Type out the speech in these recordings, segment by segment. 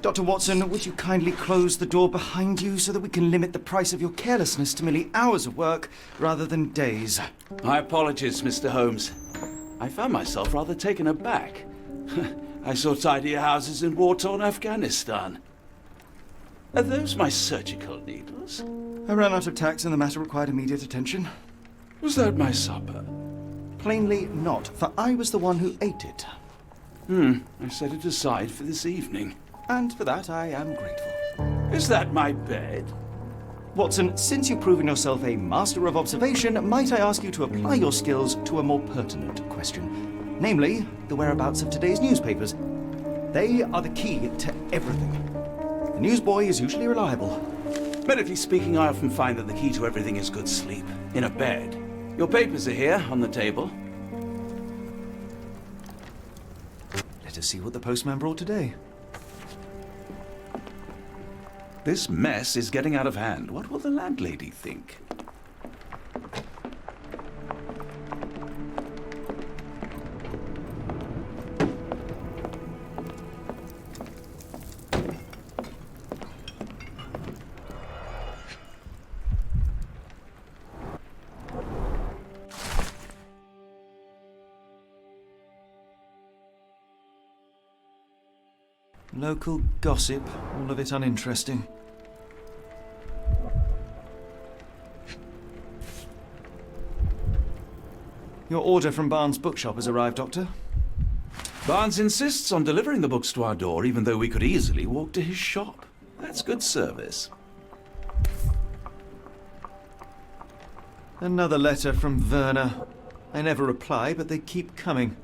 Dr. Watson, would you kindly close the door behind you so that we can limit the price of your carelessness to merely hours of work rather than days? My apologies, Mr. Holmes. I found myself rather taken aback. I saw tidier houses in war-torn Afghanistan. Are those my surgical needles? I ran out of tacks and the matter required immediate attention. Was that my supper? Plainly not, for I was the one who ate it. I set it aside for this evening. And for that I am grateful. Is that my bed? Watson, since you've proven yourself a master of observation, might I ask you to apply your skills to a more pertinent question? Namely, the whereabouts of today's newspapers. They are the key to everything. The newsboy is usually reliable. Medically speaking, I often find that the key to everything is good sleep. In a bed. Your papers are here, on the table. Let us see what the postman brought today. This mess is getting out of hand. What will the landlady think? Local gossip, all of it uninteresting. Your order from Barnes' bookshop has arrived, Doctor. Barnes insists on delivering the books to our door, even though we could easily walk to his shop. That's good service. Another letter from Werner. I never reply, but they keep coming.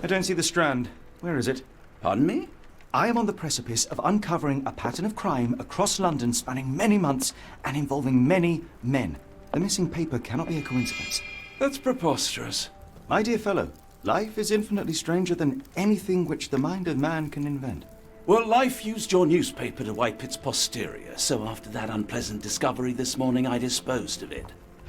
I don't see the Strand. Where is it? Pardon me? I am on the precipice of uncovering a pattern of crime across London spanning many months and involving many men. The missing paper cannot be a coincidence. That's preposterous. My dear fellow, life is infinitely stranger than anything which the mind of man can invent. Well, life used your newspaper to wipe its posterior, so after that unpleasant discovery this morning, I disposed of it.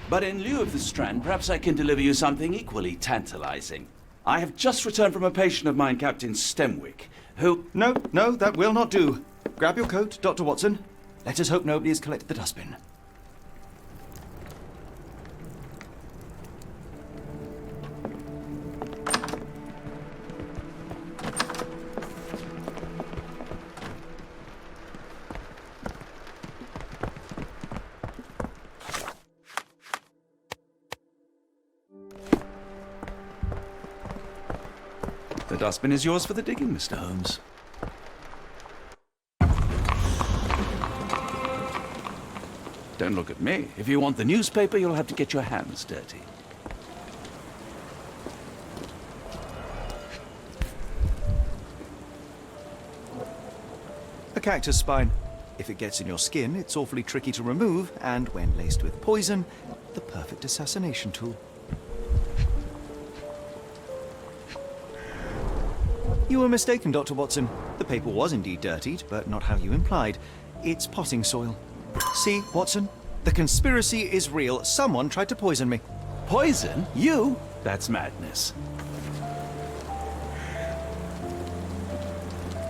But in lieu of the Strand, perhaps I can deliver you something equally tantalizing. I have just returned from a patient of mine, Captain Stemwick, who... No, that will not do. Grab your coat, Dr. Watson. Let us hope nobody has collected the dustbin. The dustbin is yours for the digging, Mr. Holmes. Don't look at me. If you want the newspaper, you'll have to get your hands dirty. A cactus spine. If it gets in your skin, it's awfully tricky to remove, and when laced with poison, the perfect assassination tool. You were mistaken, Dr. Watson. The paper was indeed dirtied, but not how you implied. It's potting soil. See, Watson? The conspiracy is real. Someone tried to poison me. Poison? You? That's madness.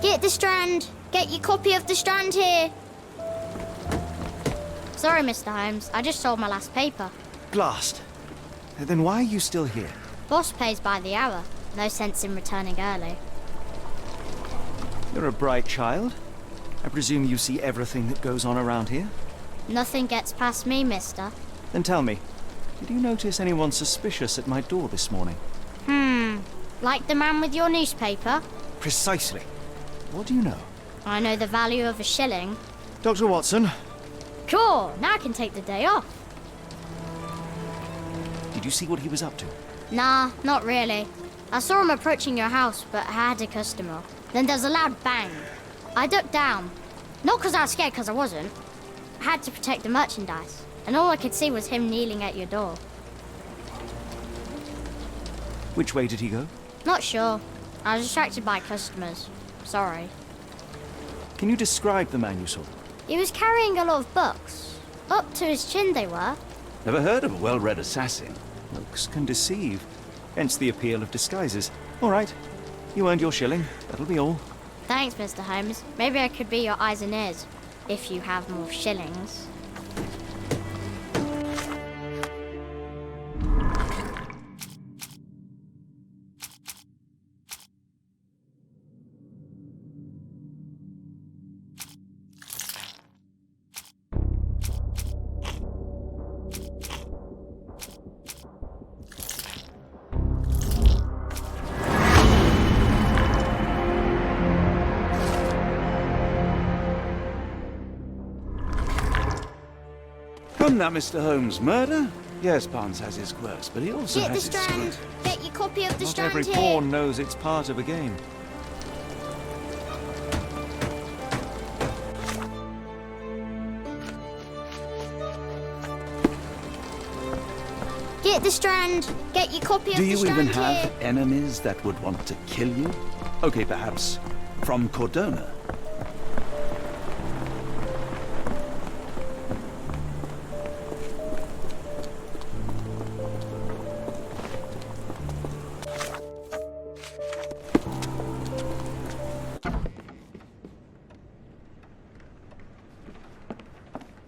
Get the Strand! Get your copy of the Strand here! Sorry, Mr. Holmes. I just sold my last paper. Blast. Then why are you still here? Boss pays by the hour. No sense in returning early. You're a bright child. I presume you see everything that goes on around here? Nothing gets past me, mister. Then tell me, did you notice anyone suspicious at my door this morning? Like the man with your newspaper? Precisely. What do you know? I know the value of a shilling. Dr. Watson, Cool, now I can take the day off. did you see what he was up to? Nah, not really. I saw him approaching your house, but I had a customer. Then there's a loud bang. I ducked down. Not because I was scared, because I wasn't. I had to protect the merchandise, and all I could see was him kneeling at your door. Which way did he go? Not sure. I was distracted by customers. Sorry. Can you describe the man you saw? He was carrying a lot of books. Up to his chin they were. Never heard of a well-read assassin. Looks can deceive. Hence the appeal of disguises. All right, you earned your shilling. That'll be all. Thanks, Mr. Holmes. Maybe I could be your eyes and ears, if you have more shillings. Come now, Mr. Holmes. Murder? Yes, Barnes has his quirks, but he also Get the has his Strand! script. Get your copy of the Not Strand every here! pawn knows it's part of a game. Get the Strand! Get your copy of Do the you Strand even have here! enemies that would want to kill you? Okay, perhaps from Cordona.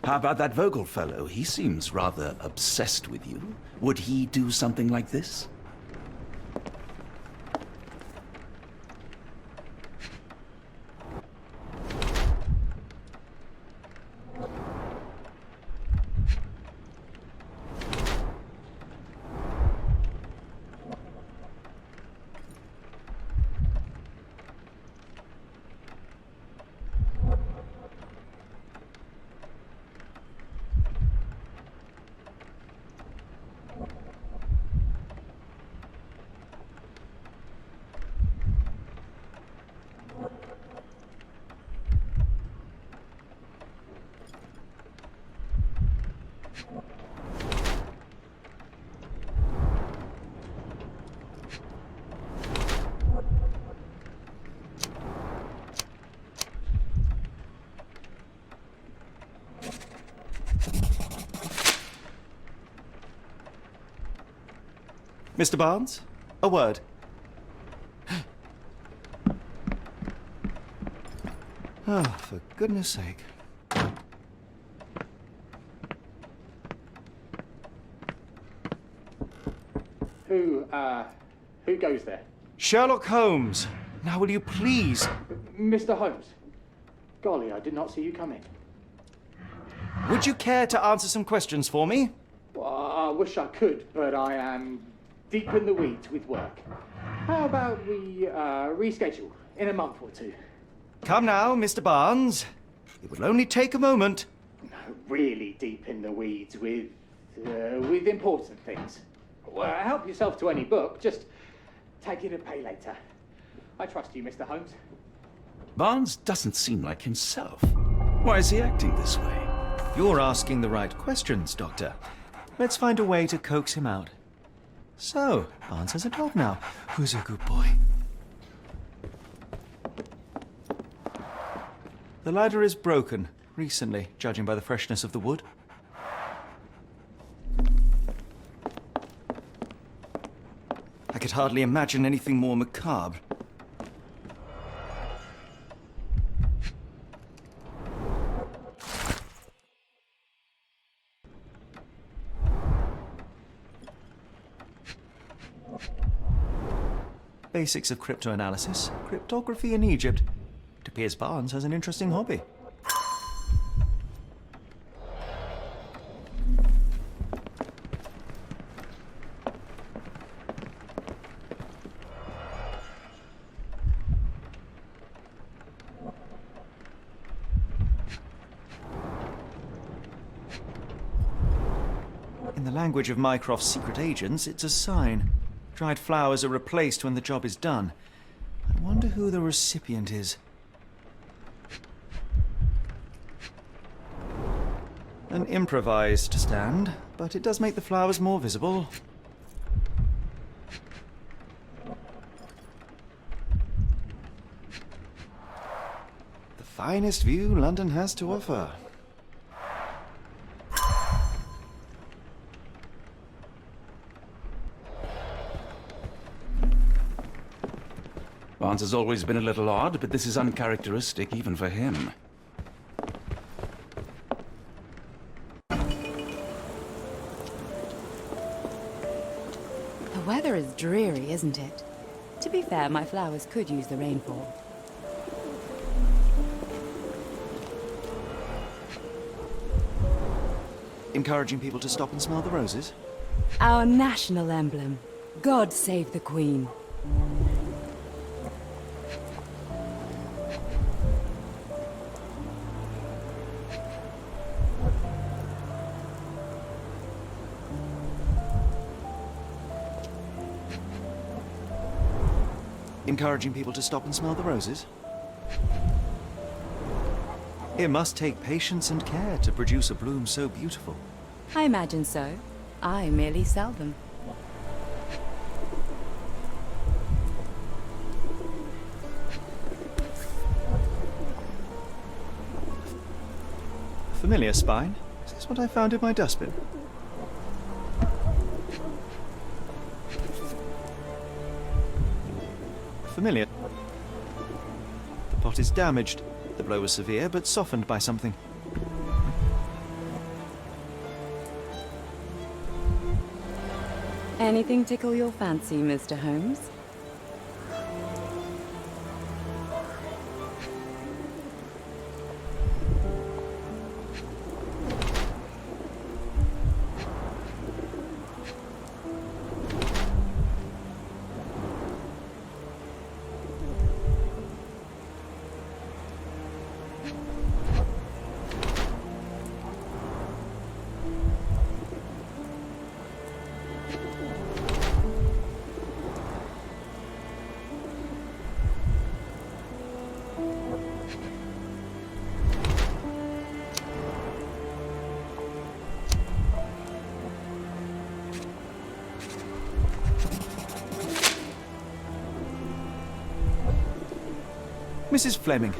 How about that Vogel fellow? He seems rather obsessed with you. Would he do something like this? Mr. Barnes, a word. Oh, for goodness sake. Who goes there? Sherlock Holmes. Now will you please... Mr. Holmes. Golly, I did not see you come in. Would you care to answer some questions for me? Well, I wish I could, but I am deep in the weeds with work. How about we reschedule in a month or two? Come now, Mr. Barnes. It will only take a moment. No, really deep in the weeds with important things. Well, help yourself to any book. Just take it and pay later. I trust you, Mr. Holmes. Barnes doesn't seem like himself. Why is he acting this way? You're asking the right questions, Doctor. Let's find a way to coax him out. So, Barnes has a dog now. Who's a good boy? The ladder is broken, recently, judging by the freshness of the wood. I could hardly imagine anything more macabre. Basics of cryptoanalysis, cryptography in Egypt. It appears Barnes has an interesting hobby. In the language of Mycroft's secret agents, it's a sign. Dried flowers are replaced when the job is done. I wonder who the recipient is. An improvised stand, but it does make the flowers more visible. The finest view London has to offer. Barnes has always been a little odd, but this is uncharacteristic even for him. The weather is dreary, isn't it? To be fair, my flowers could use the rainfall. Encouraging people to stop and smell the roses? Our national emblem. God save the Queen. Encouraging people to stop and smell the roses? It must take patience and care to produce a bloom so beautiful. I imagine so. I merely sell them. Familiar spine? Is this what I found in my dustbin? Familiar. The pot is damaged. The blow was severe, but softened by something. Anything tickle your fancy, Mr. Holmes? Mrs. Fleming,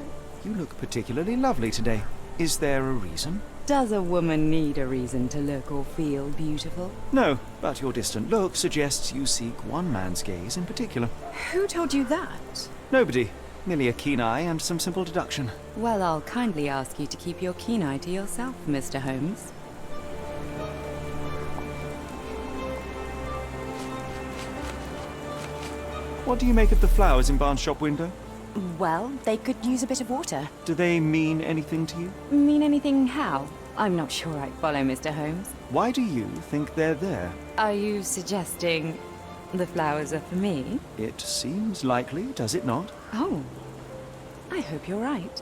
you look particularly lovely today. Is there a reason? Does a woman need a reason to look or feel beautiful? No, but your distant look suggests you seek one man's gaze in particular. Who told you that? Nobody. Merely a keen eye and some simple deduction. Well, I'll kindly ask you to keep your keen eye to yourself, Mr. Holmes. What do you make of the flowers in Barnes' shop window? Well, they could use a bit of water. Do they mean anything to you? Mean anything how? I'm not sure I follow, Mr. Holmes. Why do you think they're there? Are you suggesting the flowers are for me? It seems likely, does it not? Oh, I hope you're right.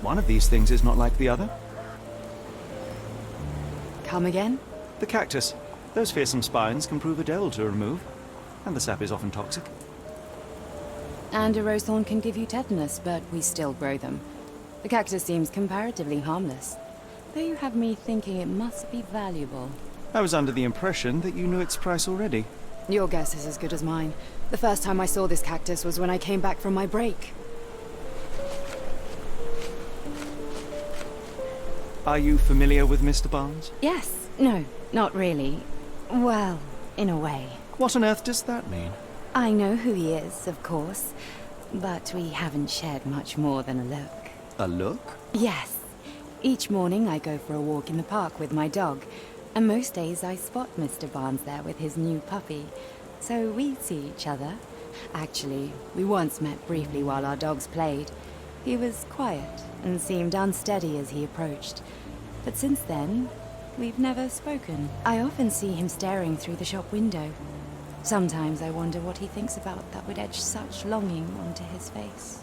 One of these things is not like the other. Come again? The cactus. Those fearsome spines can prove a devil to remove, and the sap is often toxic. And a rose thorn can give you tetanus, but we still grow them. The cactus seems comparatively harmless, though you have me thinking it must be valuable. I was under the impression that you knew its price already. Your guess is as good as mine. The first time I saw this cactus was when I came back from my break. Are you familiar with Mr. Barnes? Yes. No, not really. Well, in a way. What on earth does that mean? I know who he is, of course, but we haven't shared much more than a look. A look? Yes. Each morning I go for a walk in the park with my dog, and most days I spot Mr. Barnes there with his new puppy, so we see each other. Actually, we once met briefly while our dogs played. He was quiet and seemed unsteady as he approached, but since then, we've never spoken. I often see him staring through the shop window. Sometimes I wonder what he thinks about that would etch such longing onto his face.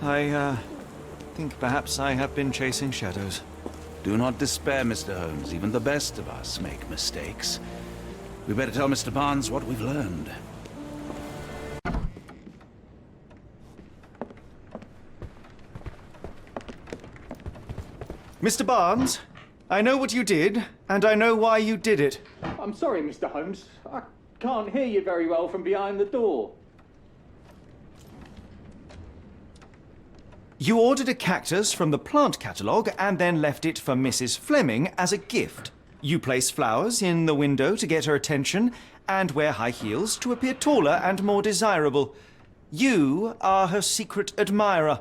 I think perhaps I have been chasing shadows. Do not despair, Mr. Holmes. Even the best of us make mistakes. We better tell Mr. Barnes what we've learned. Mr. Barnes, I know what you did, and I know why you did it. I'm sorry, Mr. Holmes. I can't hear you very well from behind the door. You ordered a cactus from the plant catalogue and then left it for Mrs. Fleming as a gift. You place flowers in the window to get her attention and wear high heels to appear taller and more desirable. You are her secret admirer.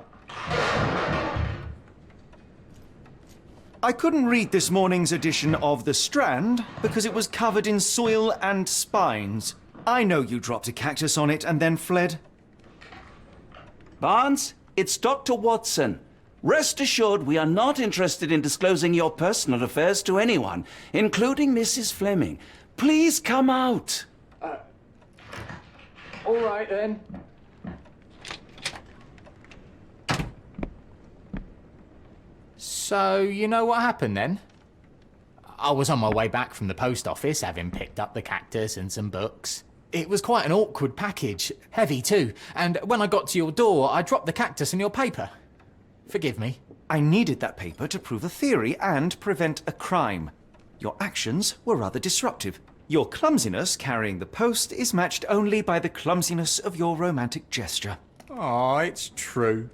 I couldn't read this morning's edition of The Strand because it was covered in soil and spines. I know you dropped a cactus on it and then fled. Barnes, it's Dr. Watson. Rest assured we are not interested in disclosing your personal affairs to anyone, including Mrs. Fleming. Please come out. All right, then. So, you know what happened then? I was on my way back from the post office, having picked up the cactus and some books. It was quite an awkward package, heavy too, and when I got to your door, I dropped the cactus and your paper. Forgive me. I needed that paper to prove a theory and prevent a crime. Your actions were rather disruptive. Your clumsiness carrying the post is matched only by the clumsiness of your romantic gesture. Oh, it's true.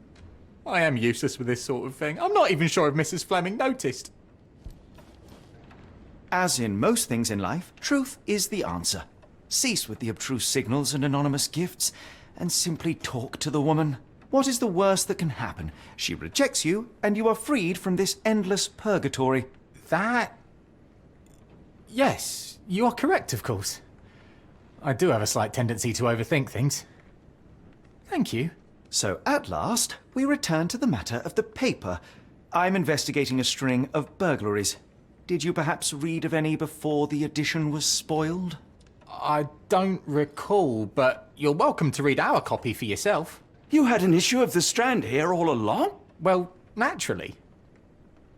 I am useless with this sort of thing. I'm not even sure if Mrs. Fleming noticed. As in most things in life, truth is the answer. Cease with the abstruse signals and anonymous gifts, and simply talk to the woman. What is the worst that can happen? She rejects you, and you are freed from this endless purgatory. That... Yes, you are correct, of course. I do have a slight tendency to overthink things. Thank you. So at last, we return to the matter of the paper. I'm investigating a string of burglaries. Did you perhaps read of any before the edition was spoiled? I don't recall, but you're welcome to read our copy for yourself. You had an issue of The Strand here all along? Well, naturally.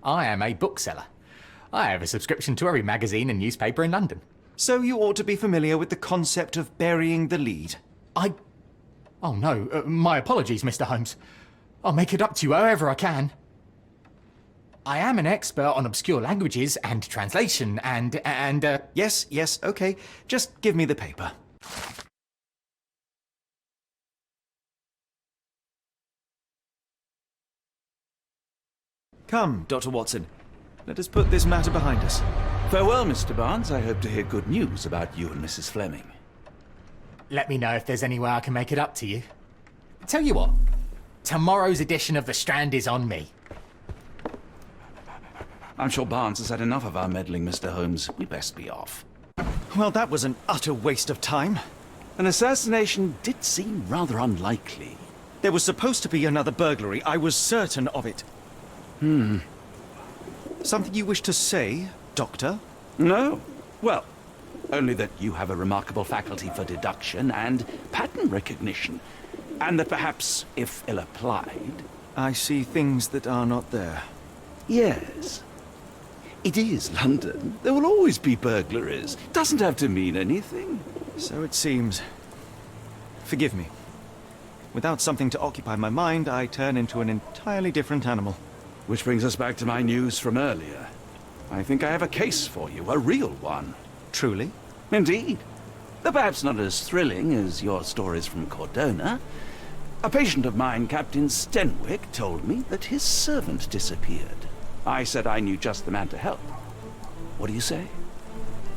I am a bookseller. I have a subscription to every magazine and newspaper in London. So you ought to be familiar with the concept of burying the lead. Oh no, my apologies, Mr. Holmes. I'll make it up to you however I can. I am an expert on obscure languages and translation and Yes, okay. Just give me the paper. Come, Dr. Watson. Let us put this matter behind us. Farewell, Mr. Barnes. I hope to hear good news about you and Mrs. Fleming. Let me know if there's any way I can make it up to you. Tell you what, tomorrow's edition of The Strand is on me. I'm sure Barnes has had enough of our meddling, Mr. Holmes. We best be off. Well, that was an utter waste of time. An assassination did seem rather unlikely. There was supposed to be another burglary. I was certain of it. Something you wish to say, Doctor? No. Well, only that you have a remarkable faculty for deduction and pattern recognition. And that perhaps, if ill applied... I see things that are not there. Yes. It is London. There will always be burglaries. Doesn't have to mean anything. So it seems. Forgive me. Without something to occupy my mind, I turn into an entirely different animal. Which brings us back to my news from earlier. I think I have a case for you, a real one. Truly? Indeed. Though perhaps not as thrilling as your stories from Cordona. A patient of mine, Captain Stenwick, told me that his servant disappeared. I said I knew just the man to help. What do you say?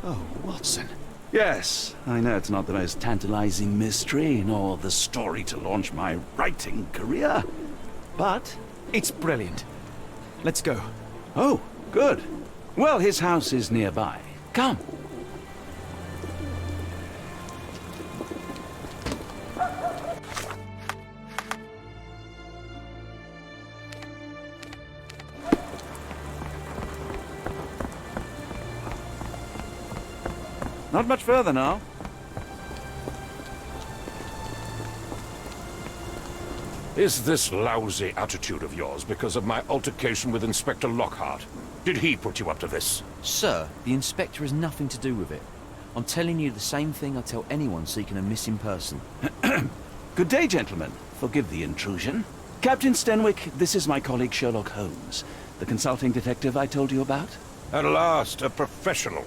Oh, Watson. Yes, I know it's not the most tantalizing mystery, nor the story to launch my writing career. But... It's brilliant. Let's go. Oh, good. Well, his house is nearby. Come. Not much further now. Is this lousy attitude of yours because of my altercation with Inspector Lockhart? Did he put you up to this? Sir, the inspector has nothing to do with it. I'm telling you the same thing I tell anyone seeking a missing person. Good day, gentlemen. Forgive the intrusion. Captain Stenwick, this is my colleague Sherlock Holmes, the consulting detective I told you about. At last, a professional.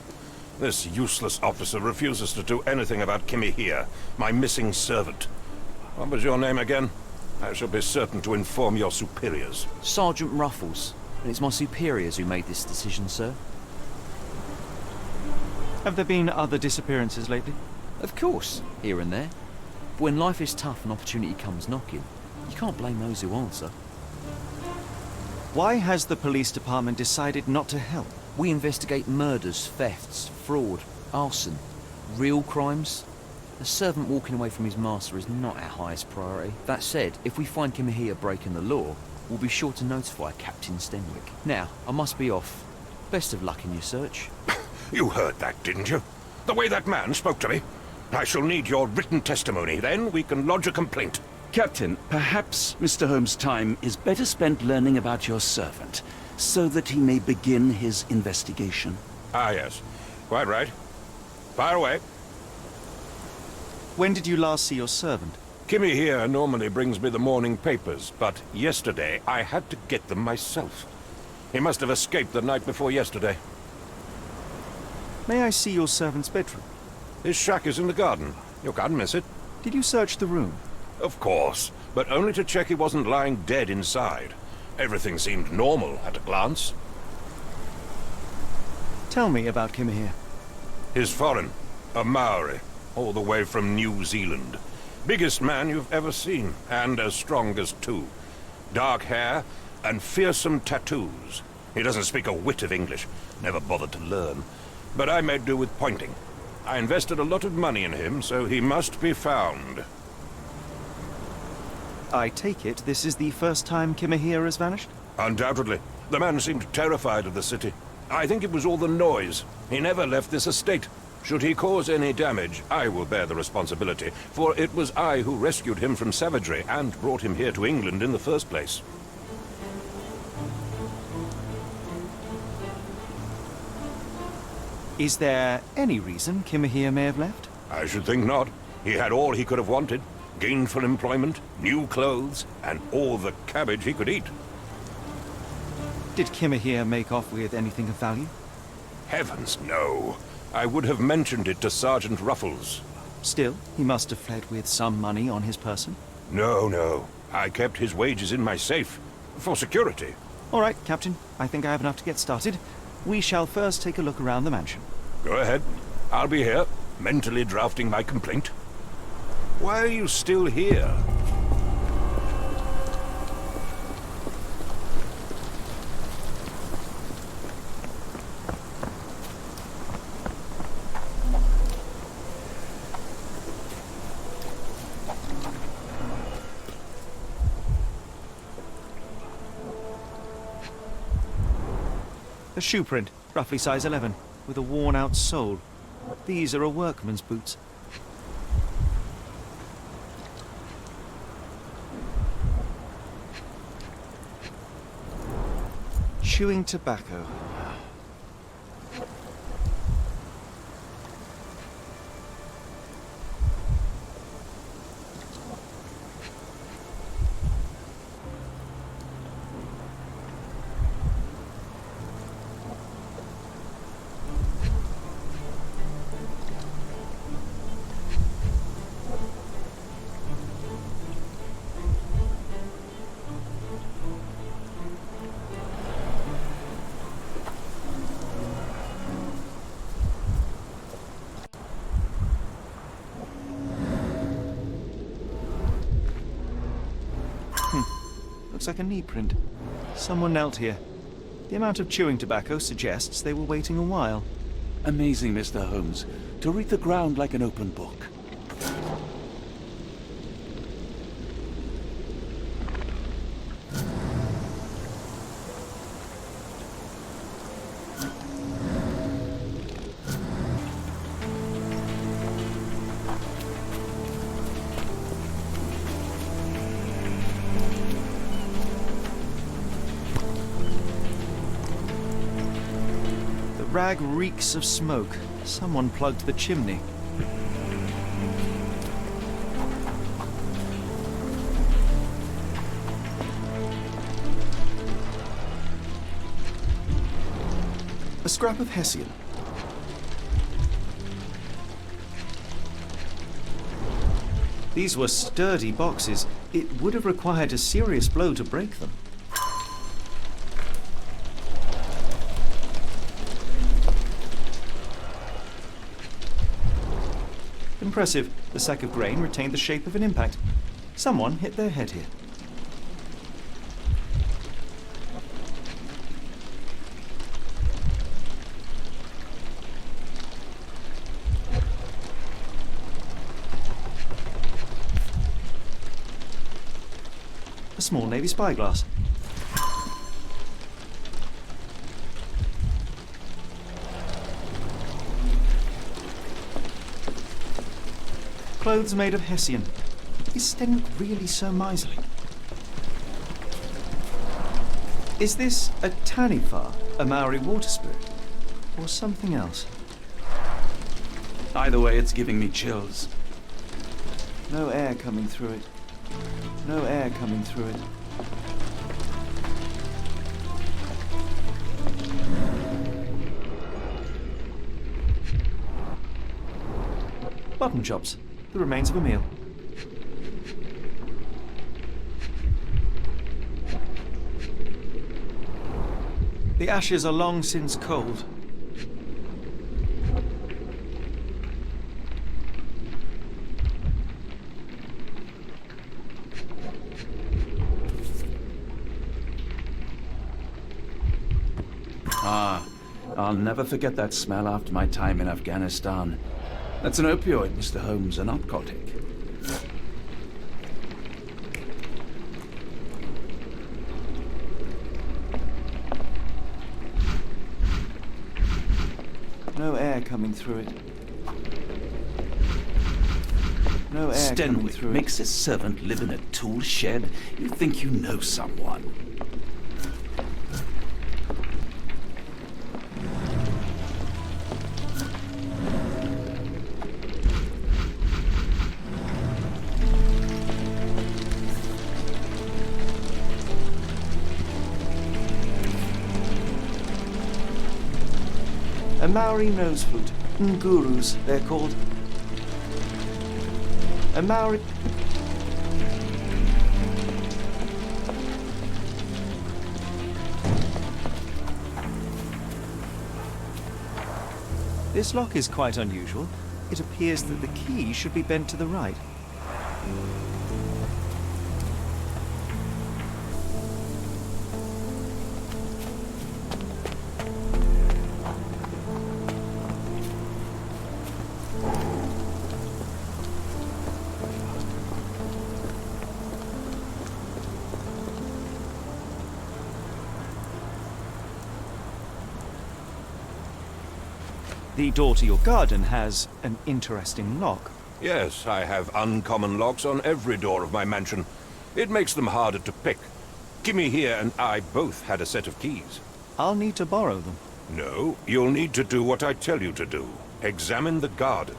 This useless officer refuses to do anything about Kimmy here, my missing servant. What was your name again? I shall be certain to inform your superiors. Sergeant Ruffles, and it's my superiors who made this decision, sir. Have there been other disappearances lately? Of course, here and there. But when life is tough and opportunity comes knocking, you can't blame those who answer. Why has the police department decided not to help? We investigate murders, thefts, fraud, arson, real crimes. A servant walking away from his master is not our highest priority. That said, if we find Kimahia breaking the law, we'll be sure to notify Captain Stenwick. Now, I must be off. Best of luck in your search. You heard that, didn't you? The way that man spoke to me. I shall need your written testimony, then we can lodge a complaint. Captain, perhaps Mr. Holmes' time is better spent learning about your servant, so that he may begin his investigation. Ah, yes. Quite right. Fire away. When did you last see your servant? Kimmy here normally brings me the morning papers, but yesterday I had to get them myself. He must have escaped the night before yesterday. May I see your servant's bedroom? His shack is in the garden. You can't miss it. Did you search the room? Of course, but only to check he wasn't lying dead inside. Everything seemed normal at a glance. Tell me about Kimahia. He's foreign, a Maori, all the way from New Zealand. Biggest man you've ever seen, and as strong as two. Dark hair and fearsome tattoos. He doesn't speak a whit of English, never bothered to learn. But I made do with pointing. I invested a lot of money in him, so he must be found. I take it this is the first time Kimahia has vanished? Undoubtedly. The man seemed terrified of the city. I think it was all the noise. He never left this estate. Should he cause any damage, I will bear the responsibility, for it was I who rescued him from savagery and brought him here to England in the first place. Is there any reason Kimahia may have left? I should think not. He had all he could have wanted. Gainful employment, new clothes, and all the cabbage he could eat. Did Kimahia make off with anything of value? Heavens, no. I would have mentioned it to Sergeant Ruffles. Still, he must have fled with some money on his person. No. I kept his wages in my safe. For security. All right, Captain. I think I have enough to get started. We shall first take a look around the mansion. Go ahead. I'll be here, mentally drafting my complaint. Why are you still here? A shoe print, roughly size 11, with a worn-out sole. These are a workman's boots. Chewing tobacco. Looks like a knee print. Someone knelt here. The amount of chewing tobacco suggests they were waiting a while. Amazing, Mr. Holmes, to read the ground like an open book. rag reeks of smoke. Someone plugged the chimney. A scrap of Hessian. These were sturdy boxes. It would have required a serious blow to break them. Impressive. The sack of grain retained the shape of an impact. Someone hit their head here. A small Navy spyglass. Clothes made of Hessian. Is Sten really so miserly? Is this a Tanifar, a Maori water spirit, or something else? Either way, it's giving me chills. No air coming through it. No air coming through it. Button chops. The remains of a meal. The ashes are long since cold. I'll never forget that smell after my time in Afghanistan. That's an opioid, Mr. Holmes, a narcotic. No air coming through it. No air coming through it. Makes his servant live in a tool shed? You think you know someone. A Maori nose flute. Ngurus, they're called. A Maori... This lock is quite unusual. It appears that the key should be bent to the right. The door to your garden has an interesting lock. Yes, I have uncommon locks on every door of my mansion. It makes them harder to pick. Kimmy here and I both had a set of keys. I'll need to borrow them. No, you'll need to do what I tell you to do. Examine the garden.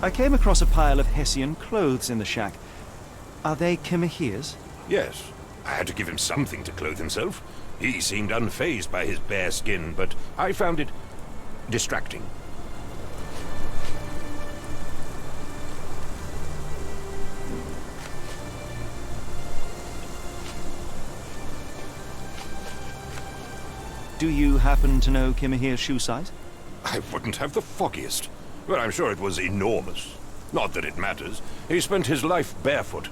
I came across a pile of Hessian clothes in the shack. Are they Kimahir's? Yes, I had to give him something to clothe himself. He seemed unfazed by his bare skin, but I found it distracting. Do you happen to know Kimahir's shoe size? I wouldn't have the foggiest, but I'm sure it was enormous. Not that it matters. He spent his life barefoot.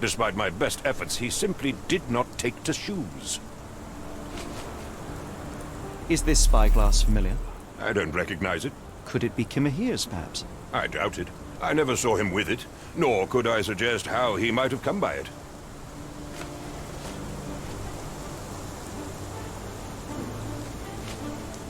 Despite my best efforts, he simply did not take to shoes. Is this spyglass familiar? I don't recognize it. Could it be Kimahir's, perhaps? I doubt it. I never saw him with it, nor could I suggest how he might have come by it.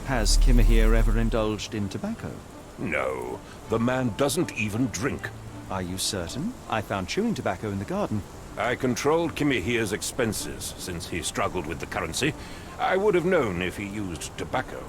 Has Kimahir ever indulged in tobacco? No, the man doesn't even drink. Are you certain? I found chewing tobacco in the garden. I controlled Kimihia's expenses since he struggled with the currency. I would have known if he used tobacco.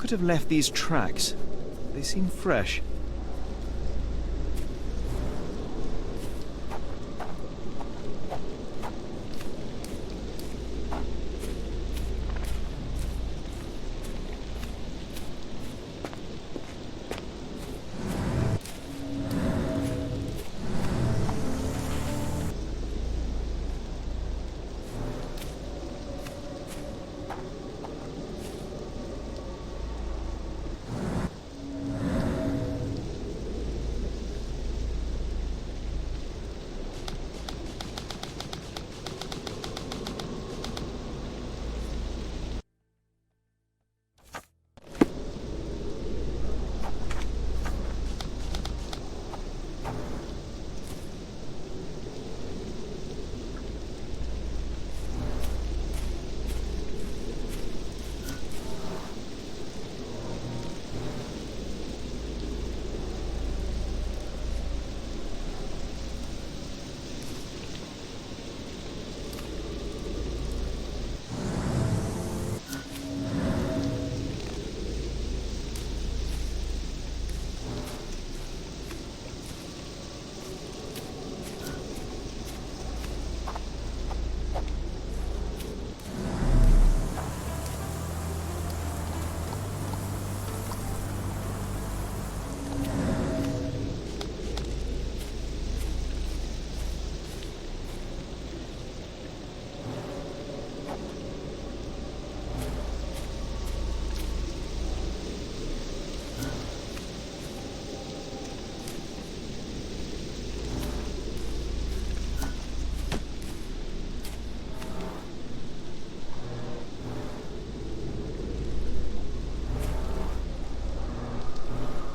Could have left these tracks. They seem fresh.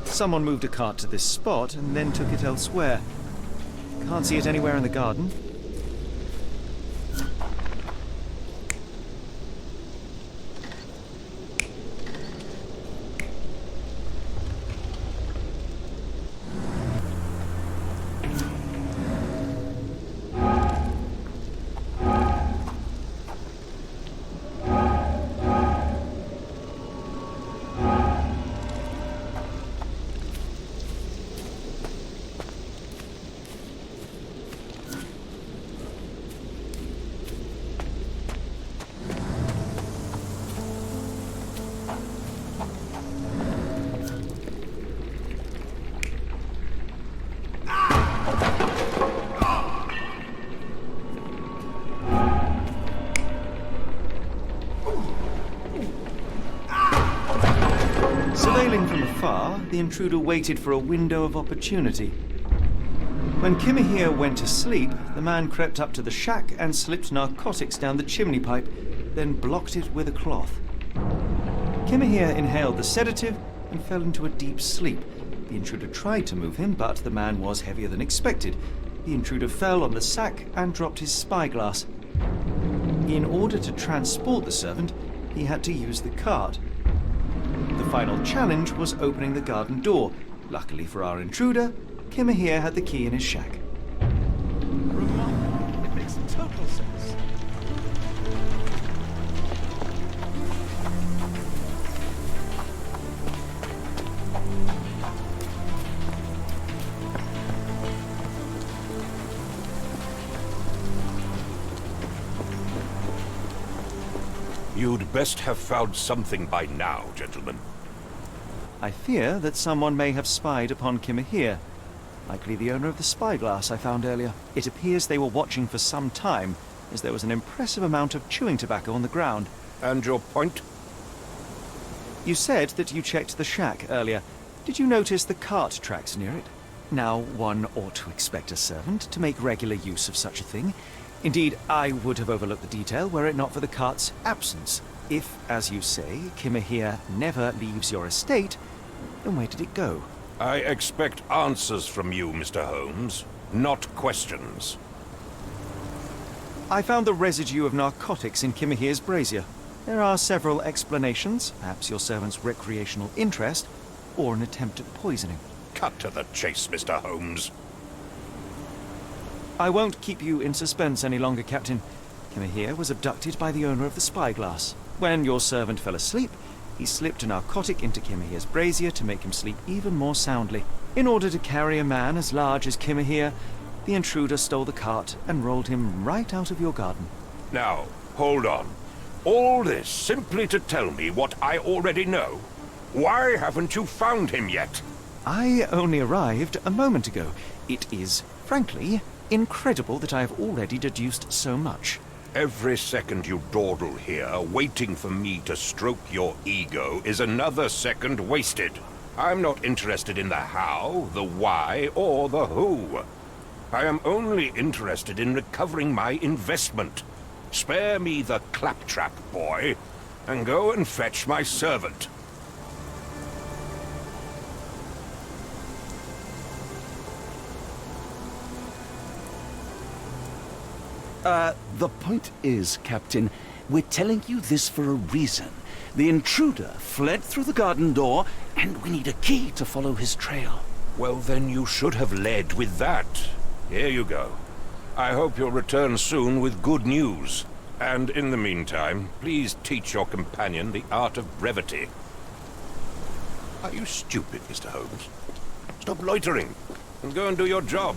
Someone moved a cart to this spot and then took it elsewhere. Can't see it anywhere in the garden. Surveilling from afar, the intruder waited for a window of opportunity. When Kimahir went to sleep, the man crept up to the shack and slipped narcotics down the chimney pipe, then blocked it with a cloth. Kimahir inhaled the sedative and fell into a deep sleep. The intruder tried to move him, but the man was heavier than expected. The intruder fell on the sack and dropped his spyglass. In order to transport the servant, he had to use the cart. The final challenge was opening the garden door. Luckily for our intruder, Kimahir had the key in his shack. Remarkable. It makes total sense. You'd best have found something by now, gentlemen. I fear that someone may have spied upon Kimahir. Likely the owner of the spyglass I found earlier. It appears they were watching for some time, as there was an impressive amount of chewing tobacco on the ground. And your point? You said that you checked the shack earlier. Did you notice the cart tracks near it? Now, one ought to expect a servant to make regular use of such a thing. Indeed, I would have overlooked the detail were it not for the cart's absence. If, as you say, Kimahir never leaves your estate, then where did it go? I expect answers from you, Mr. Holmes, not questions. I found the residue of narcotics in Kimahir's brazier. There are several explanations, perhaps your servant's recreational interest, or an attempt at poisoning. Cut to the chase, Mr. Holmes. I won't keep you in suspense any longer, Captain. Kimahir was abducted by the owner of the spyglass. When your servant fell asleep, he slipped a narcotic into Kimahir's brazier to make him sleep even more soundly. In order to carry a man as large as Kimahir, the intruder stole the cart and rolled him right out of your garden. Now, hold on. All this simply to tell me what I already know? Why haven't you found him yet? I only arrived a moment ago. It is, frankly, incredible that I have already deduced so much. Every second you dawdle here, waiting for me to stroke your ego, is another second wasted. I'm not interested in the how, the why, or the who. I am only interested in recovering my investment. Spare me the claptrap, boy, and go and fetch my servant. The point is, Captain, we're telling you this for a reason. The intruder fled through the garden door, and we need a key to follow his trail. Well, then you should have led with that. Here you go. I hope you'll return soon with good news. And in the meantime, please teach your companion the art of brevity. Are you stupid, Mr. Holmes? Stop loitering and go and do your job.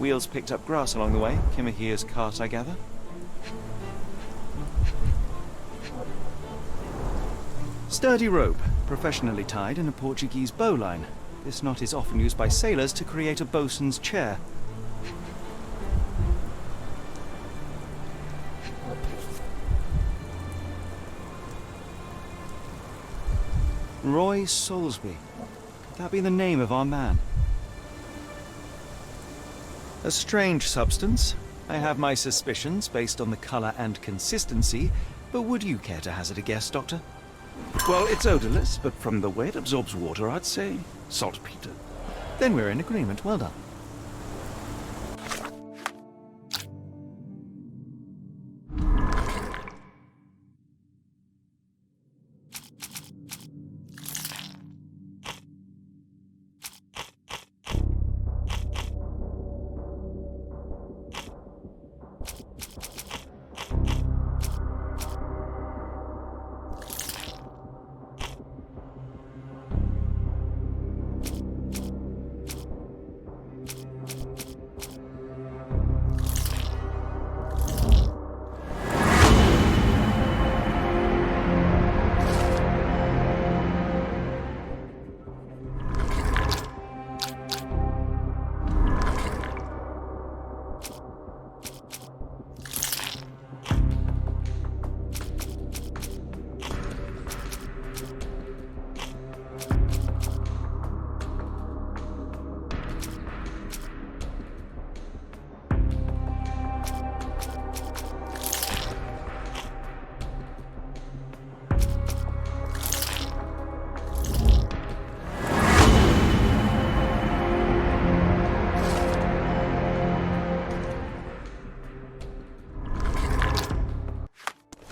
Wheels picked up grass along the way. Kimahir's cart, I gather. Sturdy rope, professionally tied in a Portuguese bowline. This knot is often used by sailors to create a bosun's chair. Roy Soulsby. Could that be the name of our man? A strange substance. I have my suspicions based on the colour and consistency, but would you care to hazard a guess, Doctor? Well, it's odorless, but from the way it absorbs water, I'd say saltpeter. Then we're in agreement. Well done.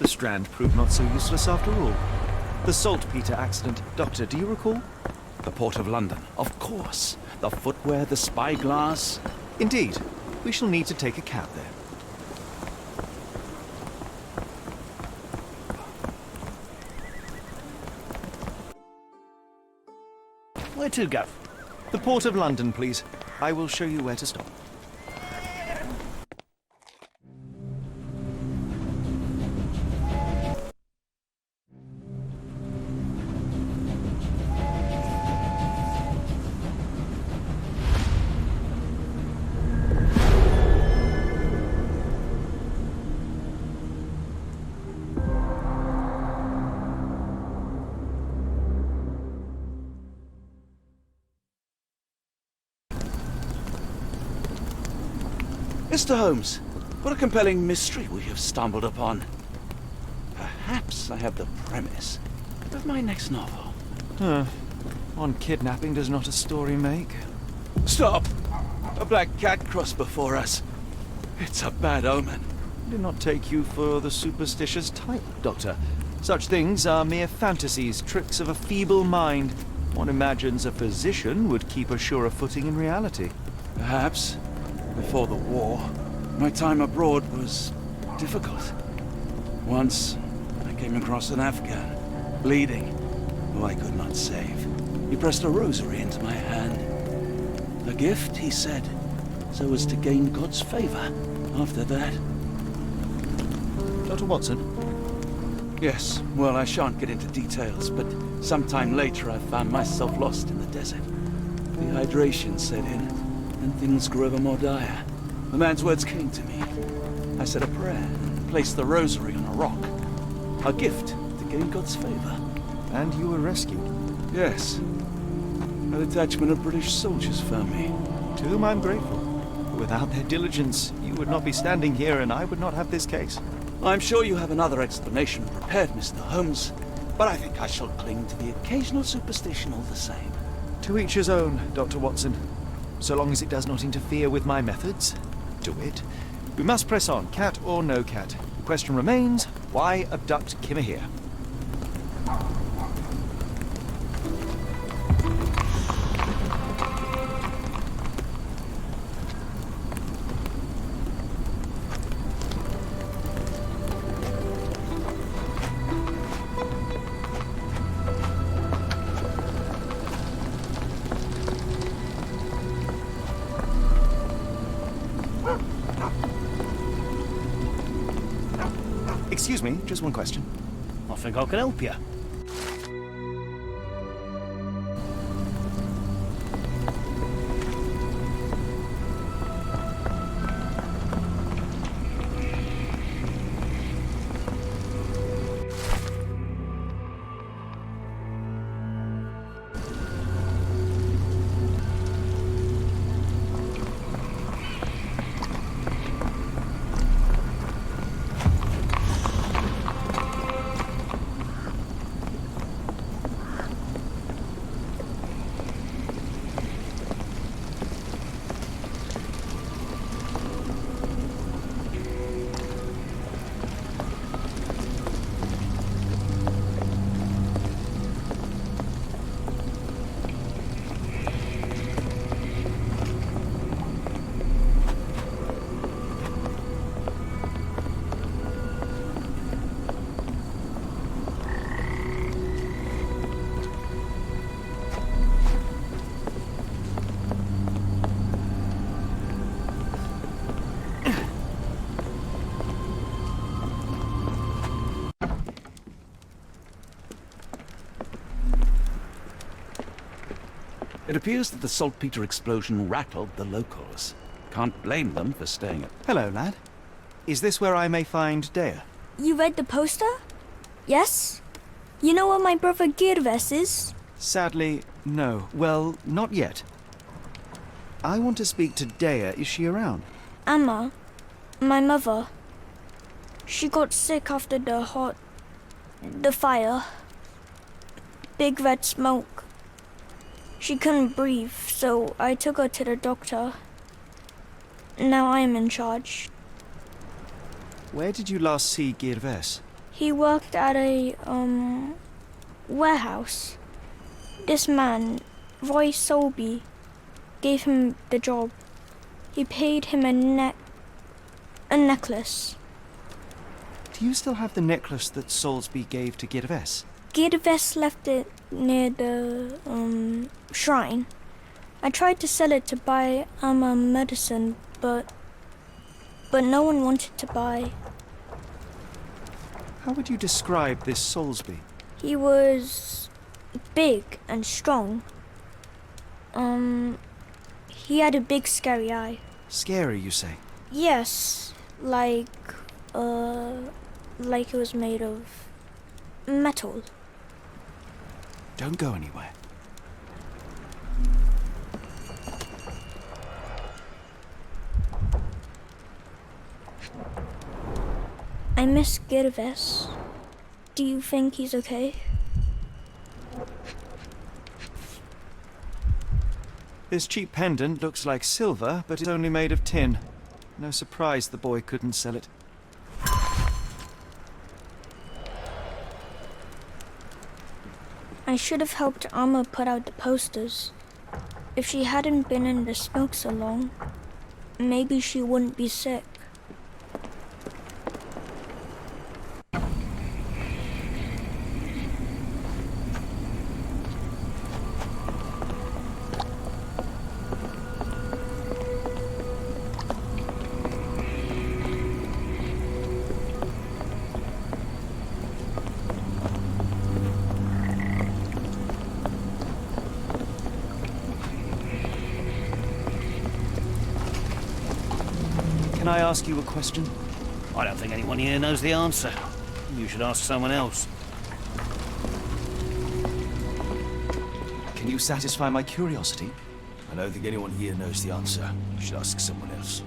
The strand proved not so useless after all. The saltpeter accident. Doctor, do you recall? The Port of London, of course. The footwear, the spyglass. Indeed. We shall need to take a cab there. Where to, Gav? The Port of London, please. I will show you where to stop. Mr. Holmes, what a compelling mystery we have stumbled upon. Perhaps I have the premise of my next novel. One kidnapping does not a story make. Stop! A black cat crossed before us. It's a bad omen. I do not take you for the superstitious type, Doctor. Such things are mere fantasies, tricks of a feeble mind. One imagines a physician would keep a surer footing in reality. Perhaps. Before the war, my time abroad was difficult. Once, I came across an Afghan, bleeding, who I could not save. He pressed a rosary into my hand. A gift, he said, so as to gain God's favor. After that... Dr. Watson? Yes, well, I shan't get into details, but sometime later I found myself lost in the desert. Dehydration set in, and things grew ever more dire. The man's words came to me. I said a prayer and placed the rosary on a rock. A gift to gain God's favor. And you were rescued? Yes. A detachment of British soldiers found me. To whom I'm grateful. Without their diligence, you would not be standing here and I would not have this case. I'm sure you have another explanation prepared, Mr. Holmes, but I think I shall cling to the occasional superstition all the same. To each his own, Dr. Watson. So long as it does not interfere with my methods, do it. We must press on, cat or no cat. The question remains, why abduct Kimahir? Excuse me, just one question. I think I can help you. It appears that the saltpeter explosion rattled the locals. Can't blame them for staying at... Hello, lad. Is this where I may find Dea? You read the poster? Yes? You know where my brother Girves is? Sadly, no. Well, not yet. I want to speak to Dea. Is she around? Amma, my mother. She got sick after the fire. Big red smoke. She couldn't breathe, so I took her to the doctor. Now I am in charge. Where did you last see Girves? He worked at a, warehouse. This man, Roy Solby, gave him the job. He paid him a necklace. Do you still have the necklace that Soulsby gave to Girves? Girves left it near the, shrine. I tried to sell it to buy Amma medicine, but no one wanted to buy. How would you describe this Soulsby? He was big and strong. He had a big scary eye. Scary, you say? Yes, like it was made of metal. Don't go anywhere. I miss Girves. Do you think he's okay? This cheap pendant looks like silver, but it's only made of tin. No surprise the boy couldn't sell it. I should have helped Amma put out the posters. If she hadn't been in the smoke so long, maybe she wouldn't be sick. Can I ask you a question? I don't think anyone here knows the answer. You should ask someone else. Can you satisfy my curiosity? I don't think anyone here knows the answer. You should ask someone else.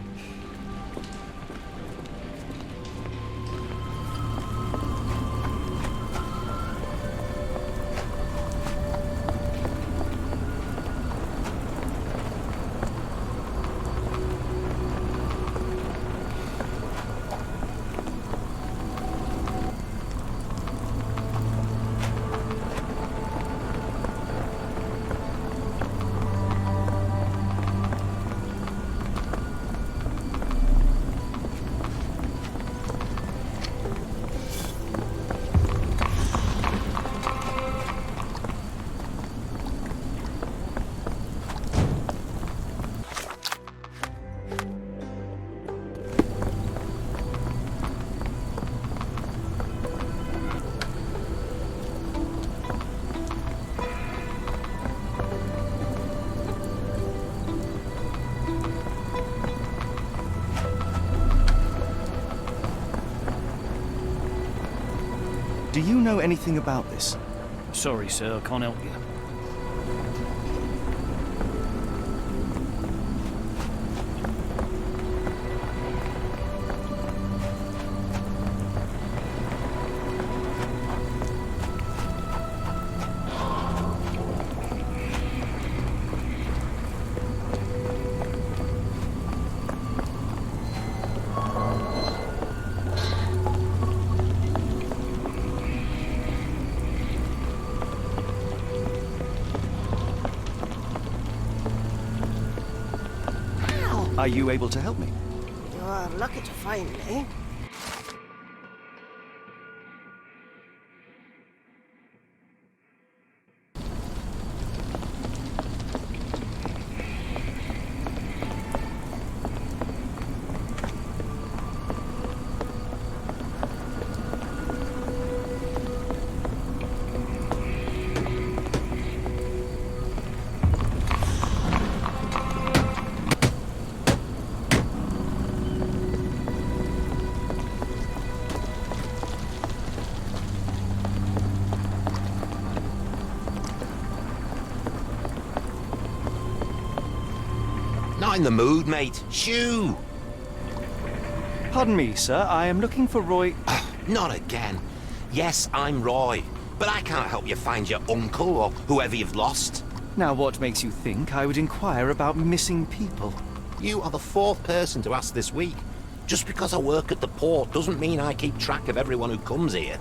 Do you know anything about this? Sorry, sir, I can't help you. Are you able to help me? You're lucky to find me. Not in the mood, mate. Shoo! Pardon me, sir. I am looking for Roy... Not again. Yes, I'm Roy. But I can't help you find your uncle or whoever you've lost. Now, what makes you think I would inquire about missing people? You are the fourth person to ask this week. Just because I work at the port doesn't mean I keep track of everyone who comes here.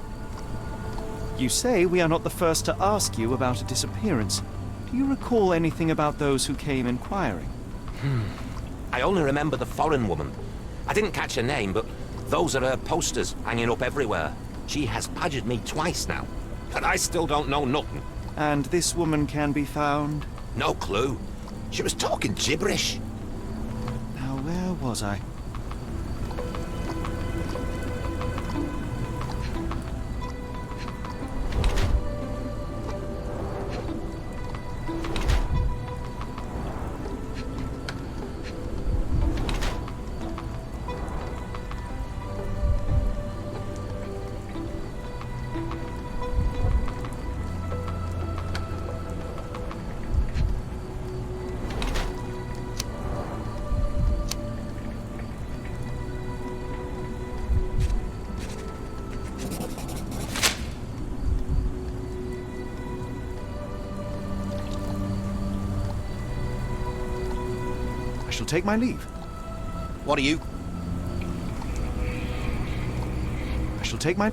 You say we are not the first to ask you about a disappearance. Do you recall anything about those who came inquiring? I only remember the foreign woman. I didn't catch her name, but those are her posters hanging up everywhere. She has badgered me twice now, but I still don't know nothing. And this woman can be found? No clue. She was talking gibberish. Now, where was I? I shall take my leave. What are you? I shall take my...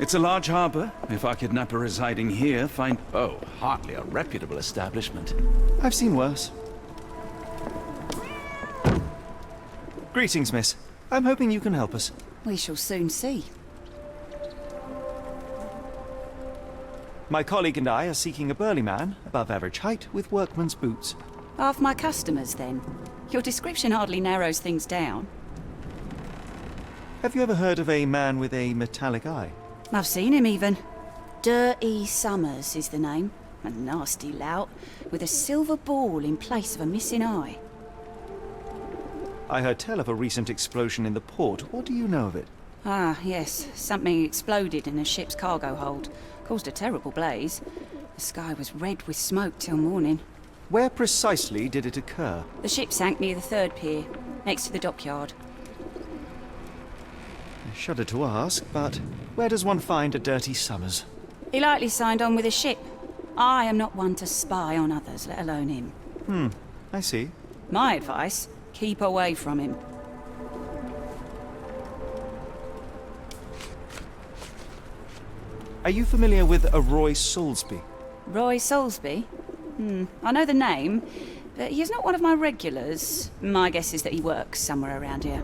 It's a large harbour. If our kidnapper is hiding here, find... Oh, hardly a reputable establishment. I've seen worse. Greetings, miss. I'm hoping you can help us. We shall soon see. My colleague and I are seeking a burly man, above average height, with workman's boots. Half my customers, then. Your description hardly narrows things down. Have you ever heard of a man with a metallic eye? I've seen him, even. Dirty Summers is the name. A nasty lout, with a silver ball in place of a missing eye. I heard tell of a recent explosion in the port. What do you know of it? Ah, yes. Something exploded in a ship's cargo hold. Caused a terrible blaze. The sky was red with smoke till morning. Where precisely did it occur? The ship sank near the third pier, next to the dockyard. I shudder to ask, but where does one find a Dirty Summers? He likely signed on with a ship. I am not one to spy on others, let alone him. I see. My advice, keep away from him. Are you familiar with a Roy Soulsby? Roy Soulsby? I know the name, but he's not one of my regulars. My guess is that he works somewhere around here.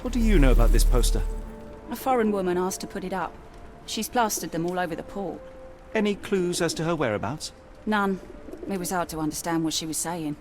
What do you know about this poster? A foreign woman asked to put it up. She's plastered them all over the port. Any clues as to her whereabouts? None. It was hard to understand what she was saying.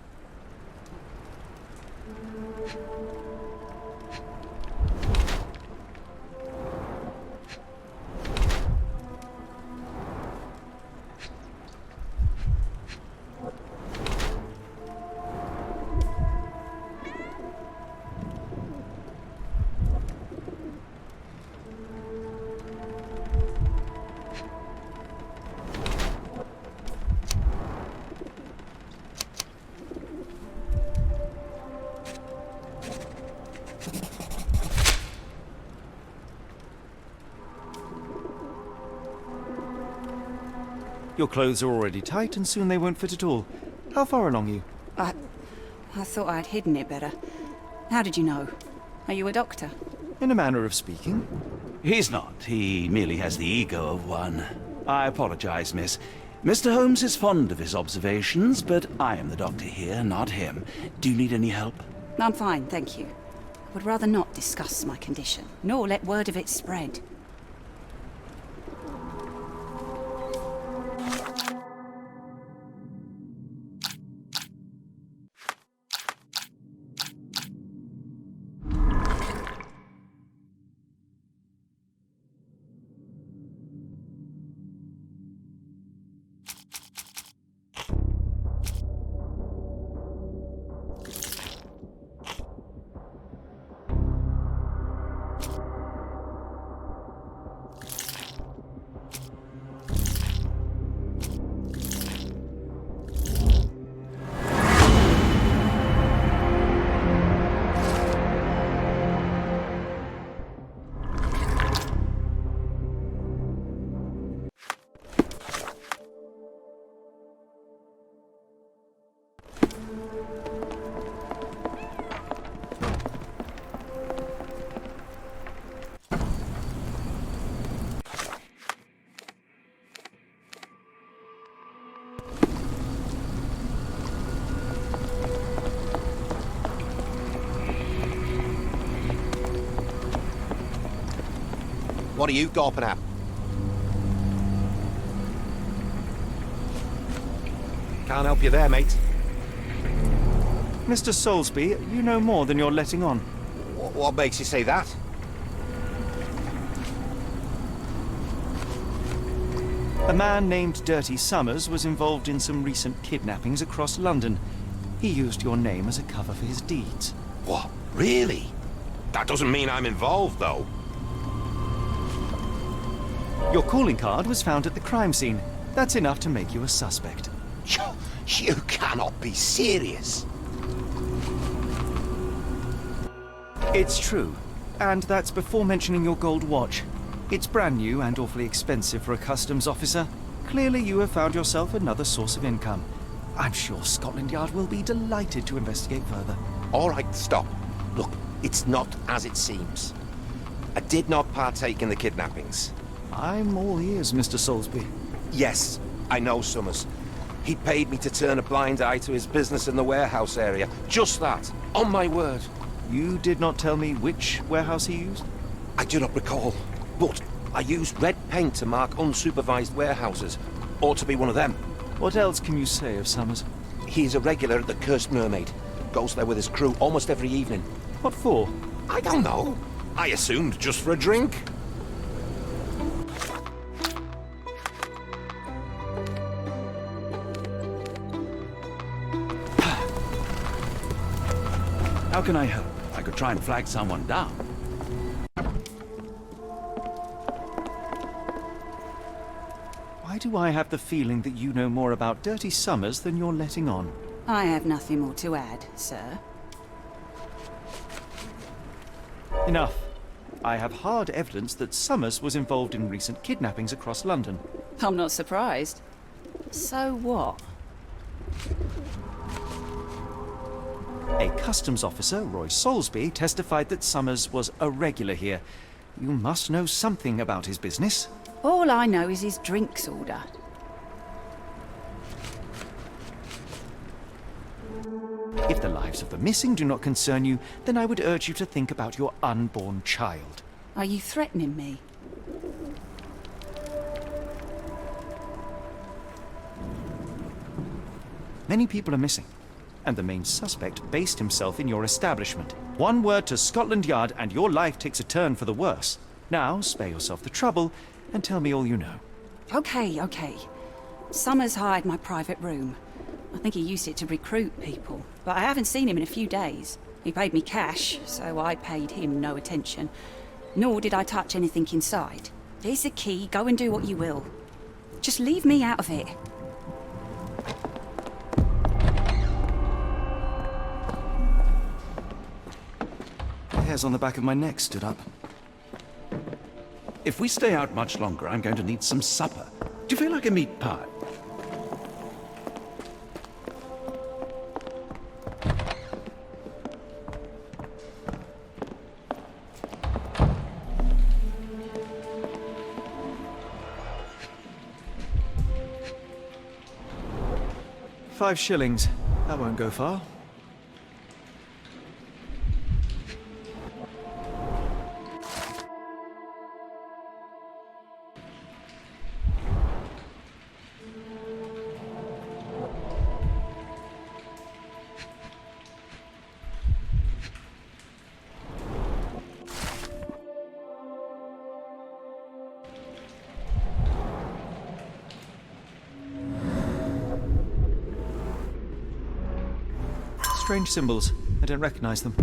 Your clothes are already tight and soon they won't fit at all. How far along are you? I thought I'd hidden it better. How did you know? Are you a doctor? In a manner of speaking. He's not. He merely has the ego of one. I apologize, miss. Mr. Holmes is fond of his observations, but I am the doctor here, not him. Do you need any help? I'm fine, thank you. I would rather not discuss my condition, nor let word of it spread. What are you gawping at? Can't help you there, mate. Mr. Soulsby, you know more than you're letting on. What makes you say that? A man named Dirty Summers was involved in some recent kidnappings across London. He used your name as a cover for his deeds. What? Really? That doesn't mean I'm involved, though. Your calling card was found at the crime scene. That's enough to make you a suspect. You cannot be serious. It's true. And that's before mentioning your gold watch. It's brand new and awfully expensive for a customs officer. Clearly you have found yourself another source of income. I'm sure Scotland Yard will be delighted to investigate further. All right, stop. Look, it's not as it seems. I did not partake in the kidnappings. I'm all ears, Mr. Soulsby. Yes, I know Summers. He paid me to turn a blind eye to his business in the warehouse area. Just that. On my word. You did not tell me which warehouse he used? I do not recall. But I used red paint to mark unsupervised warehouses. Ought to be one of them. What else can you say of Summers? He's a regular at the Cursed Mermaid. Goes there with his crew almost every evening. What for? I don't know. I assumed just for a drink. How can I help? I could try and flag someone down. Why do I have the feeling that you know more about Dirty Summers than you're letting on? I have nothing more to add, sir. Enough. I have hard evidence that Summers was involved in recent kidnappings across London. I'm not surprised. So what? A customs officer, Roy Soulsby, testified that Summers was a regular here. You must know something about his business. All I know is his drinks order. If the lives of the missing do not concern you, then I would urge you to think about your unborn child. Are you threatening me? Many people are missing, and the main suspect based himself in your establishment. One word to Scotland Yard and your life takes a turn for the worse. Now, spare yourself the trouble and tell me all you know. Okay. Summers hired my private room. I think he used it to recruit people, but I haven't seen him in a few days. He paid me cash, so I paid him no attention. Nor did I touch anything inside. Here's the key, go and do what you will. Just leave me out of it. The hairs on the back of my neck stood up. If we stay out much longer, I'm going to need some supper. Do you feel like a meat pie? 5 shillings. That won't go far. Strange symbols. I don't recognize them.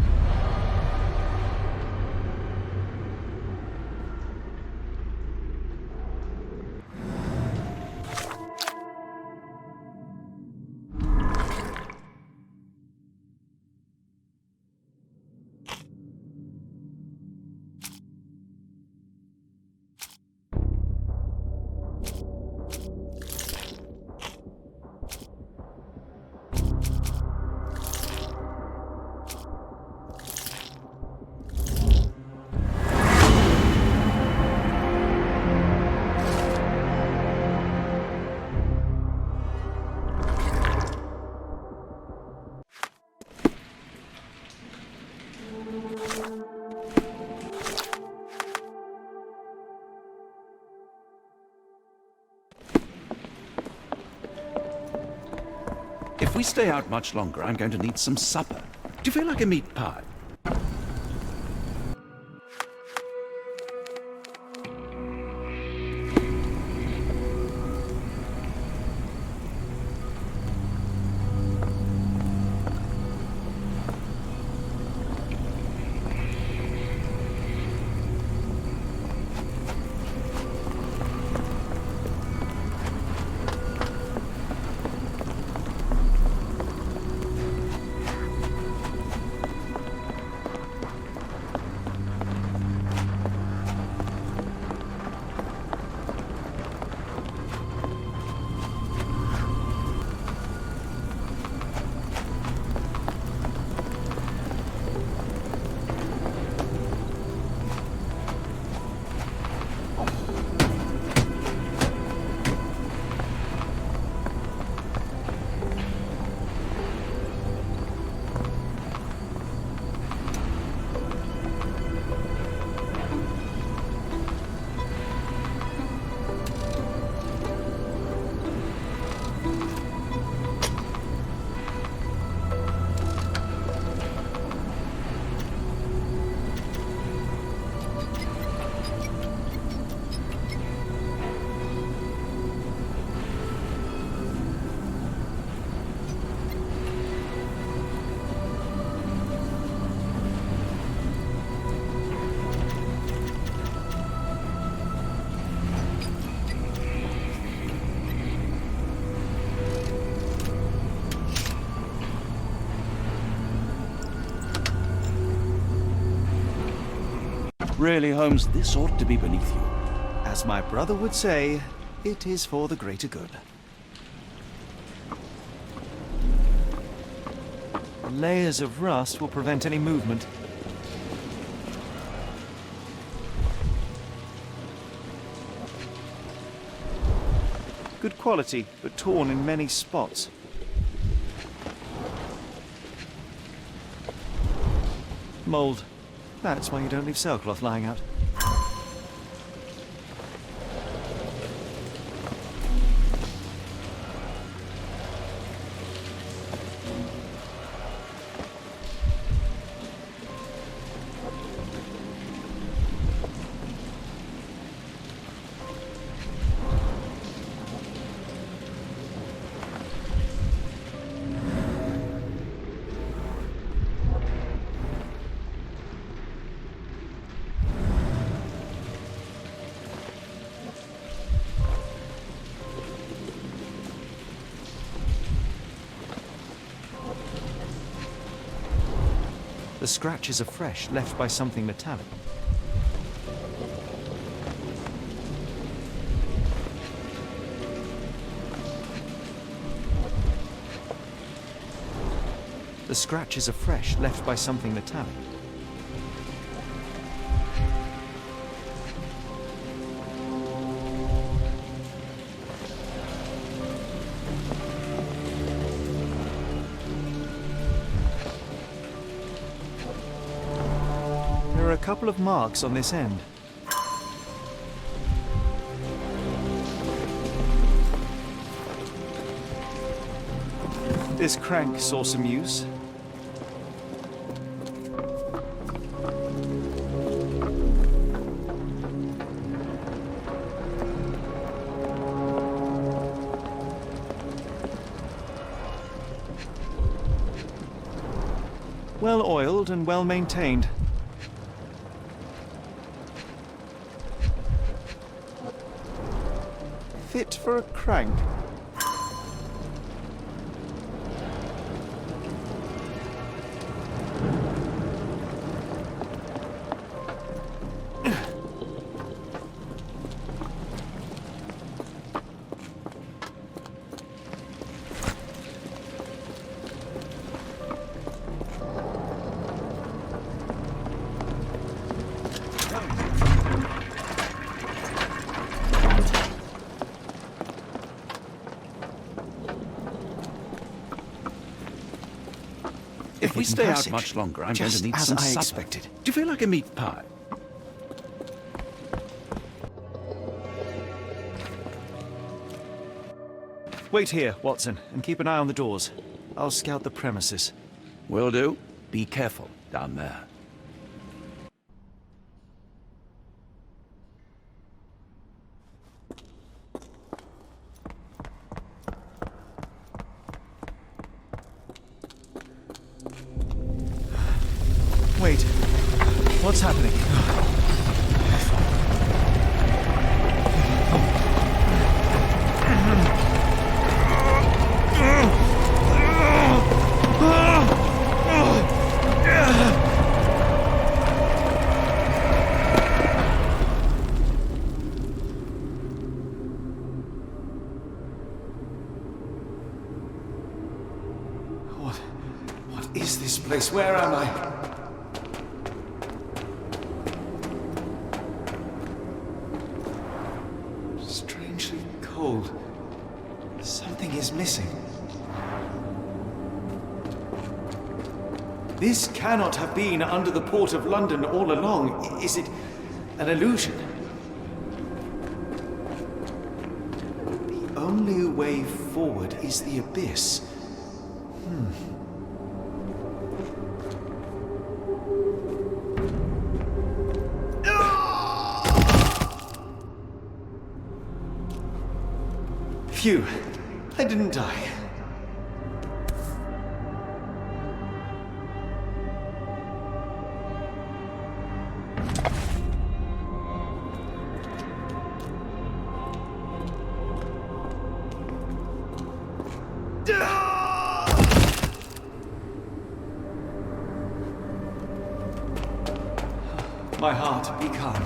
If we stay out much longer, I'm going to need some supper. Do you feel like a meat pie? Really, Holmes, this ought to be beneath you. As my brother would say, it is for the greater good. Layers of rust will prevent any movement. Good quality, but torn in many spots. Mold. That's why you don't leave sailcloth lying out. The scratches are fresh, left by something metallic. The scratches are fresh, left by something metallic. couple of marks on this end. This crank saw some use. Well oiled and well maintained. Fit for a crank. If we stay out much longer, I'm going to need some supper. Expected. Do you feel like a meat pie? Wait here, Watson, and keep an eye on the doors. I'll scout the premises. Will do. Be careful down there. Wait. What's happening? What is this place? Where am I? Strangely cold. Something is missing. This cannot have been under the port of London all along. Is it an illusion? The only way forward is the abyss. Phew, I didn't die. My heart, be calm.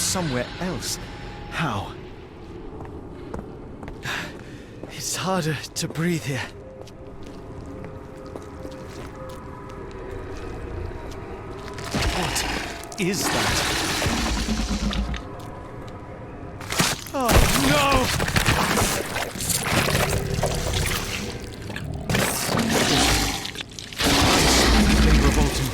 somewhere else. How? It's harder to breathe here. What is that? Oh, no! Revolting.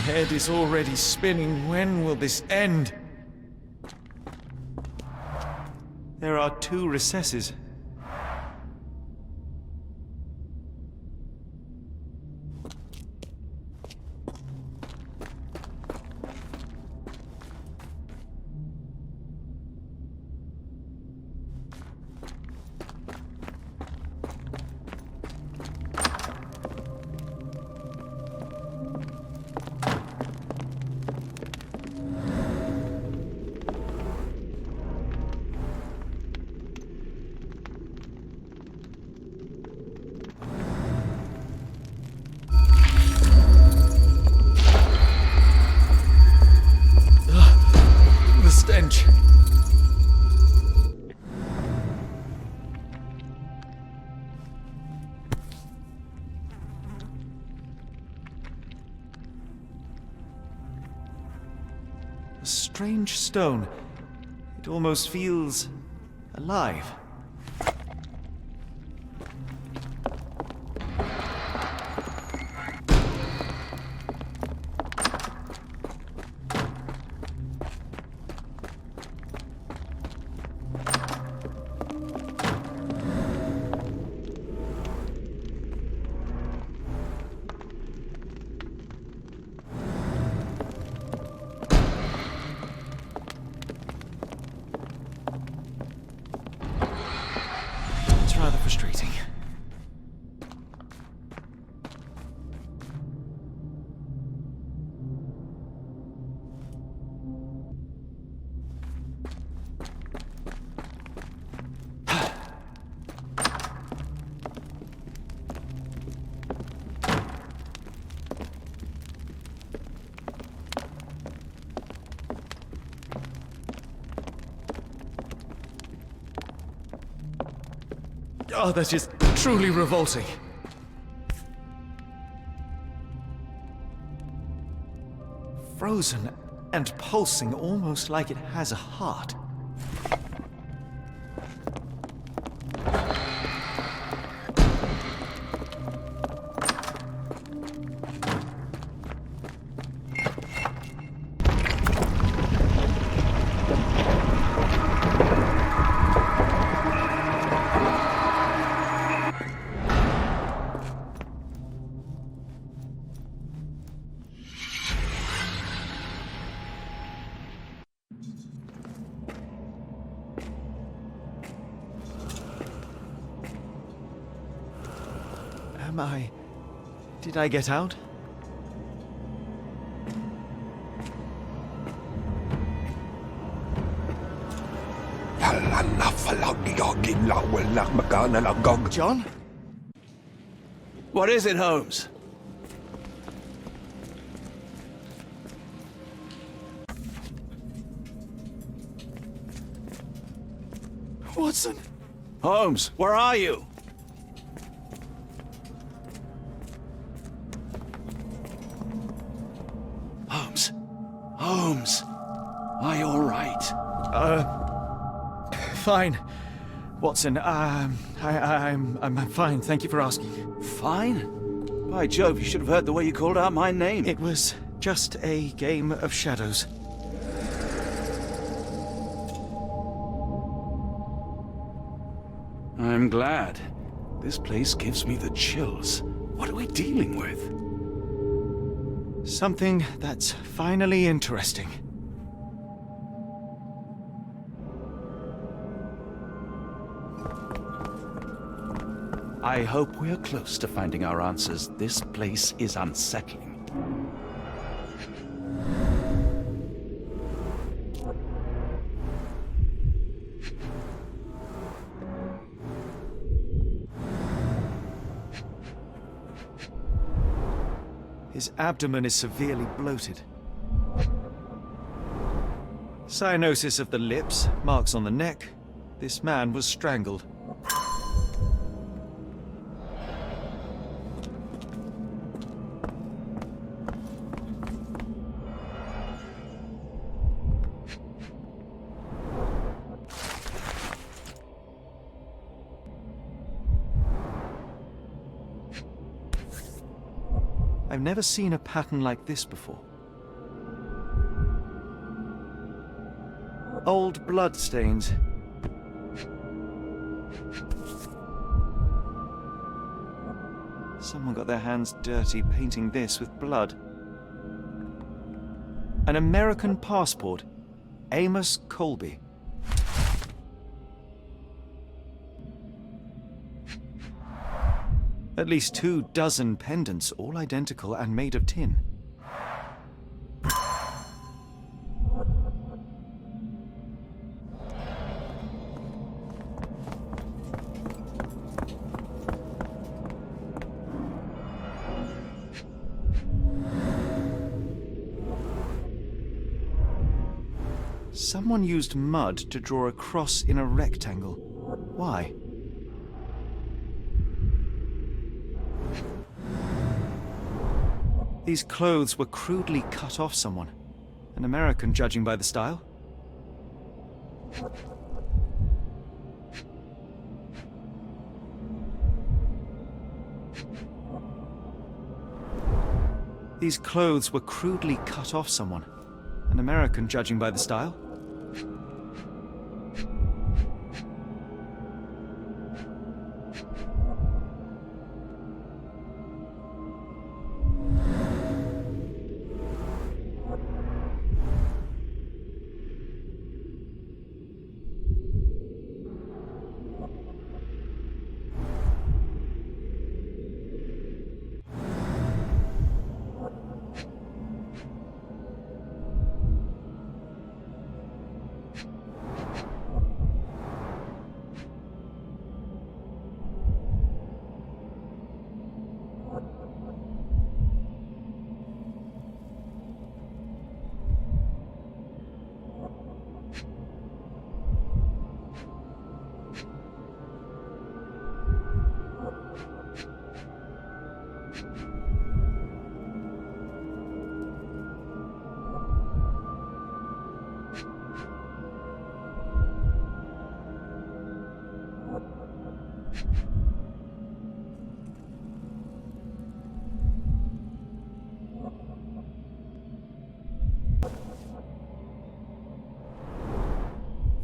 My head is already spinning. When will this end? There are 2 recesses. The stench. A strange stone. It almost feels alive. Rather frustrating. Oh, that's just truly revolting. Frozen and pulsing, almost like it has a heart. Did I get out? John? What is it, Holmes? Watson! Holmes, where are you? Holmes. Holmes. Are you all right? Fine. Watson, I'm fine, thank you for asking. Fine? By Jove, you should have heard the way you called out my name. It was just a game of shadows. I'm glad. This place gives me the chills. What are we dealing with? Something that's finally interesting. I hope we're close to finding our answers. This place is unsettling. His abdomen is severely bloated. Cyanosis of the lips, marks on the neck. This man was strangled. I've never seen a pattern like this before. Old blood stains. Someone got their hands dirty painting this with blood. An American passport. Amos Colby. At least 24 pendants, all identical and made of tin. Someone used mud to draw a cross in a rectangle. Why? These clothes were crudely cut off someone. An American, judging by the style. These clothes were crudely cut off someone. An American, judging by the style.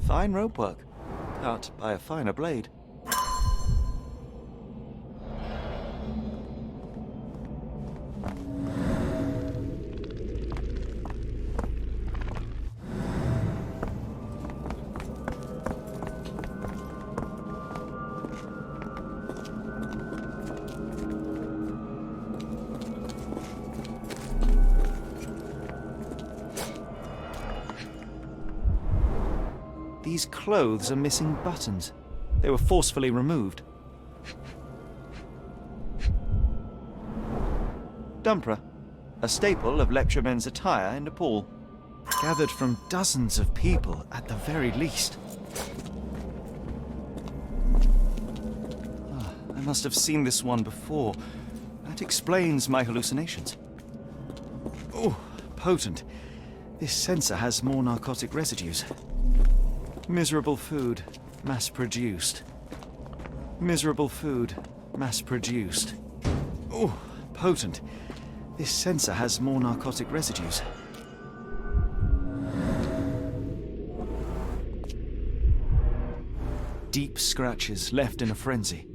Fine rope work, cut by a finer blade. These clothes are missing buttons. They were forcefully removed. Dumpra, a staple of lecturemen's attire in Nepal. Gathered from dozens of people at the very least. must have seen this one before. That explains my hallucinations. Oh, potent. This sensor has more narcotic residues. Miserable food, mass-produced. Miserable food, mass-produced. Oh, potent. This sensor has more narcotic residues. Deep scratches left in a frenzy.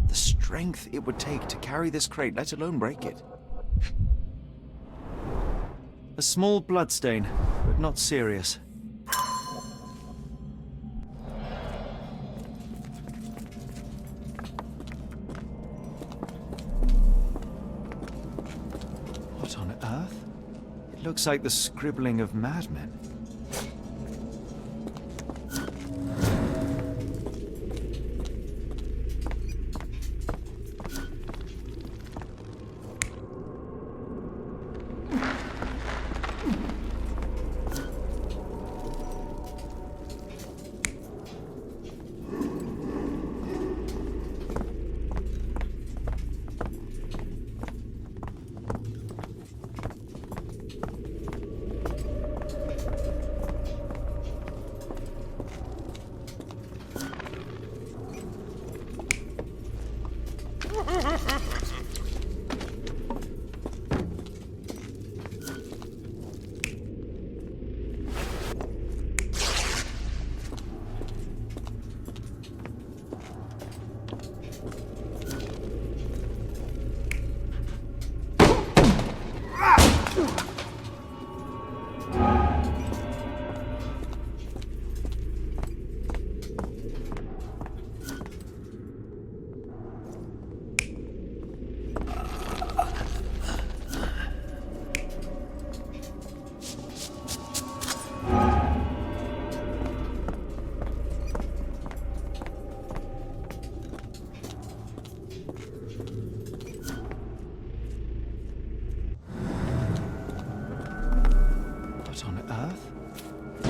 The strength it would take to carry this crate, let alone break it. A small bloodstain, but not serious. What on earth? It looks like the scribbling of madmen.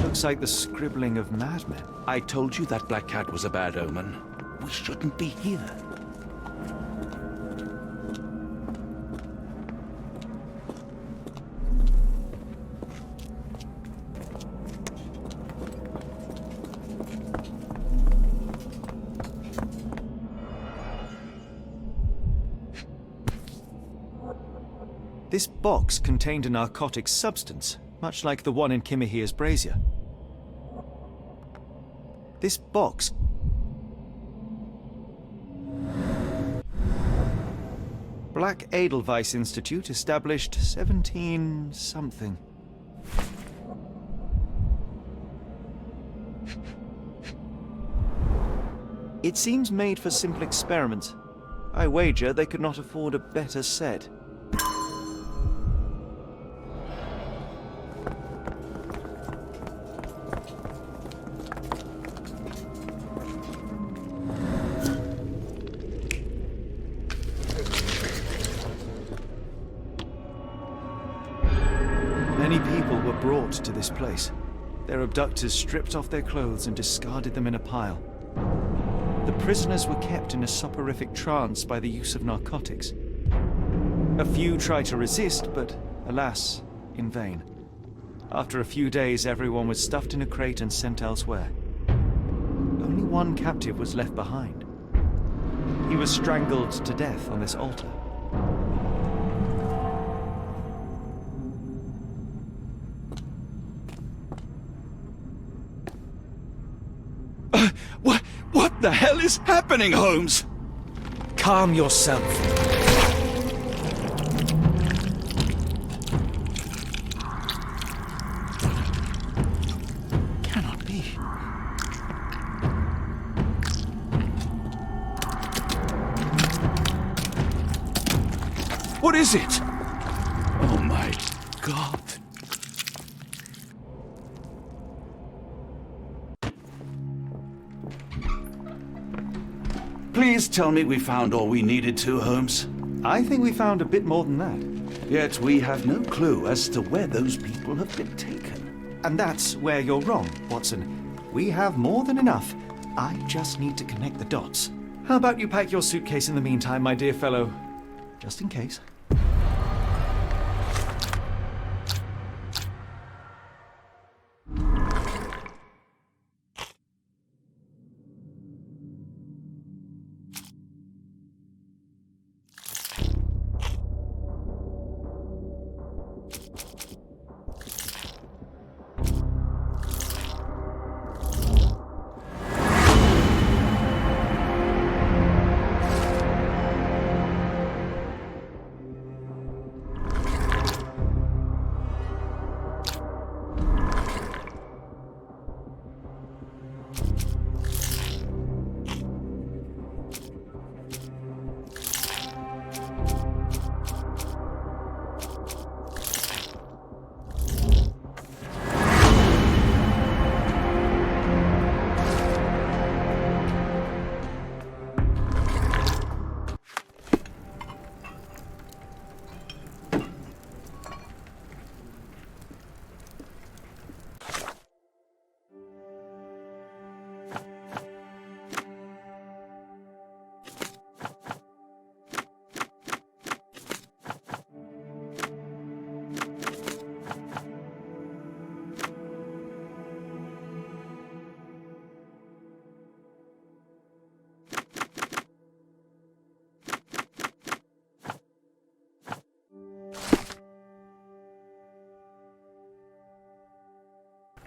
Looks like the scribbling of madmen. I told you that black cat was a bad omen. We shouldn't be here. This box contained a narcotic substance, much like the one in Kimihira's brazier. This box... Black Edelweiss Institute, established 17-something. It seems made for simple experiments. I wager they could not afford a better set. Many people were brought to this place. Their abductors stripped off their clothes and discarded them in a pile. The prisoners were kept in a soporific trance by the use of narcotics. A few tried to resist, but alas, in vain. After a few days, everyone was stuffed in a crate and sent elsewhere. Only one captive was left behind. He was strangled to death on this altar. What the hell is happening, Holmes? Calm yourself. Cannot be. What is it? Oh my God. Please tell me we found all we needed to, Holmes. I think we found a bit more than that. Yet we have no clue as to where those people have been taken. And that's where you're wrong, Watson. We have more than enough. I just need to connect the dots. How about you pack your suitcase in the meantime, my dear fellow? Just in case.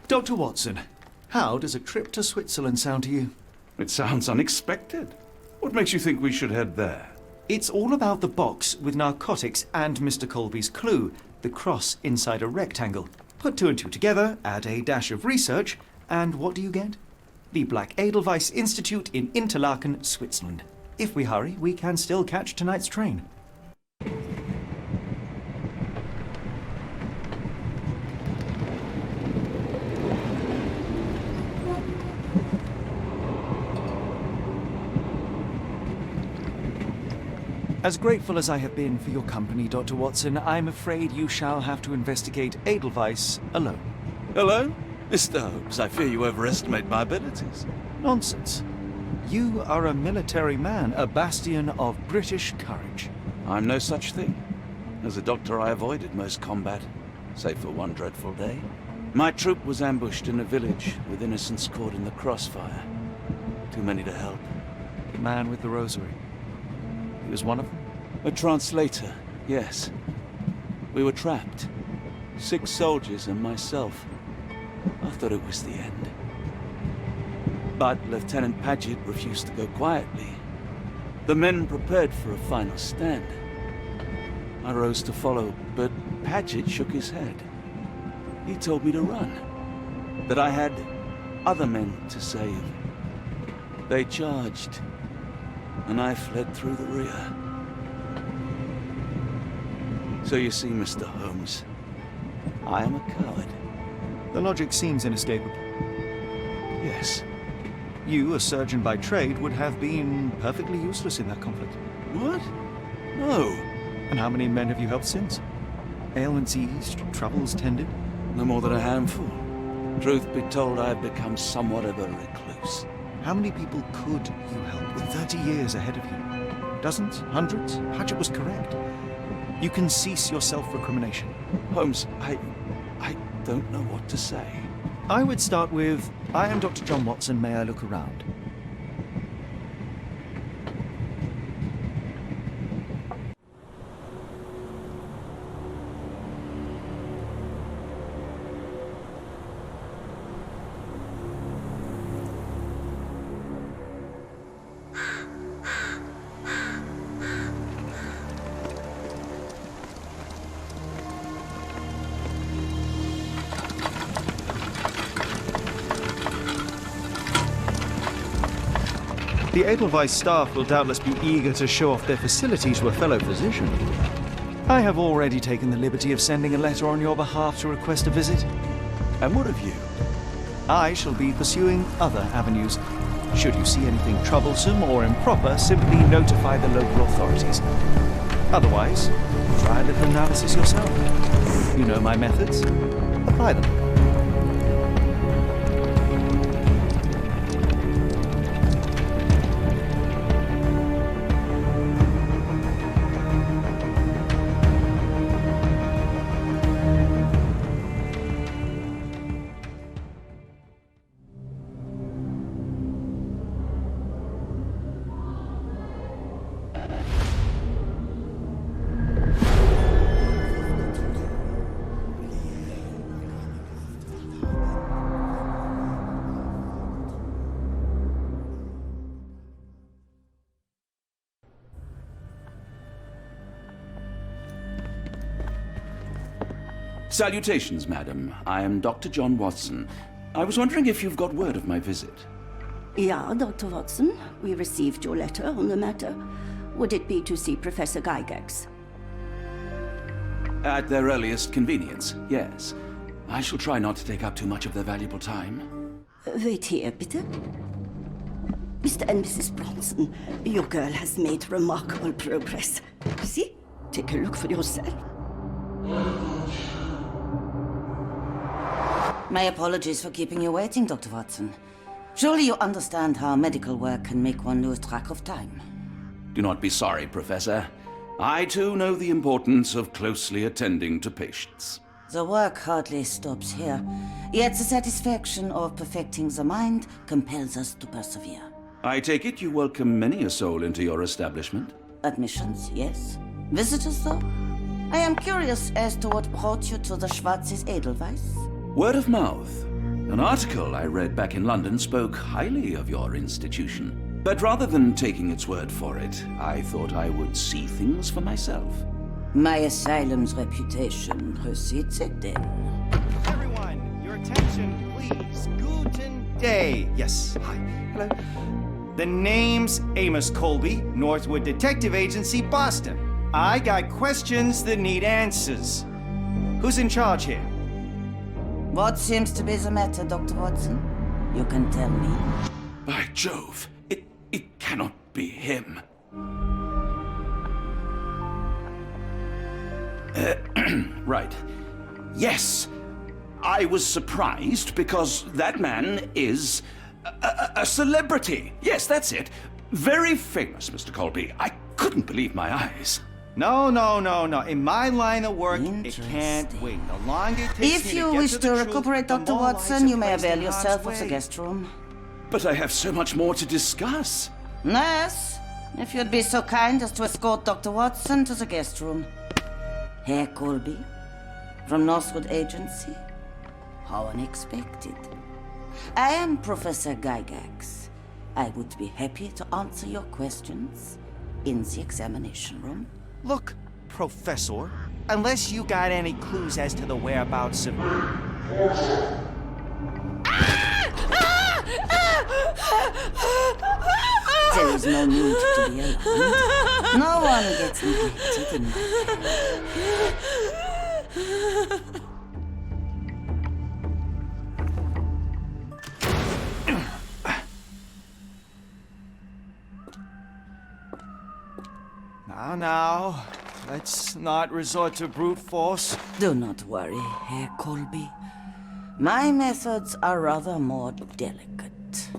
Dr. Watson, how does a trip to Switzerland sound to you? It sounds unexpected. What makes you think we should head there? It's all about the box with narcotics and Mr. Colby's clue, the cross inside a rectangle. Put two and two together, add a dash of research, and what do you get? The Black Edelweiss Institute in Interlaken, Switzerland. If we hurry, we can still catch tonight's train. As grateful as I have been for your company, Dr. Watson, I'm afraid you shall have to investigate Edelweiss alone. Hello? Mr. Holmes, I fear you overestimate my abilities. Nonsense. You are a military man, a bastion of British courage. I'm no such thing. As a doctor, I avoided most combat, save for one dreadful day. My troop was ambushed in a village with innocents caught in the crossfire. Too many to help. The man with the rosary. He was one of them? A translator, yes. We were trapped. 6 soldiers and myself. I thought it was the end. But Lieutenant Paget refused to go quietly. The men prepared for a final stand. I rose to follow, but Paget shook his head. He told me to run. That I had other men to save. They charged, and I fled through the rear. So you see, Mr. Holmes, I am a coward. The logic seems inescapable. Yes. You, a surgeon by trade, would have been perfectly useless in that conflict. What? No. And how many men have you helped since? Ailments eased, troubles tended? No more than a handful. Truth be told, I have become somewhat of a recluse. How many people could you help with 30 years ahead of you? Dozens? Hundreds? Paget was correct. You can cease your self-recrimination. Holmes, I don't know what to say. I would start with, I am Dr. John Watson, may I look around? The Edelweiss staff will doubtless be eager to show off their facility to a fellow physician. I have already taken the liberty of sending a letter on your behalf to request a visit. And what of you? I shall be pursuing other avenues. Should you see anything troublesome or improper, simply notify the local authorities. Otherwise, Try a little analysis yourself. You know my methods. Apply them. Salutations, madam. I am Dr. John Watson. I was wondering if you've got word of my visit. Yeah, Dr. Watson. We received your letter on the matter. Would it be to see Professor Gygax? At their earliest convenience, yes. I shall try not to take up too much of their valuable time. Wait here, bitte. Mr. and Mrs. Bronson, your girl has made remarkable progress. See? Take a look for yourself. My apologies for keeping you waiting, Dr. Watson. Surely you understand how medical work can make one lose track of time. Do not be sorry, Professor. I too know the importance of closely attending to patients. The work hardly stops here, yet the satisfaction of perfecting the mind compels us to persevere. I take it you welcome many a soul into your establishment? Admissions, yes. Visitors, though? I am curious as to what brought you to the Schwarzes Edelweiss. Word of mouth. An article I read back in London spoke highly of your institution. But rather than taking its word for it, I thought I would see things for myself. My asylum's reputation precedes it, then. Everyone, your attention, please. Guten day. Yes, hi. Hello. The name's Amos Colby, Northwood Detective Agency, Boston. I got questions that need answers. Who's in charge here? What seems to be the matter, Dr. Watson? You can tell me. By Jove, it cannot be him. Right. Yes, I was surprised because that man is a celebrity. Yes, that's it. Very famous, Mr. Colby. I couldn't believe my eyes. No. In my line of work, it can't wait. The longer it takes If you wish to recuperate, Dr. Watson, you may avail yourself of the guest room. But I have so much more to discuss. Nurse, if you'd be so kind as to escort Dr. Watson to the guest room. Herr Colby, from Northwood Agency. How unexpected. I am Professor Gygax. I would be happy to answer your questions in the examination room. Look, Professor, unless you got any clues as to the whereabouts of... There is no need to be alarmed. No one gets neglected in Now, let's not resort to brute force. Do not worry, Herr Colby. My methods are rather more delicate.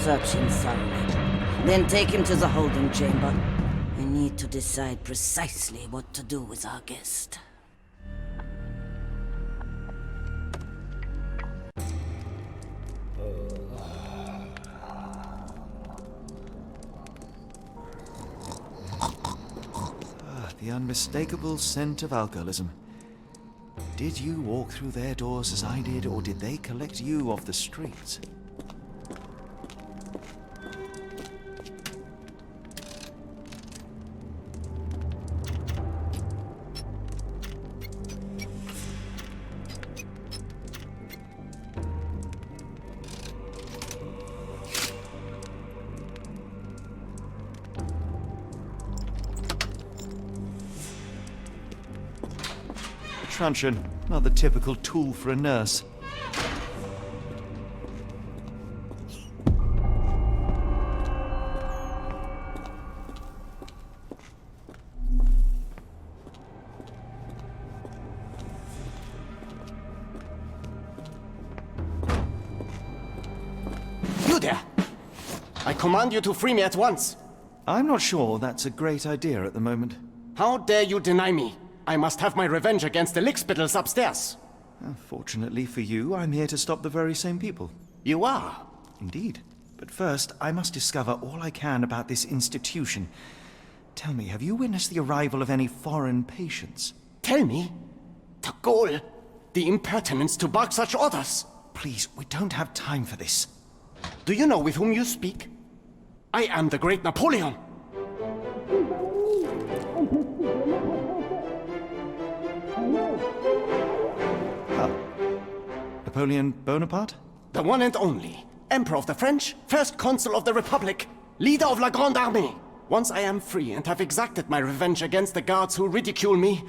Search him thoroughly. Then take him to the holding chamber. We need to decide precisely what to do with our guest. The unmistakable scent of alcoholism. Did you walk through their doors as I did, or did they collect you off the streets? Truncheon, not the typical tool for a nurse. You there! I command you to free me at once! I'm not sure that's a great idea at the moment. How dare you deny me? I must have my revenge against the lickspittles upstairs. Fortunately for you, I'm here to stop the very same people. You are? Indeed. But first, I must discover all I can about this institution. Tell me, have you witnessed the arrival of any foreign patients? Tell me? The gall! The impertinence to bark such orders! Please, we don't have time for this. Do you know with whom you speak? I am the great Napoleon! Napoleon Bonaparte? The one and only. Emperor of the French, First Consul of the Republic, leader of La Grande Armée. Once I am free and have exacted my revenge against the guards who ridicule me,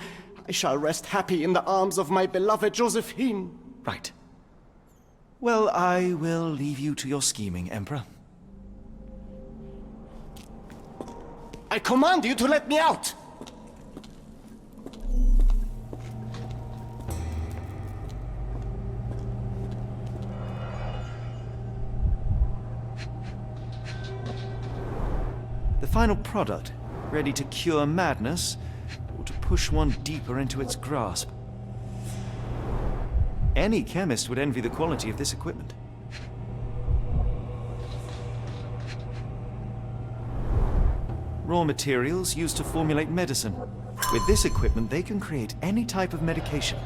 I shall rest happy in the arms of my beloved Josephine. Right. Well, I will leave you to your scheming, Emperor. I command you to let me out! The final product, ready to cure madness, or to push one deeper into its grasp. Any chemist would envy the quality of this equipment. Raw materials used to formulate medicine. With this equipment, they can create any type of medication.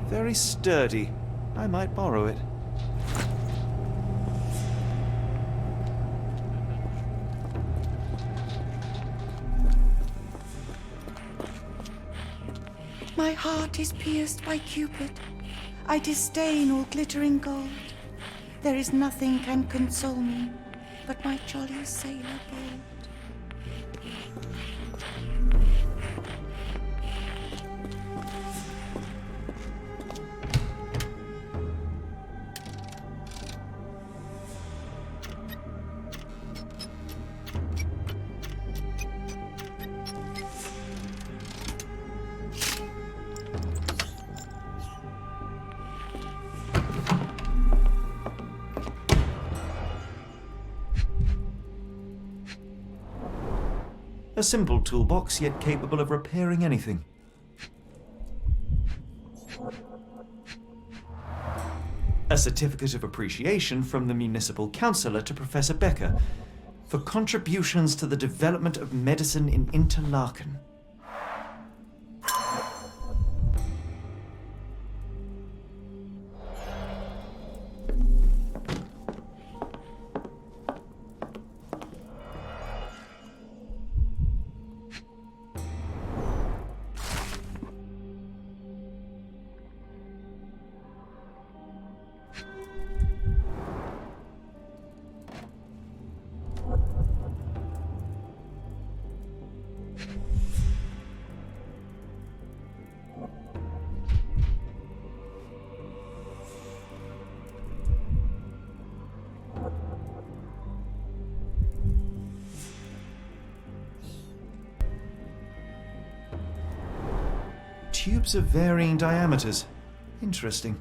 Very sturdy. I might borrow it. My heart is pierced by Cupid. I disdain all glittering gold. There is nothing can console me but my jolly sailor bold. A simple toolbox, yet capable of repairing anything. A certificate of appreciation from the municipal councillor to Professor Becker for contributions to the development of medicine in Interlaken. Tubes of varying diameters. Interesting.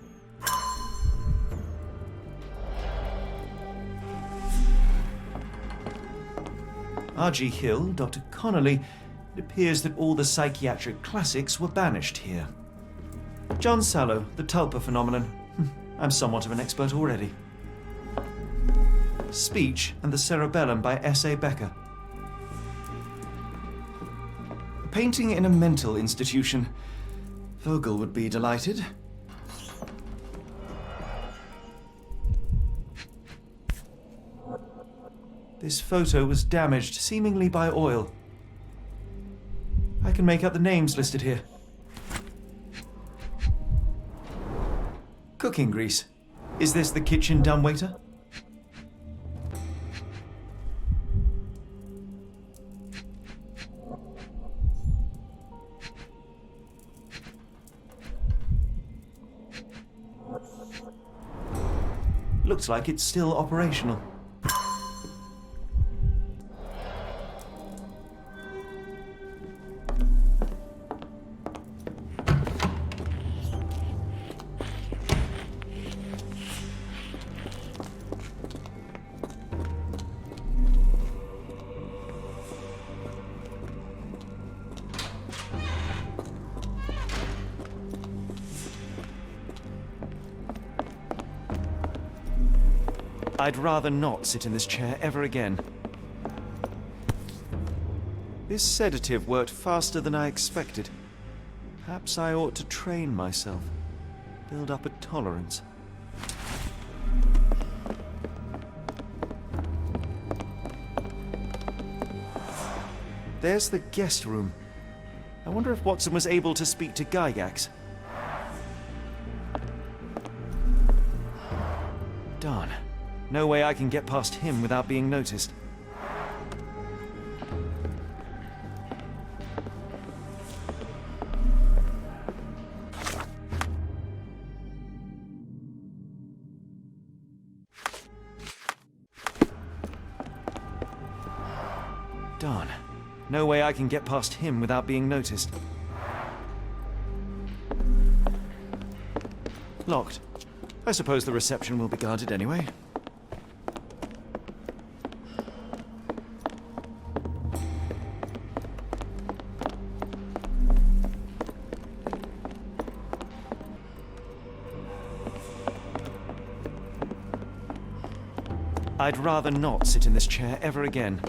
R.G. Hill, Dr. Connolly, it appears that all the psychiatric classics were banished here. John Sallow, the tulpa phenomenon. I'm somewhat of an expert already. Speech and the Cerebellum by S.A. Becker. A painting in a mental institution. Vogel would be delighted. This photo was damaged, seemingly by oil. I can make out the names listed here. Cooking grease. Is this the kitchen dumbwaiter? Looks like it's still operational. I'd rather not sit in this chair ever again. This sedative worked faster than I expected. Perhaps I ought to train myself, build up a tolerance. There's the guest room. I wonder if Watson was able to speak to Gygax. Darn. No way I can get past him without being noticed. Darn. No way I can get past him without being noticed. Locked. I suppose the reception will be guarded anyway. I'd rather not sit in this chair ever again.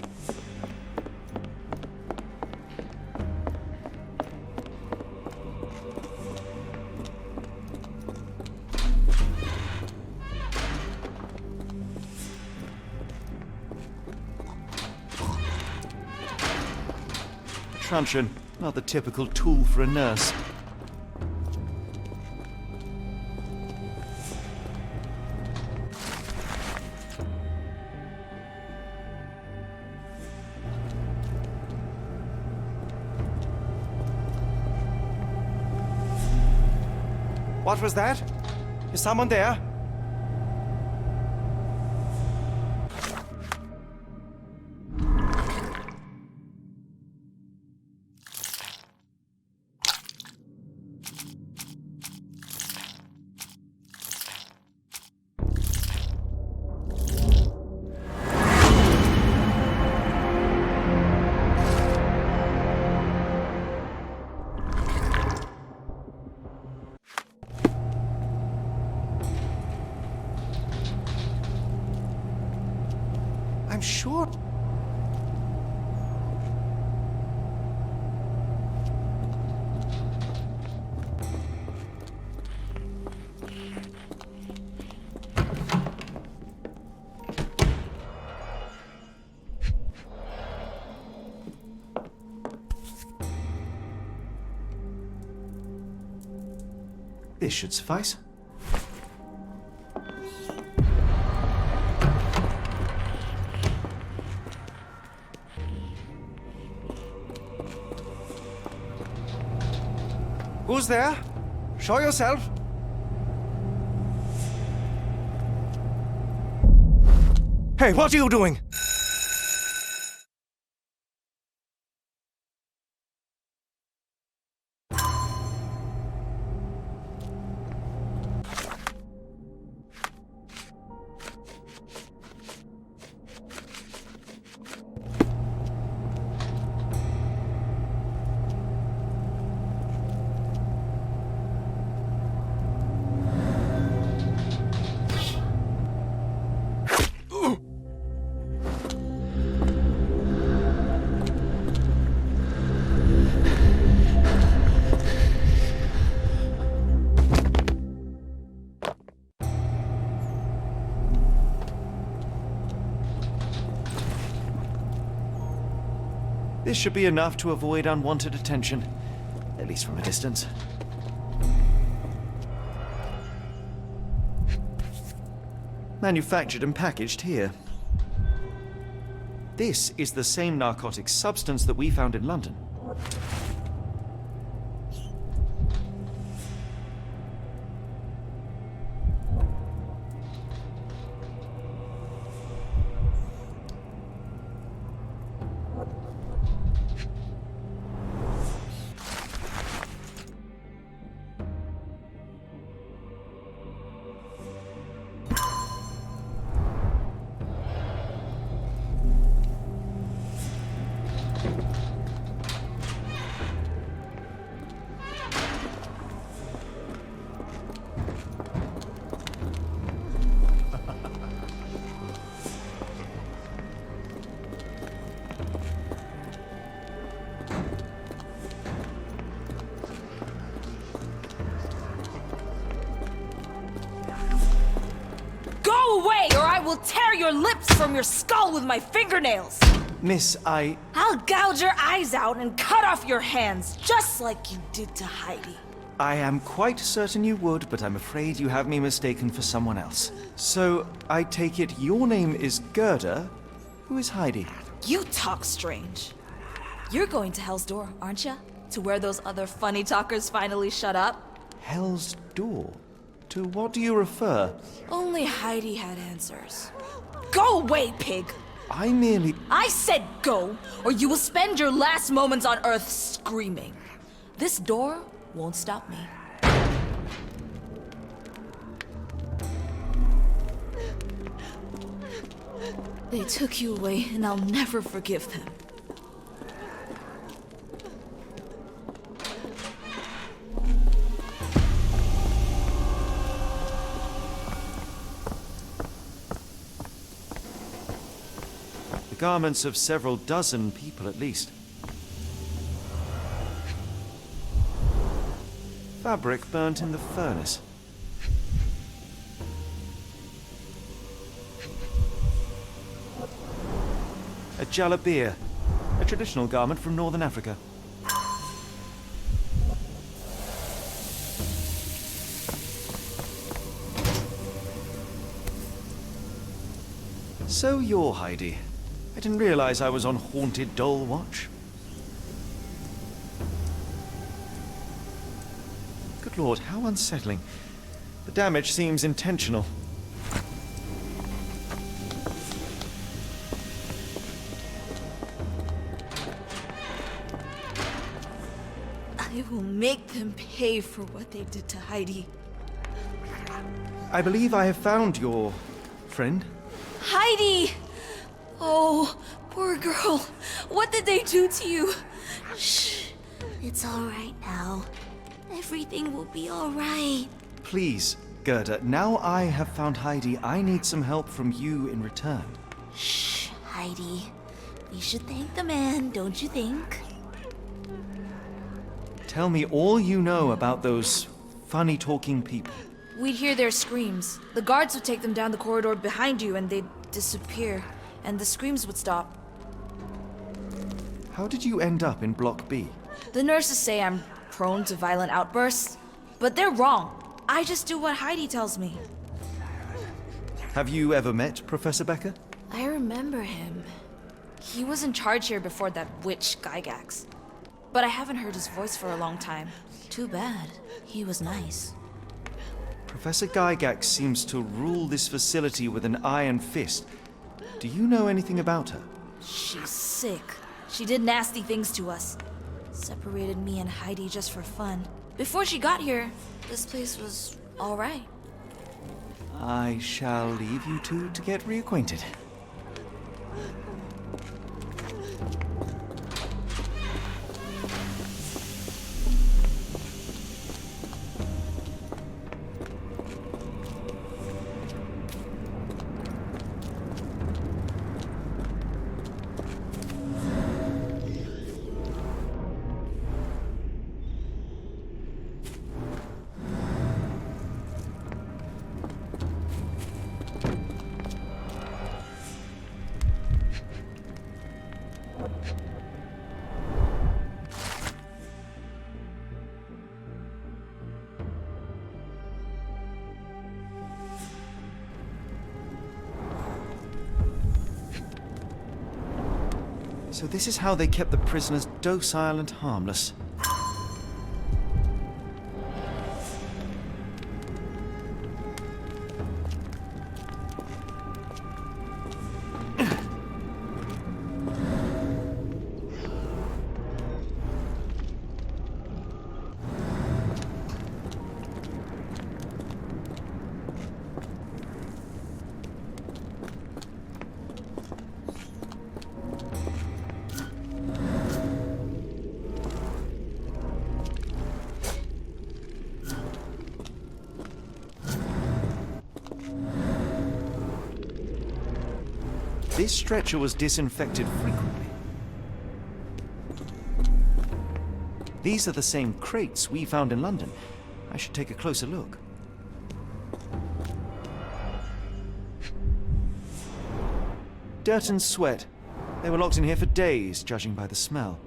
Truncheon, not the typical tool for a nurse. What was that? Is someone there? I'm sure. This should suffice. Who's there? Show yourself. Hey, what are you doing? This should be enough to avoid unwanted attention, at least from a distance. Manufactured and packaged here. This is the same narcotic substance that we found in London. Go away, or I will tear your lips from your skull with my fingernails! Miss, I'll gouge your eyes out and cut off your hands, just like you did to Heidi. I am quite certain you would, but I'm afraid you have me mistaken for someone else. So, I take it your name is Gerda. Who is Heidi? You talk strange. You're going to Hell's Door, aren't you? To where those other funny talkers finally shut up? Hell's Door? To what do you refer? Only Heidi had answers. Go away, pig! I said go, or you will spend your last moments on Earth screaming. This door won't stop me. They took you away, and I'll never forgive them. The garments of several dozen people at least. Fabric burnt in the furnace. A jalabia, a traditional garment from northern Africa. So you're Heidi. I didn't realize I was on haunted doll watch. Good Lord, how unsettling. The damage seems intentional. I will make them pay for what they did to Heidi. I believe I have found your friend. Heidi! Oh, poor girl. What did they do to you? Shh. It's all right now. Everything will be all right. Please, Gerda, now I have found Heidi, I need some help from you in return. Shh, Heidi. We should thank the man, don't you think? Tell me all you know about those funny-talking people. We'd hear their screams. The guards would take them down the corridor behind you and they'd disappear. And the screams would stop. How did you end up in Block B? The nurses say I'm prone to violent outbursts, but they're wrong. I just do what Heidi tells me. Have you ever met Professor Becker? I remember him. He was in charge here before that witch Gygax. But I haven't heard his voice for a long time. Too bad. He was nice. Professor Gygax seems to rule this facility with an iron fist. Do you know anything about her? She's sick. She did nasty things to us. Separated me and Heidi just for fun. Before she got here, this place was all right. I shall leave you two to get reacquainted. So this is how they kept the prisoners docile and harmless. This stretcher was disinfected frequently. These are the same crates we found in London. I should take a closer look. Dirt and sweat. They were locked in here for days, judging by the smell.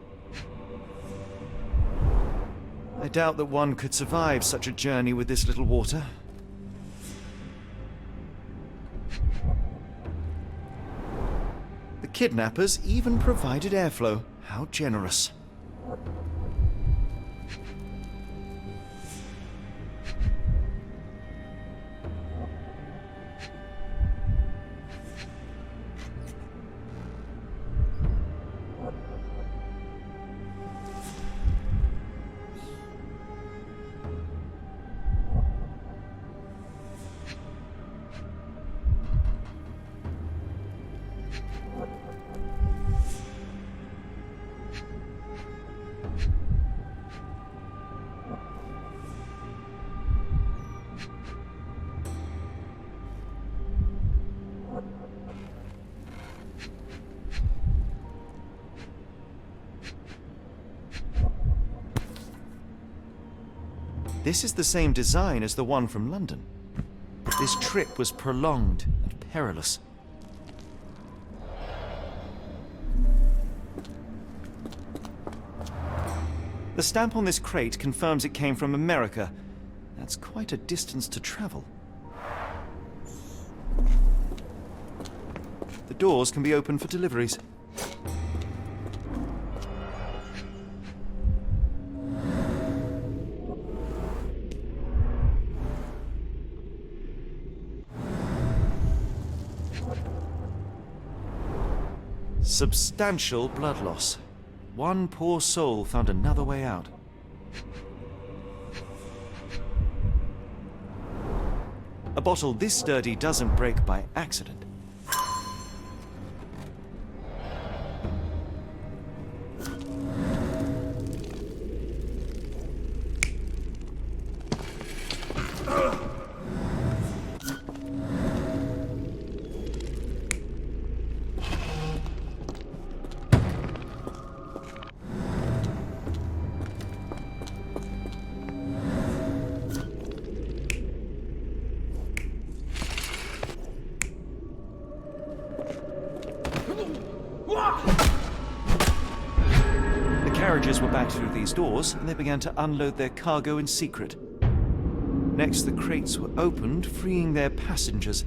I doubt that one could survive such a journey with this little water. The kidnappers even provided airflow. How generous. This is the same design as the one from London. This trip was prolonged and perilous. The stamp on this crate confirms it came from America. That's quite a distance to travel. The doors can be opened for deliveries. Substantial blood loss. One poor soul found another way out. A bottle this sturdy doesn't break by accident. Carriages were backed through these doors, and they began to unload their cargo in secret. Next, the crates were opened, freeing their passengers.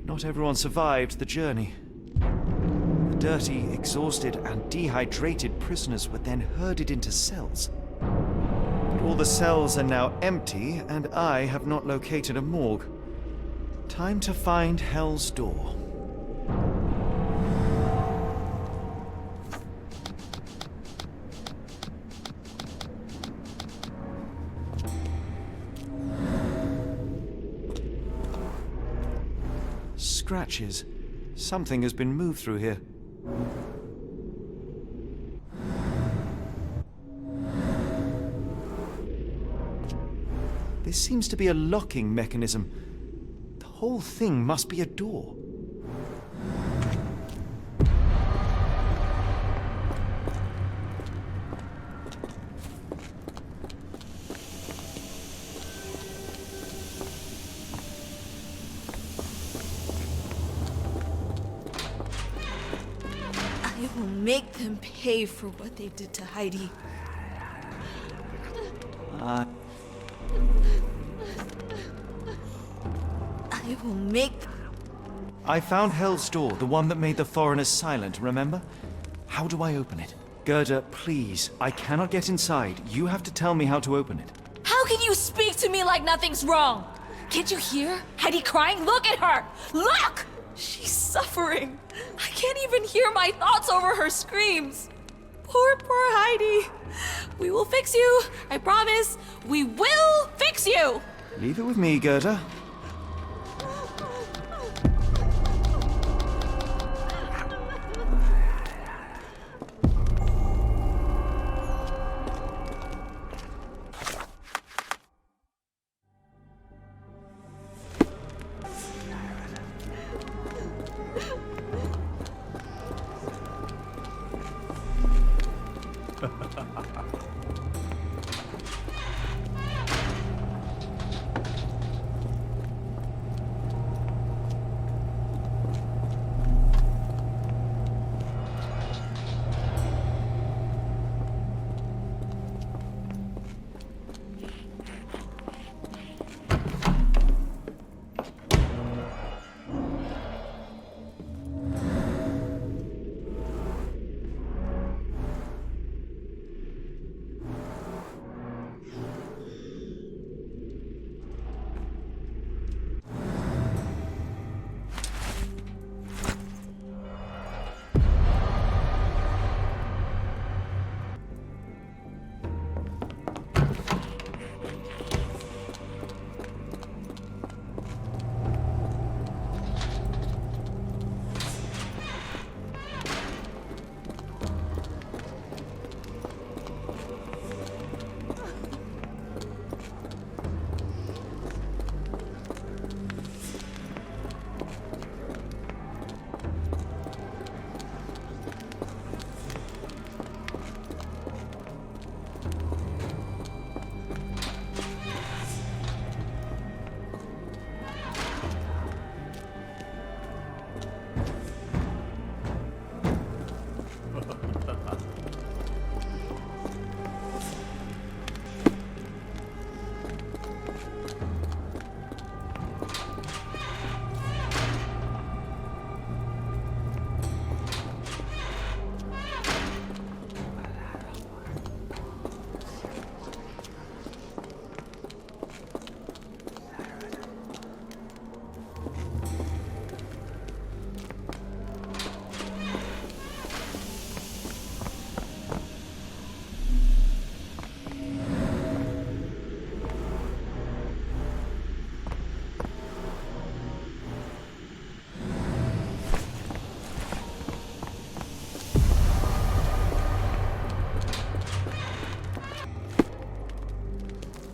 Not everyone survived the journey. The dirty, exhausted, and dehydrated prisoners were then herded into cells. But all the cells are now empty, and I have not located a morgue. Time to find Hell's Door. Scratches. Something has been moved through here. This seems to be a locking mechanism. The whole thing must be a door. I will make them pay for what they did to Heidi. I will make... I found Hell's Door, the one that made the foreigners silent, remember? How do I open it? Gerda, please. I cannot get inside. You have to tell me how to open it. How can you speak to me like nothing's wrong? Can't you hear Heidi crying? Look at her! Look! She's suffering. I can't even hear my thoughts over her screams. Poor Heidi. We will fix you. I promise. We will fix you! Leave it with me, Gerda.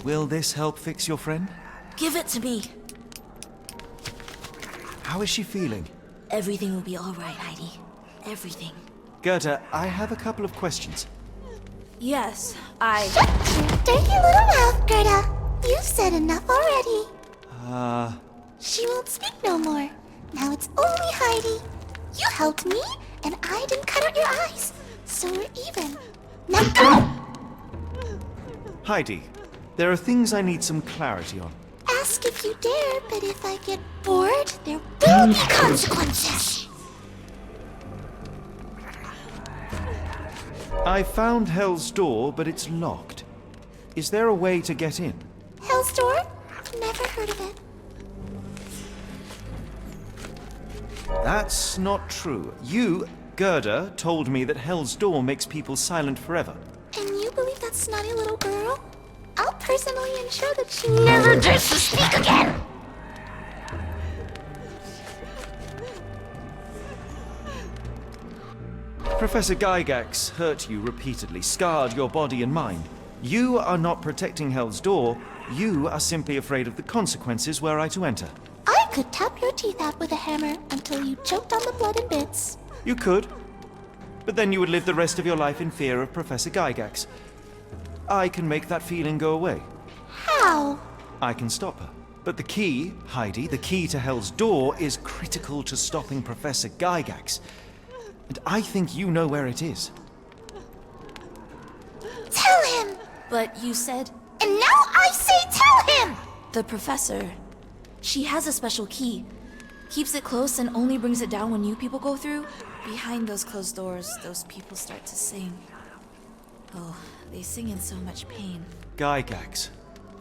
Will this help fix your friend? Give it to me. How is she feeling? Everything will be all right, Heidi. Everything. Gerda, I have a couple of questions. Yes, Shut your dirty little mouth, Gerda. You've said enough already. She won't speak no more. Now it's only Heidi. You helped me, and I didn't cut out your eyes. So we're even. Now go! Heidi, there are things I need some clarity on. Ask if you dare, but if I get bored, there will be consequences. I found Hell's Door, but it's locked. Is there a way to get in? Hell's Door? Never heard of it. That's not true. You, Gerda, told me that Hell's Door makes people silent forever. And you believe that snotty little girl? I'll personally ensure that she never dares to speak again! Professor Gygax hurt you repeatedly, scarred your body and mind. You are not protecting Hell's Door. You are simply afraid of the consequences were I to enter. I could tap your teeth out with a hammer until you choked on the blood in bits. You could. But then you would live the rest of your life in fear of Professor Gygax. I can make that feeling go away. How? I can stop her. But the key, Heidi, the key to Hell's Door is critical to stopping Professor Gygax. And I think you know where it is. Tell him! but you said... And now I say tell him! The professor. She has a special key. Keeps it close and only brings it down when you people go through. Behind those closed doors, those people start to sing. Oh, they sing in so much pain. Gygax.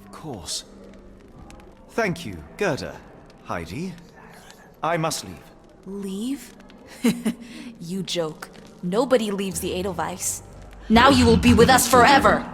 Of course. Thank you, Gerda. Heidi. I must leave. Leave? You joke. Nobody leaves the Edelweiss. Now you will be with us forever!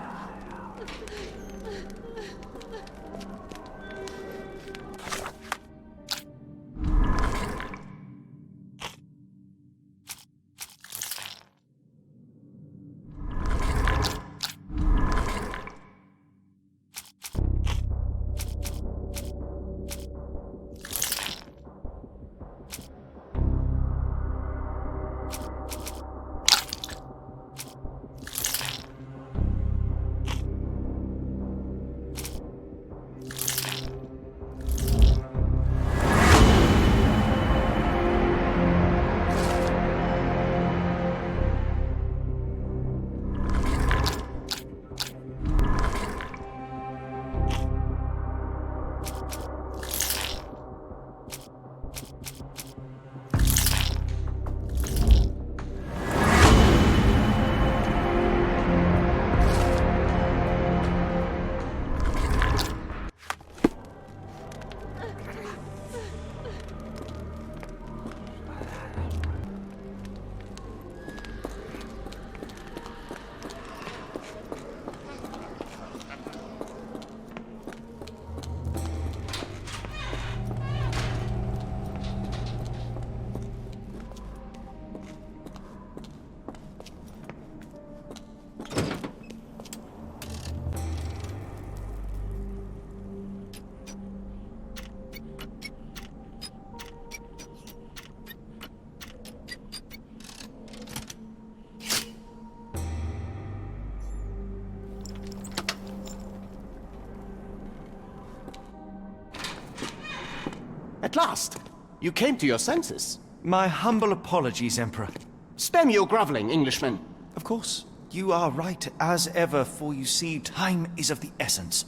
At last! You came to your senses. My humble apologies, Emperor. Spare me your groveling, Englishman. Of course. You are right as ever, for you see, time is of the essence.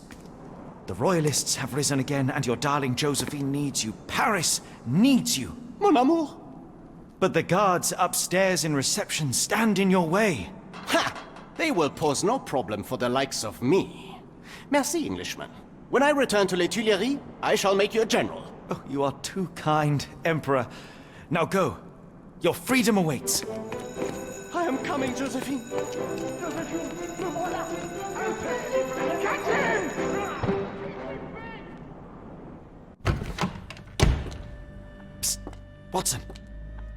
The Royalists have risen again, and your darling Josephine needs you. Paris needs you. Mon amour. But the guards upstairs in reception stand in your way. Ha! They will pose no problem for the likes of me. Merci, Englishman. When I return to Les Tuileries, I shall make you a general. Oh, you are too kind, Emperor. Now go. Your freedom awaits. I am coming, Josephine. Psst. Watson.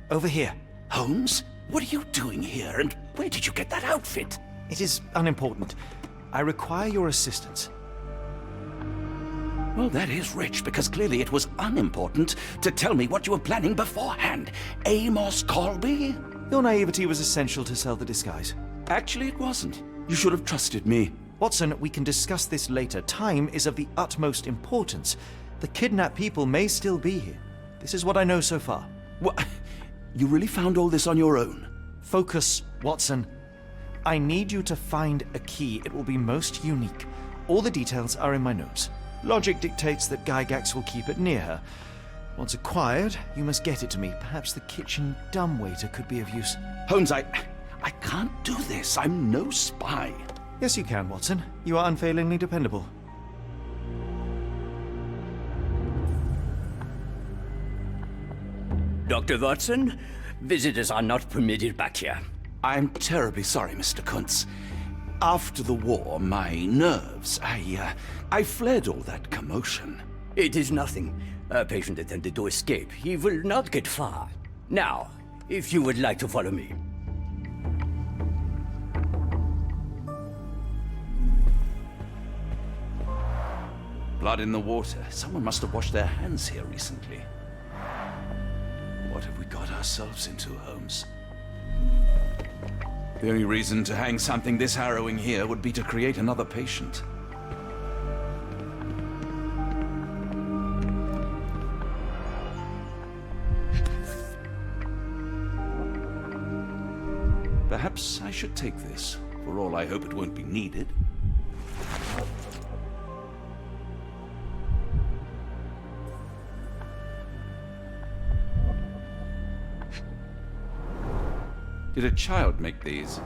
Over here. Holmes? What are you doing here, and where did you get that outfit? It is unimportant. I require your assistance. Well, that is rich, because clearly it was unimportant to tell me what you were planning beforehand. Amos Colby? Your naivety was essential to sell the disguise. Actually, it wasn't. You should have trusted me. Watson, we can discuss this later. Time is of the utmost importance. The kidnapped people may still be here. This is what I know so far. What? You really found all this on your own? Focus, Watson. I need you to find a key. It will be most unique. All the details are in my notes. Logic dictates that Gygax will keep it near her. Once acquired, you must get it to me. Perhaps the kitchen dumbwaiter could be of use. Holmes, I can't do this. I'm no spy. Yes, you can, Watson. You are unfailingly dependable. Dr. Watson, visitors are not permitted back here. I'm terribly sorry, Mr. Kuntz. After the war, my nerves, I fled all that commotion. It is nothing. A patient attempted to escape. He will not get far. Now, if you would like to follow me. Blood in the water. Someone must have washed their hands here recently. What have we got ourselves into, Holmes? The only reason to hang something this harrowing here would be to create another patient. Perhaps I should take this. For all I hope it won't be needed. Did a child make these?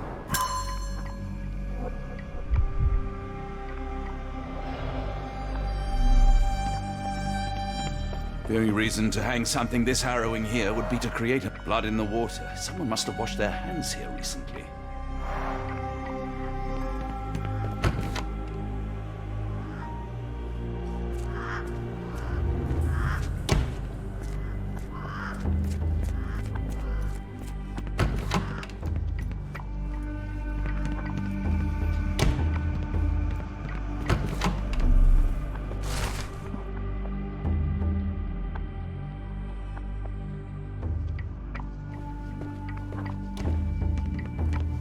The only reason to hang something this harrowing here would be to create a blood in the water. Someone must have washed their hands here recently.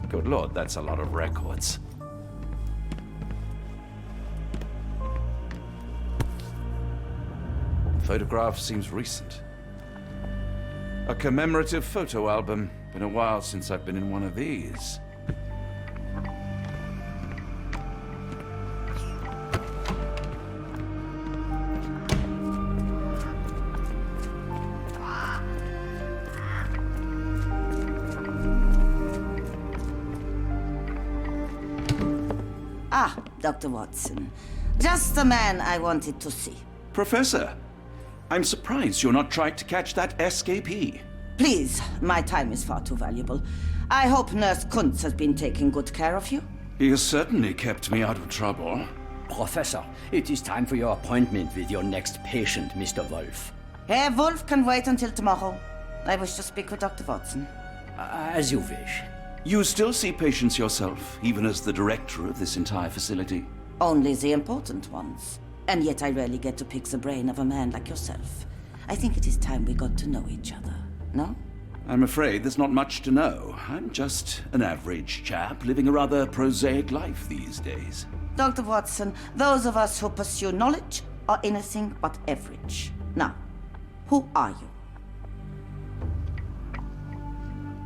Good Lord, that's a lot of records. The photograph seems recent. A commemorative photo album. Been a while since I've been in one of these. Ah, Dr. Watson. Just the man I wanted to see. Professor, I'm surprised you're not trying to catch that escapee. Please, my time is far too valuable. I hope Nurse Kuntz has been taking good care of you. He has certainly kept me out of trouble. Professor, it is time for your appointment with your next patient, Mr. Wolf. Herr Wolf can wait until tomorrow. I wish to speak with Dr. Watson. As you wish. You still see patients yourself, even as the director of this entire facility? Only the important ones. And yet I rarely get to pick the brain of a man like yourself. I think it is time we got to know each other, no? I'm afraid there's not much to know. I'm just an average chap living a rather prosaic life these days. Dr. Watson, those of us who pursue knowledge are anything but average. Now, who are you?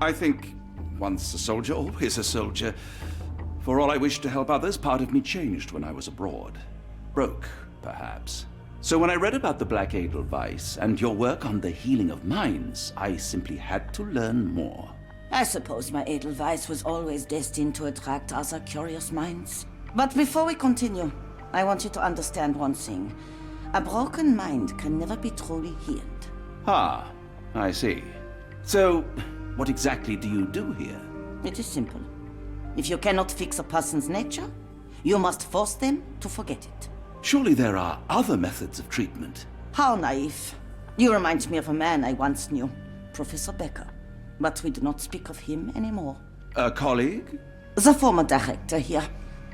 I think once a soldier, always a soldier. For all I wished to help others, part of me changed when I was abroad. Broke, perhaps. So when I read about the Black Edelweiss and your work on the healing of minds, I simply had to learn more. I suppose my Edelweiss was always destined to attract other curious minds. But before we continue, I want you to understand one thing. A broken mind can never be truly healed. Ah, I see. So, what exactly do you do here? It is simple. If you cannot fix a person's nature, you must force them to forget it. Surely there are other methods of treatment. How naive. You remind me of a man I once knew, Professor Becker. But we do not speak of him anymore. A colleague? The former director here.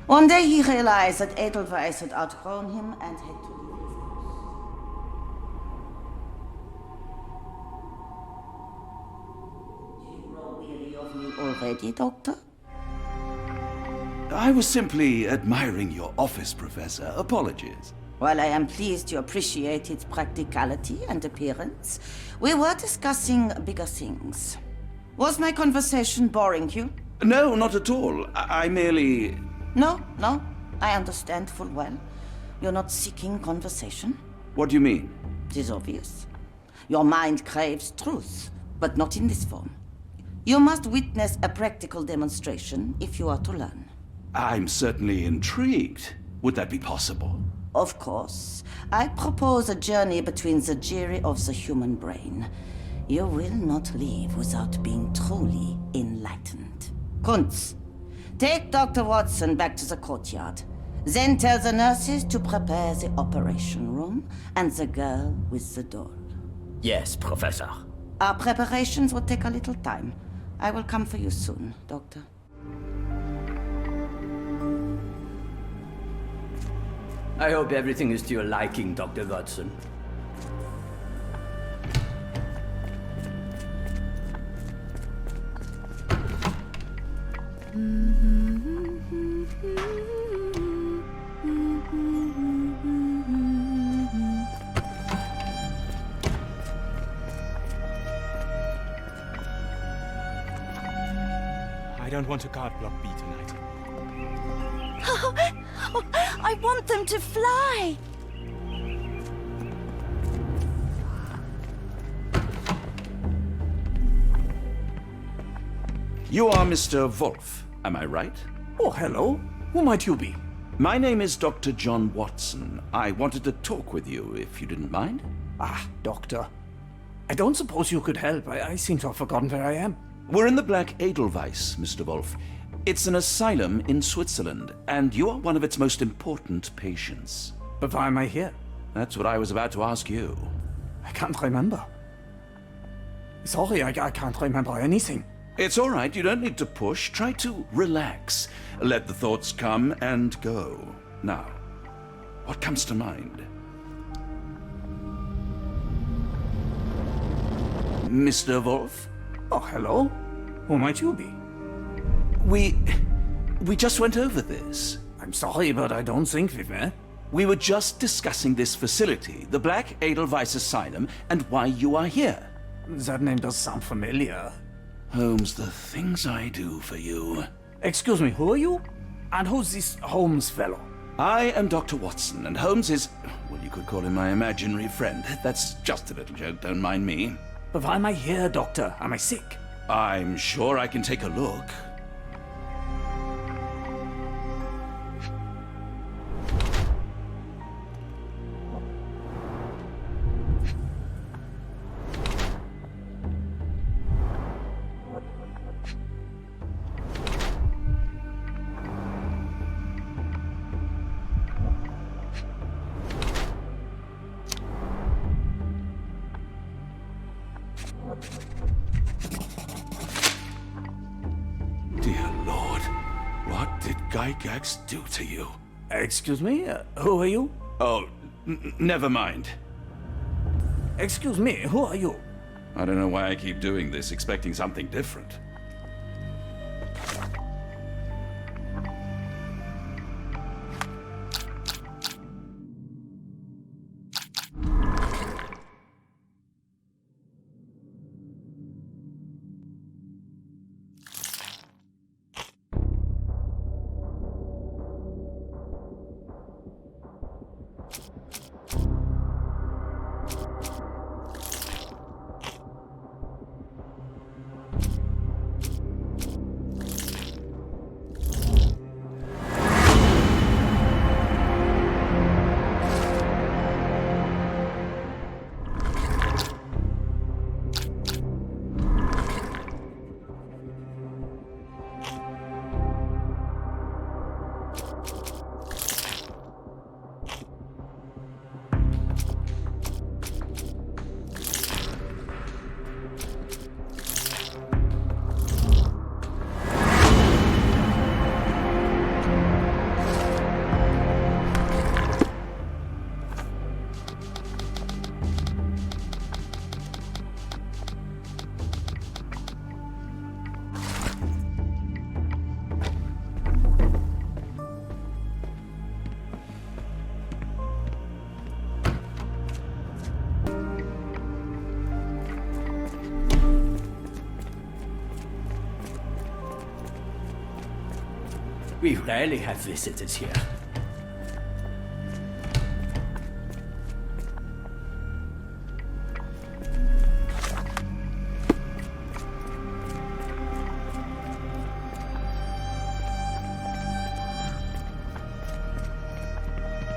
One day he realized that Edelweiss had outgrown him and had to leave his house. already, Doctor? I was simply admiring your office, Professor. Apologies. While I am pleased you appreciate its practicality and appearance, we were discussing bigger things. Was my conversation boring you? No, not at all. I merely... No, I understand full well. You're not seeking conversation. What do you mean? It is obvious. Your mind craves truth, but not in this form. You must witness a practical demonstration if you are to learn. I'm certainly intrigued. Would that be possible? Of course. I propose a journey between the jury of the human brain. You will not leave without being truly enlightened. Kuntz, take Dr. Watson back to the courtyard. Then tell the nurses to prepare the operation room and the girl with the doll. Yes, Professor. Our preparations will take a little time. I will come for you soon, Doctor. I hope everything is to your liking, Dr. Watson. I don't want a card block B tonight. I want them to fly! You are Mr. Wolf, am I right? Oh, hello. Who might you be? My name is Dr. John Watson. I wanted to talk with you, if you didn't mind. Ah, Doctor. I don't suppose you could help. I seem to have forgotten where I am. We're in the Black Edelweiss, Mr. Wolf. It's an asylum in Switzerland, and you are one of its most important patients. But why am I here? That's what I was about to ask you. I can't remember. Sorry, I can't remember anything. It's all right. You don't need to push. Try to relax. Let the thoughts come and go. Now, what comes to mind? Mr. Wolf? Oh, hello. Who might you be? We just went over this. I'm sorry, but I don't think we've met. We were just discussing this facility, the Black Edelweiss Asylum, and why you are here. That name does sound familiar. Holmes, the things I do for you. Excuse me, who are you? And who's this Holmes fellow? I am Dr. Watson, and Holmes is, well, you could call him my imaginary friend. That's just a little joke, don't mind me. But why am I here, Doctor? Am I sick? I'm sure I can take a look. Dear Lord, what did Gygax do to you? Excuse me? Who are you? Oh, never mind. Excuse me, who are you? I don't know why I keep doing this, expecting something different. We rarely have visitors here.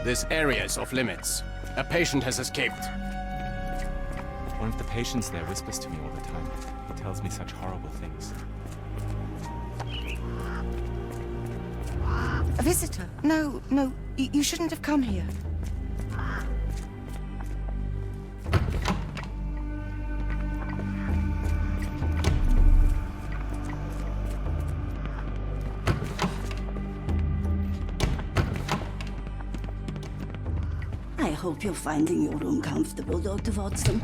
This area is off limits. A patient has escaped. One of the patients there whispers to me all the time. He tells me such horrible things. A visitor? No, you shouldn't have come here. I hope you're finding your room comfortable, Dr. Watson.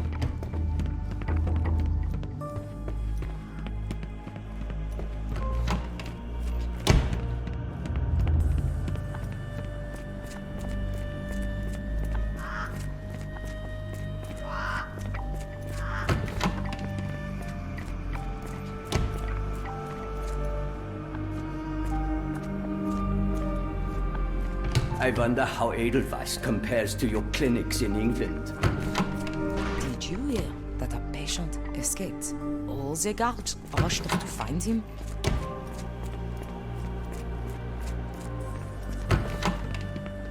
I wonder how Edelweiss compares to your clinics in England. Did you hear that a patient escaped? All the guards rushed to find him.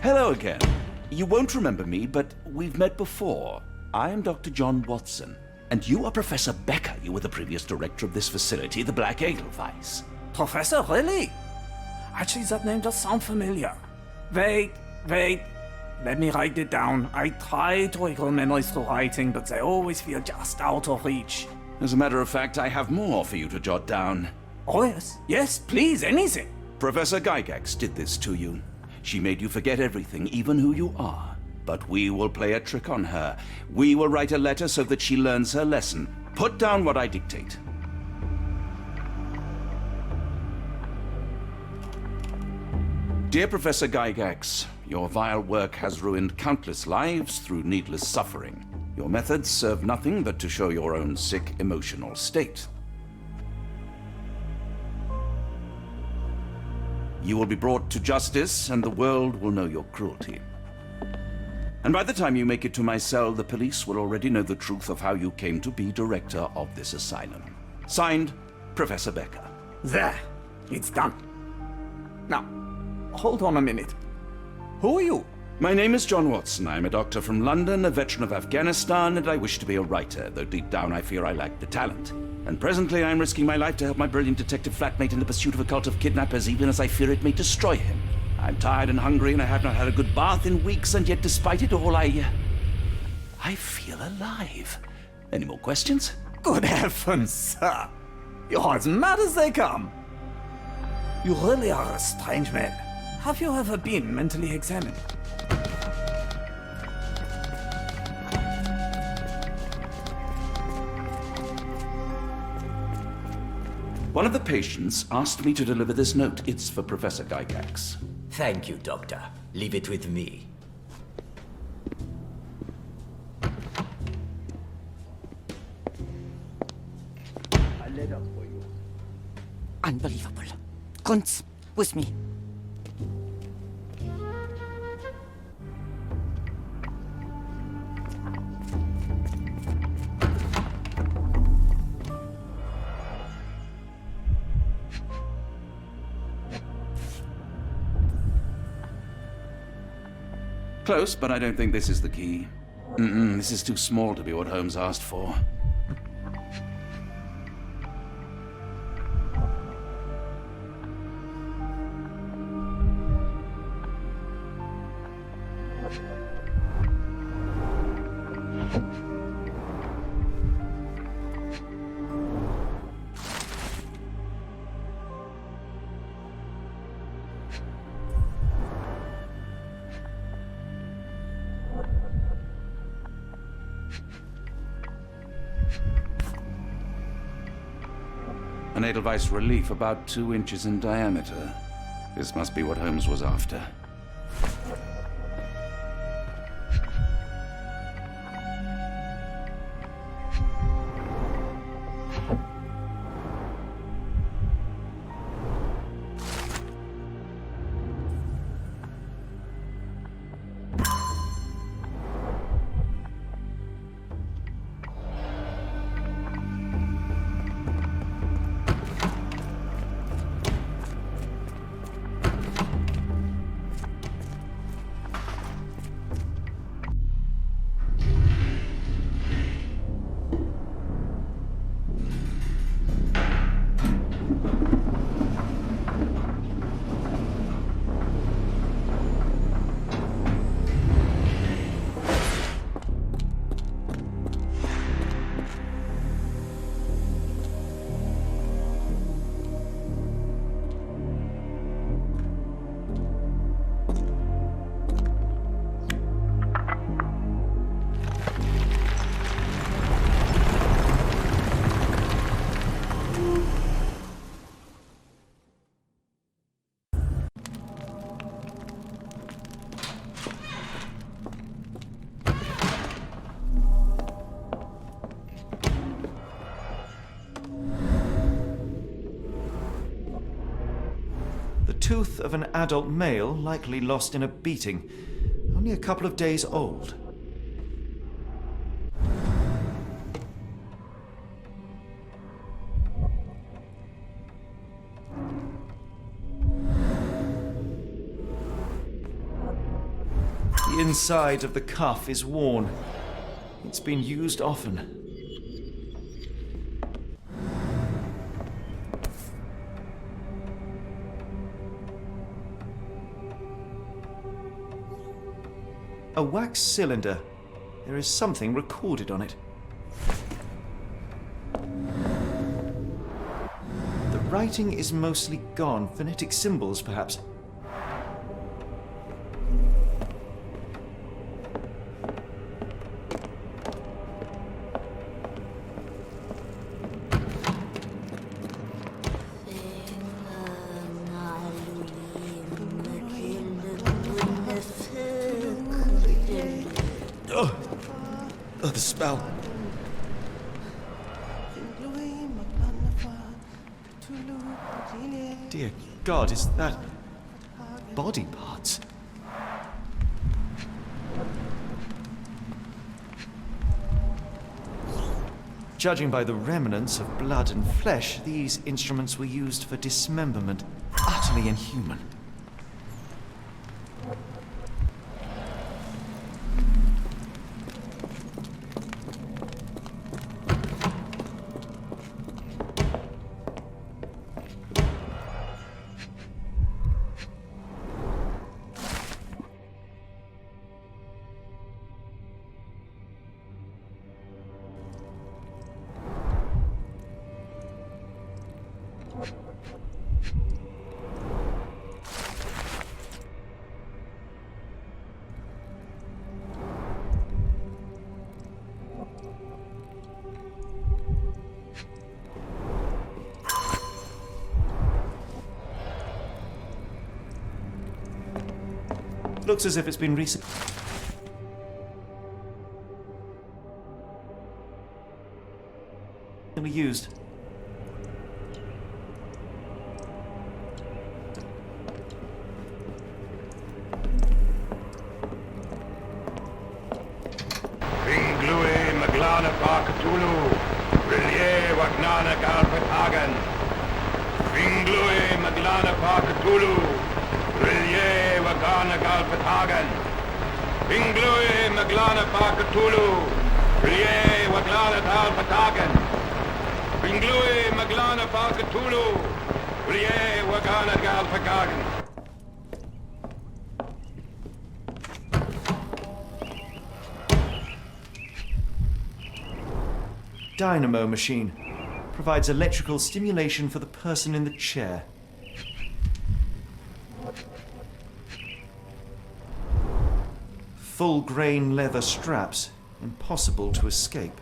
Hello again. You won't remember me, but we've met before. I am Dr. John Watson, and you are Professor Becker. You were the previous director of this facility, the Black Edelweiss. Professor, really? Actually, that name does sound familiar. Wait. Let me write it down. I try to recall memories through writing, but they always feel just out of reach. As a matter of fact, I have more for you to jot down. Oh, yes. Yes, please, anything. Professor Gygax did this to you. She made you forget everything, even who you are. But we will play a trick on her. We will write a letter so that she learns her lesson. Put down what I dictate. Dear Professor Gygax, your vile work has ruined countless lives through needless suffering. Your methods serve nothing but to show your own sick emotional state. You will be brought to justice, and the world will know your cruelty. And by the time you make it to my cell, the police will already know the truth of how you came to be director of this asylum. Signed, Professor Becker. There. It's done. Now, hold on a minute. Who are you? My name is John Watson. I'm a doctor from London, a veteran of Afghanistan, and I wish to be a writer, though deep down I fear I lack the talent. And presently I'm risking my life to help my brilliant detective flatmate in the pursuit of a cult of kidnappers, even as I fear it may destroy him. I'm tired and hungry, and I have not had a good bath in weeks, and yet despite it all, I feel alive. Any more questions? Good heavens, sir. You're as mad as they come. You really are a strange man. Have you ever been mentally examined? One of the patients asked me to deliver this note. It's for Professor Gygax. Thank you, Doctor. Leave it with me. A letter for you. Unbelievable. Kunz, with me. Close, but I don't think this is the key. This is too small to be what Holmes asked for. An Edelweiss relief about 2 inches in diameter. This must be what Holmes was after. tooth of an adult male, likely lost in a beating. Only a couple of days old. The inside of the cuff is worn. It's been used often. A wax cylinder. There is something recorded on it. The writing is mostly gone. Phonetic symbols, perhaps. Oh, the spell. Dear God, is that body parts? Judging by the remnants of blood and flesh, these instruments were used for dismemberment. Utterly inhuman. Looks as if it's been recently used. Ringlui Maglana Parkatulu, Rillier Wagnana Galpatagan. Ringlui Maglana Parkatulu, Rillier Wagana Galpatagan. Ringlui Maglana Parkatulu, Rillier Waglana Galpatagan. Ringlui Maglana Parkatulu, Rillier Wagana Galpatagan. Dynamo machine. Provides electrical stimulation for the person in the chair. Full grain leather straps. Impossible to escape.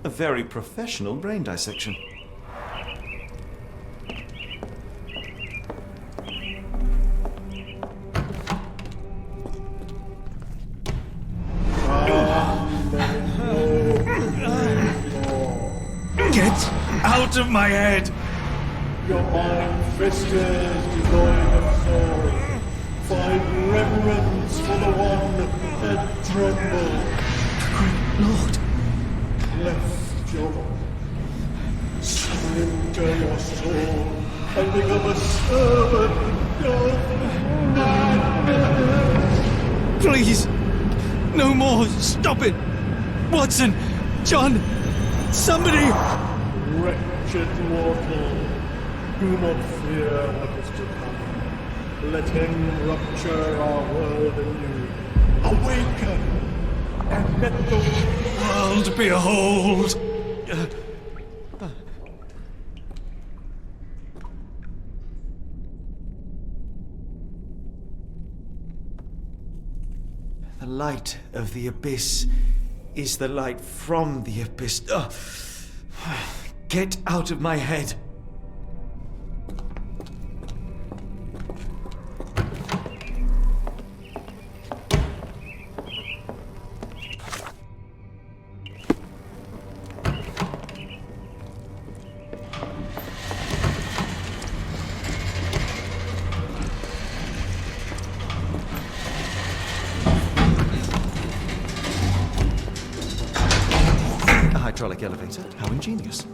A very professional brain dissection. Get out of my head! Your iron-fisted, devoid of soul. Find reverence for the one that trembled. Great Lord! Left your surrender your soul and become a servant of madness. Please! No more! Stop it! Watson! John! Somebody! Wretched mortal, do not fear what is to come. Let him rupture our world anew. Awaken! And let the world behold! The light of the abyss is the light from the abyss. Get out of my head! hydraulic elevator. How ingenious.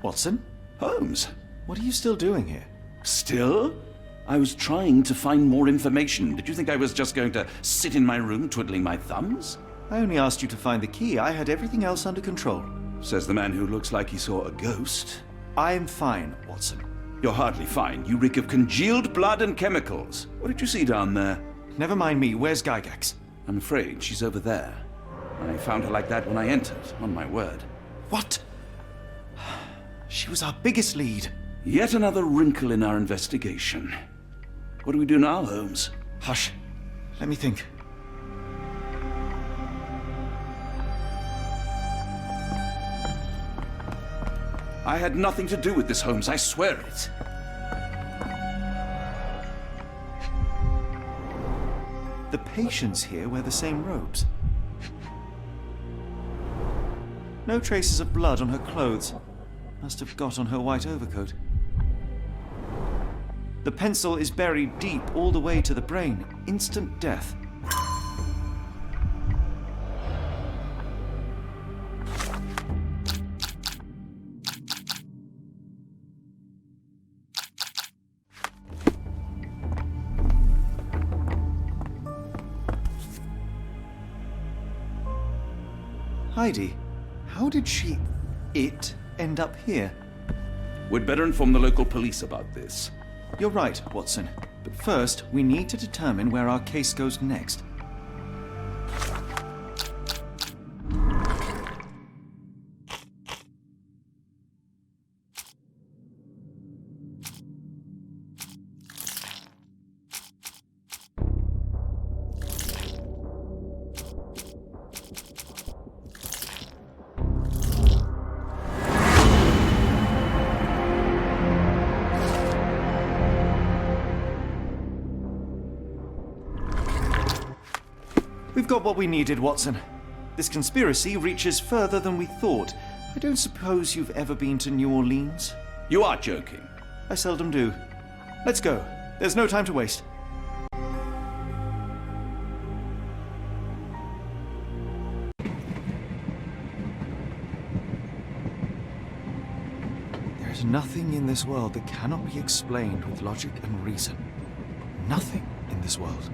Watson? Holmes? What are you still doing here? Still? I was trying to find more information. Did you think I was just going to sit in my room twiddling my thumbs? I only asked you to find the key. I had everything else under control. Says the man who looks like he saw a ghost. I'm fine, Watson. You're hardly fine. You reek of congealed blood and chemicals. What did you see down there? Never mind me. Where's Gygax? I'm afraid she's over there. I found her like that when I entered, on my word. What? She was our biggest lead. Yet another wrinkle in our investigation. What do we do now, Holmes? Hush. Let me think. I had nothing to do with this, Holmes. I swear it. The patients here wear the same robes. No traces of blood on her clothes. Must have got on her white overcoat. The pencil is buried deep all the way to the brain. Instant death. Heidi, how did it end up here? We'd better inform the local police about this. You're right, Watson. But first, we need to determine where our case goes next. We've got what we needed, Watson. This conspiracy reaches further than we thought. I don't suppose you've ever been to New Orleans? You are joking. I seldom do. Let's go. There's no time to waste. There is nothing in this world that cannot be explained with logic and reason. Nothing in this world.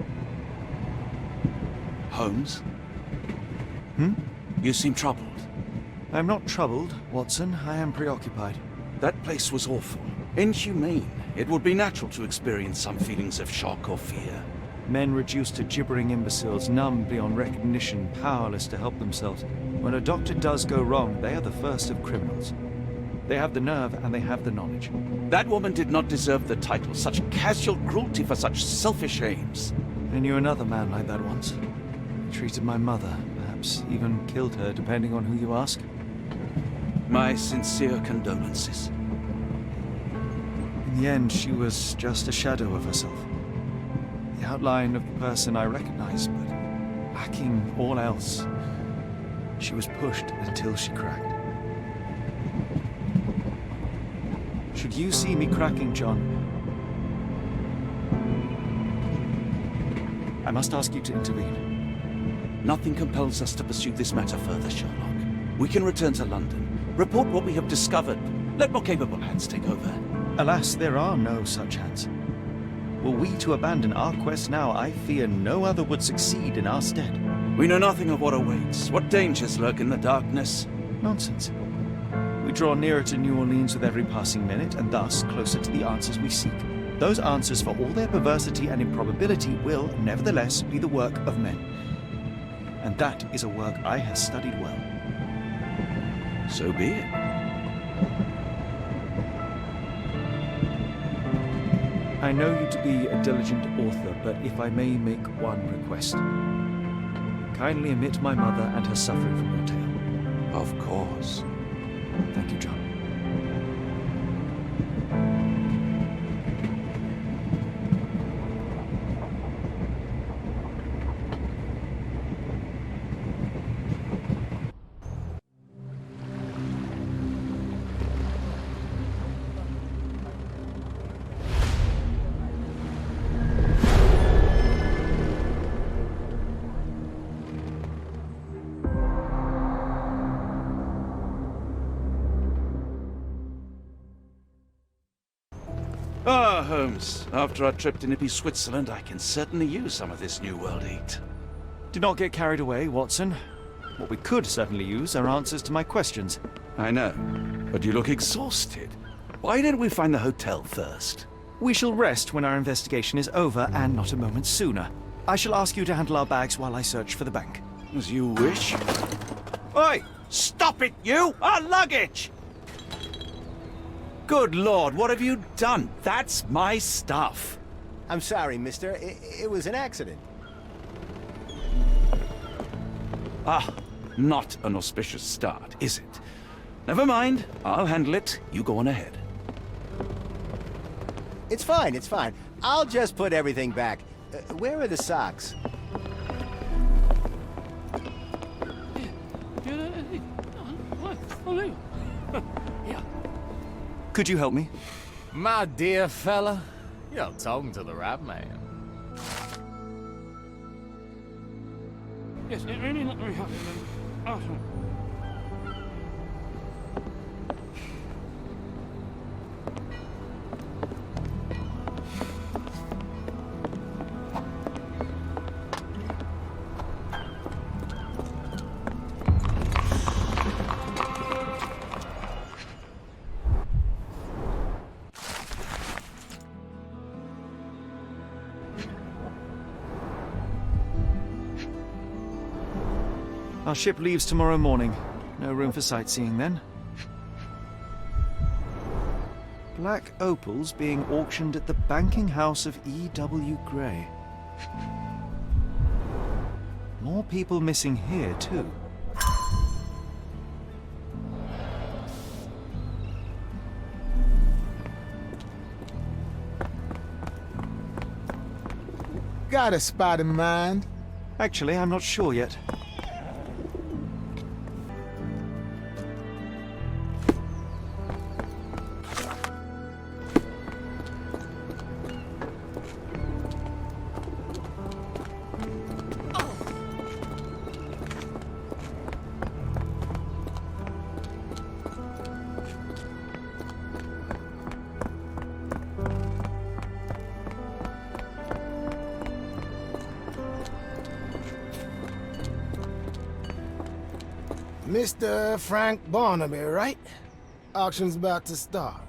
Holmes? You seem troubled. I'm not troubled, Watson. I am preoccupied. That place was awful. Inhumane. It would be natural to experience some feelings of shock or fear. Men reduced to gibbering imbeciles, numb beyond recognition, powerless to help themselves. When a doctor does go wrong, they are the first of criminals. They have the nerve and they have the knowledge. That woman did not deserve the title. Such casual cruelty for such selfish aims. I knew another man like that once. He treated my mother, perhaps even killed her, depending on who you ask. My sincere condolences. In the end, she was just a shadow of herself. The outline of the person I recognized, but lacking all else. She was pushed until she cracked. Should you see me cracking, John, I must ask you to intervene. Nothing compels us to pursue this matter further, Sherlock. We can return to London, report what we have discovered. Let more capable hands take over. Alas, there are no such hands. Were we to abandon our quest now, I fear no other would succeed in our stead. We know nothing of what awaits, what dangers lurk in the darkness. Nonsense. We draw nearer to New Orleans with every passing minute, and thus closer to the answers we seek. Those answers, for all their perversity and improbability, will, nevertheless, be the work of men. And that is a work I have studied well. So be it. I know you to be a diligent author, but if I may make one request. Kindly omit my mother and her suffering from your tale. Of course. Thank you, John. Ah, Holmes. After our trip to nippy Switzerland, I can certainly use some of this New World heat. Do not get carried away, Watson. What we could certainly use are answers to my questions. I know, but you look exhausted. Why don't we find the hotel first? We shall rest when our investigation is over, and not a moment sooner. I shall ask you to handle our bags while I search for the bank. As you wish. Oi! Stop it, you! Our luggage! Good Lord, what have you done? That's my stuff. I'm sorry, mister. It was an accident. Ah, not an auspicious start, is it? Never mind. I'll handle it. You go on ahead. It's fine, it's fine. I'll just put everything back. Where are the socks? Could you help me? My dear fella, you're talking to the right man. Yes, it really not very happy. Awesome. Our ship leaves tomorrow morning. No room for sightseeing then. Black opals being auctioned at the banking house of E.W. Gray. More people missing here, too. Got a spot in mind? Actually, I'm not sure yet. Mr. Frank Barnaby, right? Auction's about to start.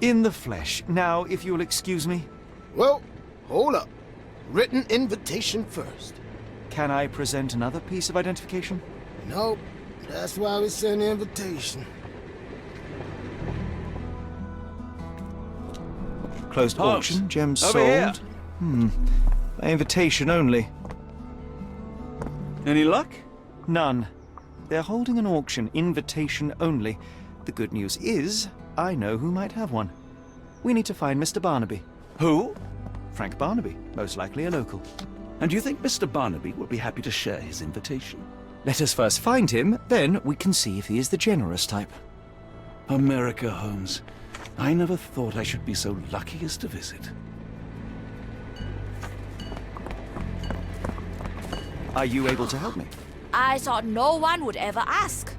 In the flesh. Now, if you'll excuse me. Well, hold up. Written invitation first. Can I present another piece of identification? Nope. That's why we sent the invitation. Closed Holmes, auction, gems over sold. here. By invitation only. Any luck? None. They're holding an auction, invitation only. The good news is, I know who might have one. We need to find Mr. Barnaby. Who? Frank Barnaby, most likely a local. And do you think Mr. Barnaby will be happy to share his invitation? Let us first find him, then we can see if he is the generous type. America, Holmes. I never thought I should be so lucky as to visit. Are you able to help me? I thought no one would ever ask.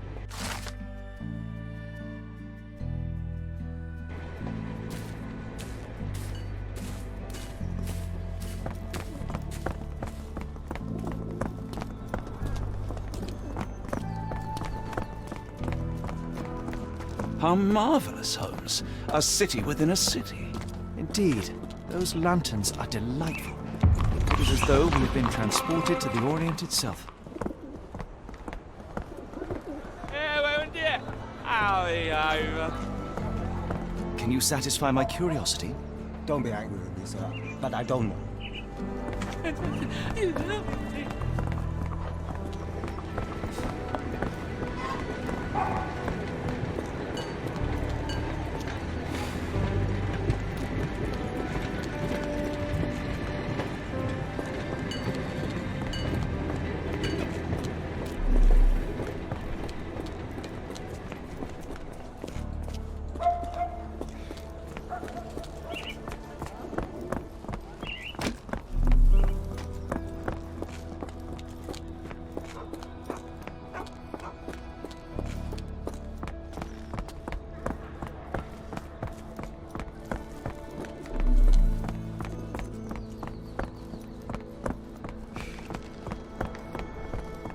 How marvelous, Holmes. A city within a city. Indeed. Those lanterns are delightful. It is as though we've been transported to the Orient itself. Can you satisfy my curiosity? Don't be angry with me, sir, but I don't know.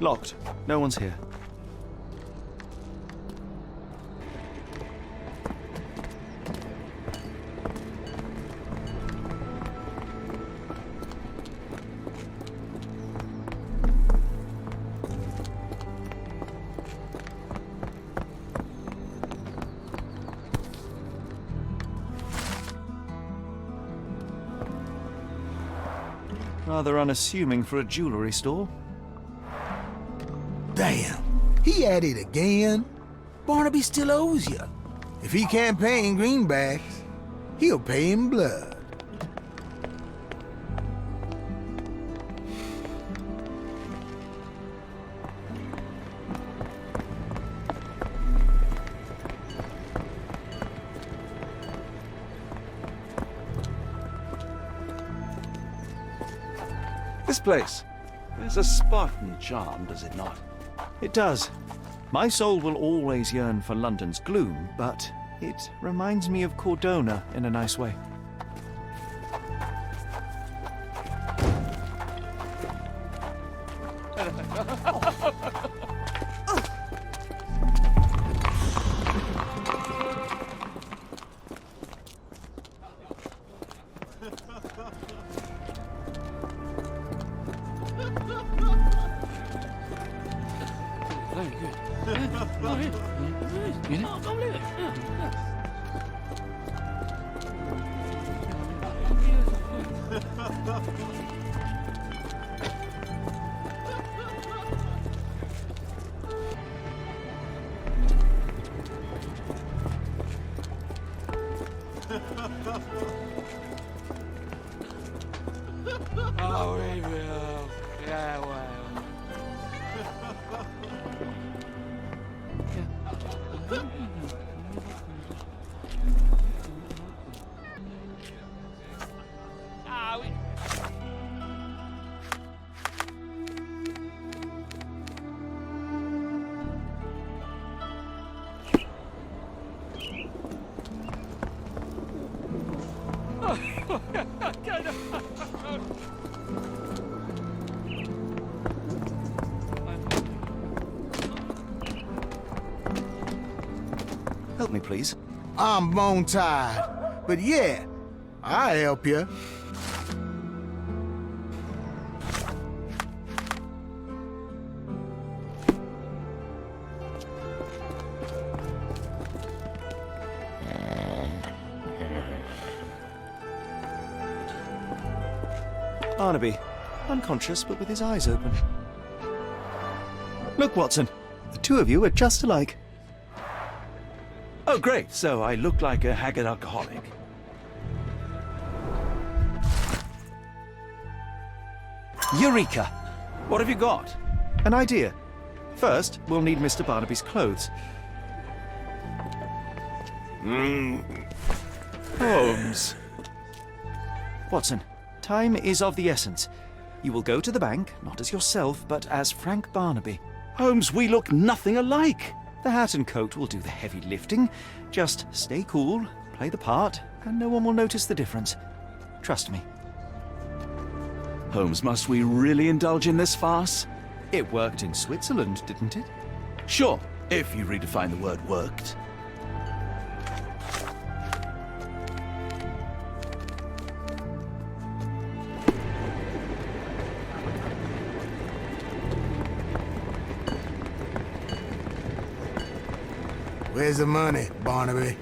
Locked. No one's here. Rather unassuming for a jewelry store. Damn, he at it again. Barnaby still owes you. If he can't pay in greenbacks, he'll pay in blood. This place. There's a Spartan charm, does it not? It does. My soul will always yearn for London's gloom, but it reminds me of Cordona in a nice way. Very good. Oh, come here. Oh, we will. Yeah, well. Help me, please. I'm bone-tied, but yeah, I'll help you. Barnaby, unconscious but with his eyes open. Look, Watson, the two of you are just alike. Oh, great. So I look like a haggard alcoholic. Eureka! What have you got? An idea. First, we'll need Mr. Barnaby's clothes. Holmes. Watson, time is of the essence. You will go to the bank, not as yourself, but as Frank Barnaby. Holmes, we look nothing alike. The hat and coat will do the heavy lifting. Just stay cool, play the part, and no one will notice the difference. Trust me. Holmes, must we really indulge in this farce? It worked in Switzerland, didn't it? Sure, if you redefine the word worked. Where's the money, Barnaby?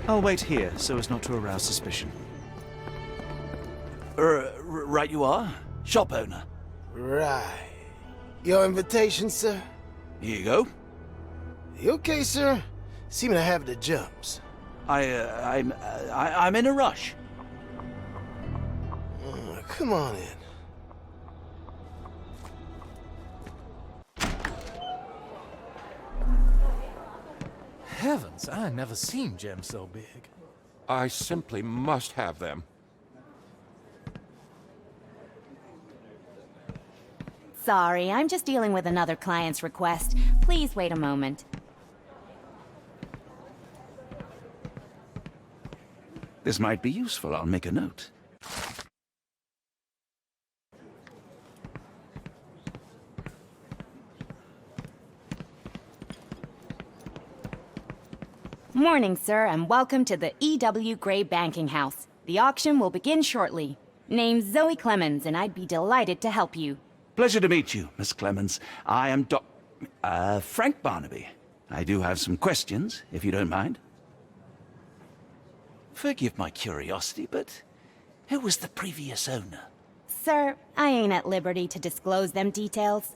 I'll wait here so as not to arouse suspicion. Right you are, shop owner. Right. Your invitation, sir? Here you go. You okay, sir? Seem to have the jumps. I'm in a rush. Come on in. Heavens, I never seen gems so big. I simply must have them. Sorry, I'm just dealing with another client's request. Please wait a moment. This might be useful. I'll make a note. Morning, sir, and welcome to the E.W. Gray Banking House. The auction will begin shortly. Name's Zoe Clemens, and I'd be delighted to help you. Pleasure to meet you, Miss Clemens. I am Frank Barnaby. I do have some questions, if you don't mind. Forgive my curiosity, but who was the previous owner? Sir, I ain't at liberty to disclose them details.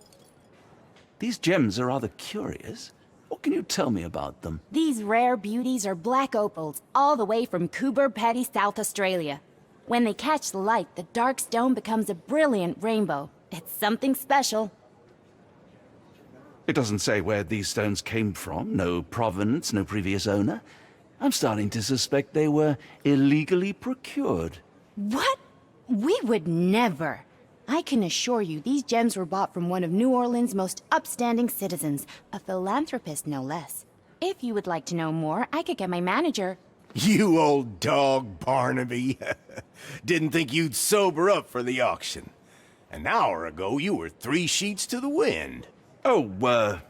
These gems are rather curious. What can you tell me about them? These rare beauties are black opals, all the way from Coober Pedy, South Australia. When they catch the light, the dark stone becomes a brilliant rainbow. It's something special. It doesn't say where these stones came from. No provenance, no previous owner. I'm starting to suspect they were illegally procured. What? We would never. I can assure you these gems were bought from one of New Orleans' most upstanding citizens, a philanthropist no less. If you would like to know more, I could get my manager. You old dog, Barnaby. Didn't think you'd sober up for the auction. An hour ago, you were 3 sheets to the wind. Oh,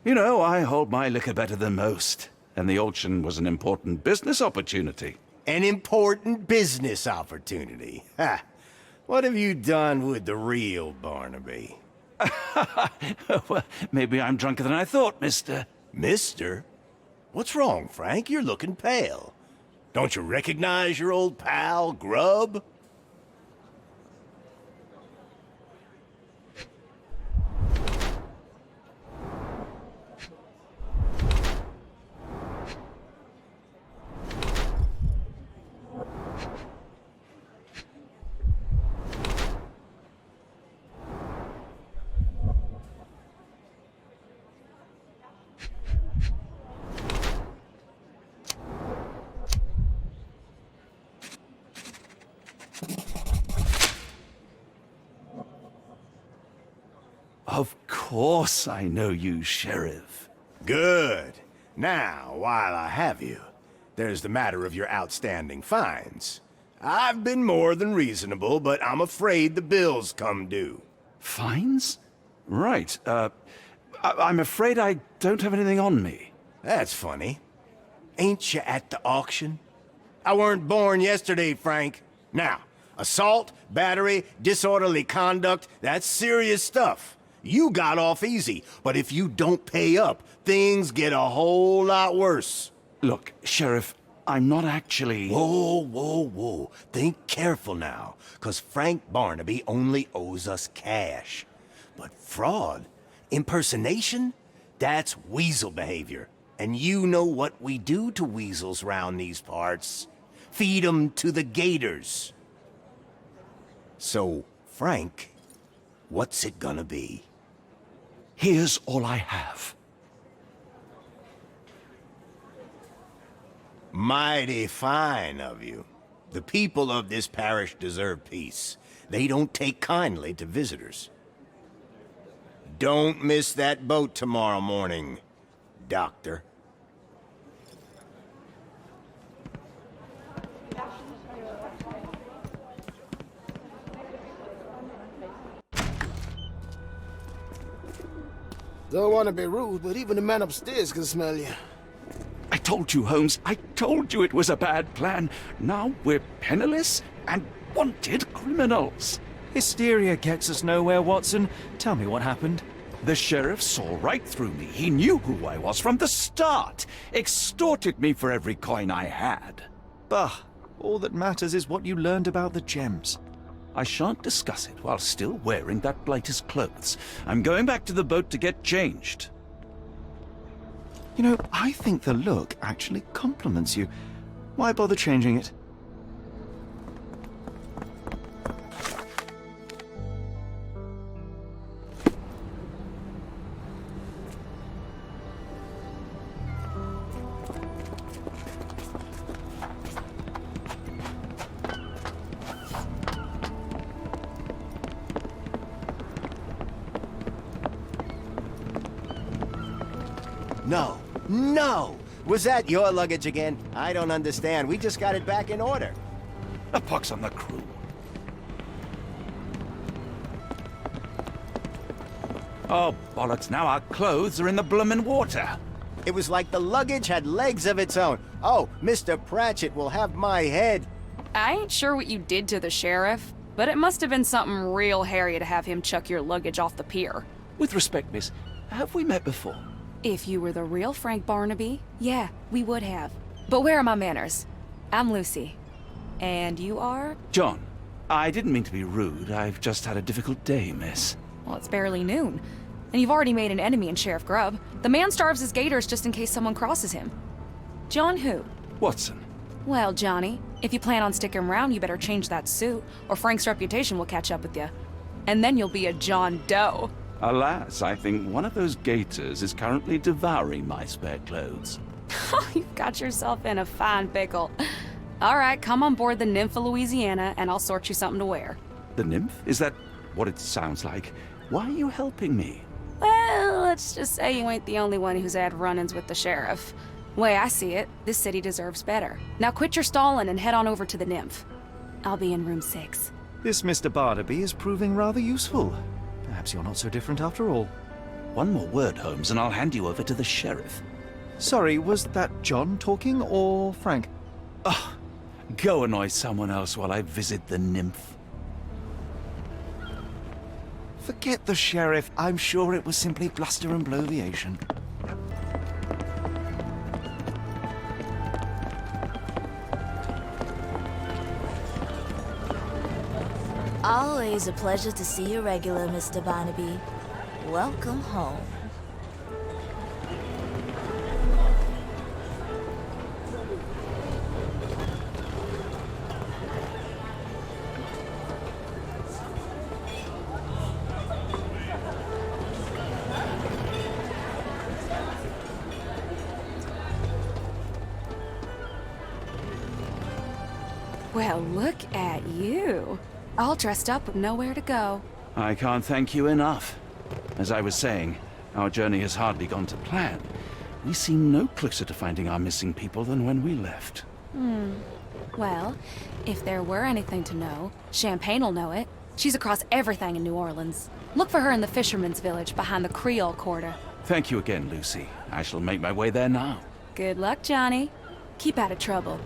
you know, I hold my liquor better than most. And the auction was an important business opportunity. An important business opportunity? Ha! What have you done with the real Barnaby? Well, maybe I'm drunker than I thought, mister. Mister? What's wrong, Frank? You're looking pale. Don't you recognize your old pal, Grub? Of course I know you, Sheriff. Good. Now, while I have you, there's the matter of your outstanding fines. I've been more than reasonable, but I'm afraid the bills come due. Fines? Right. I'm afraid I don't have anything on me. That's funny. Ain't you at the auction? I weren't born yesterday, Frank. Now, assault, battery, disorderly conduct, that's serious stuff. You got off easy, but if you don't pay up, things get a whole lot worse. Look, Sheriff, I'm not actually... Whoa. Think careful now, 'cause Frank Barnaby only owes us cash. But fraud, impersonation, that's weasel behavior. And you know what we do to weasels round these parts. Feed 'em to the gators. So, Frank, What's it gonna be? Here's all I have. Mighty fine of you. The people of this parish deserve peace. They don't take kindly to visitors. Don't miss that boat tomorrow morning, Doctor. Don't want to be rude, but even the man upstairs can smell you. I told you, Holmes. I told you it was a bad plan. Now we're penniless and wanted criminals. Hysteria gets us nowhere, Watson. Tell me what happened. The sheriff saw right through me. He knew who I was from the start. Extorted me for every coin I had. Bah, all that matters is what you learned about the gems. I shan't discuss it while still wearing that blighter's clothes. I'm going back to the boat to get changed. You know, I think the look actually compliments you. Why bother changing it? No. No! Was that your luggage again? I don't understand. We just got it back in order. A pox on the crew. Oh, bollocks, now our clothes are in the bloomin' water. It was like the luggage had legs of its own. Oh, Mr. Pratchett will have my head. I ain't sure what you did to the sheriff, but it must have been something real hairy to have him chuck your luggage off the pier. With respect, miss, have we met before? If you were the real Frank Barnaby, yeah, we would have. But where are my manners? I'm Lucy. And you are? John. I didn't mean to be rude. I've just had a difficult day, miss. Well, it's barely noon. And you've already made an enemy in Sheriff Grubb. The man starves his gators just in case someone crosses him. John who? Watson. Well, Johnny, if you plan on sticking around, you better change that suit, or Frank's reputation will catch up with you. And then you'll be a John Doe. Alas, I think one of those gators is currently devouring my spare clothes. You've got yourself in a fine pickle. All right, come on board the Nymph of Louisiana, and I'll sort you something to wear. The nymph? Is that what it sounds like? Why are you helping me? Well, let's just say you ain't the only one who's had run-ins with the sheriff. Way I see it, this city deserves better. Now quit your stalling and head on over to the Nymph. I'll be in room 6. This Mr. Barnaby is proving rather useful. Perhaps you're not so different after all. One more word, Holmes, and I'll hand you over to the sheriff. Sorry, was that John talking or Frank? Oh, go annoy someone else while I visit the nymph. Forget the sheriff. I'm sure it was simply bluster and bloviation. Always a pleasure to see you regular, Mr. Barnaby. Welcome home. Well, look at you. All dressed up with nowhere to go. I can't thank you enough. As I was saying, our journey has hardly gone to plan. We seem no closer to finding our missing people than when we left. Well, if there were anything to know, Champagne'll know it. She's across everything in New Orleans. Look for her in the fisherman's village behind the Creole Quarter. Thank you again, Lucy. I shall make my way there now. Good luck, Johnny. Keep out of trouble.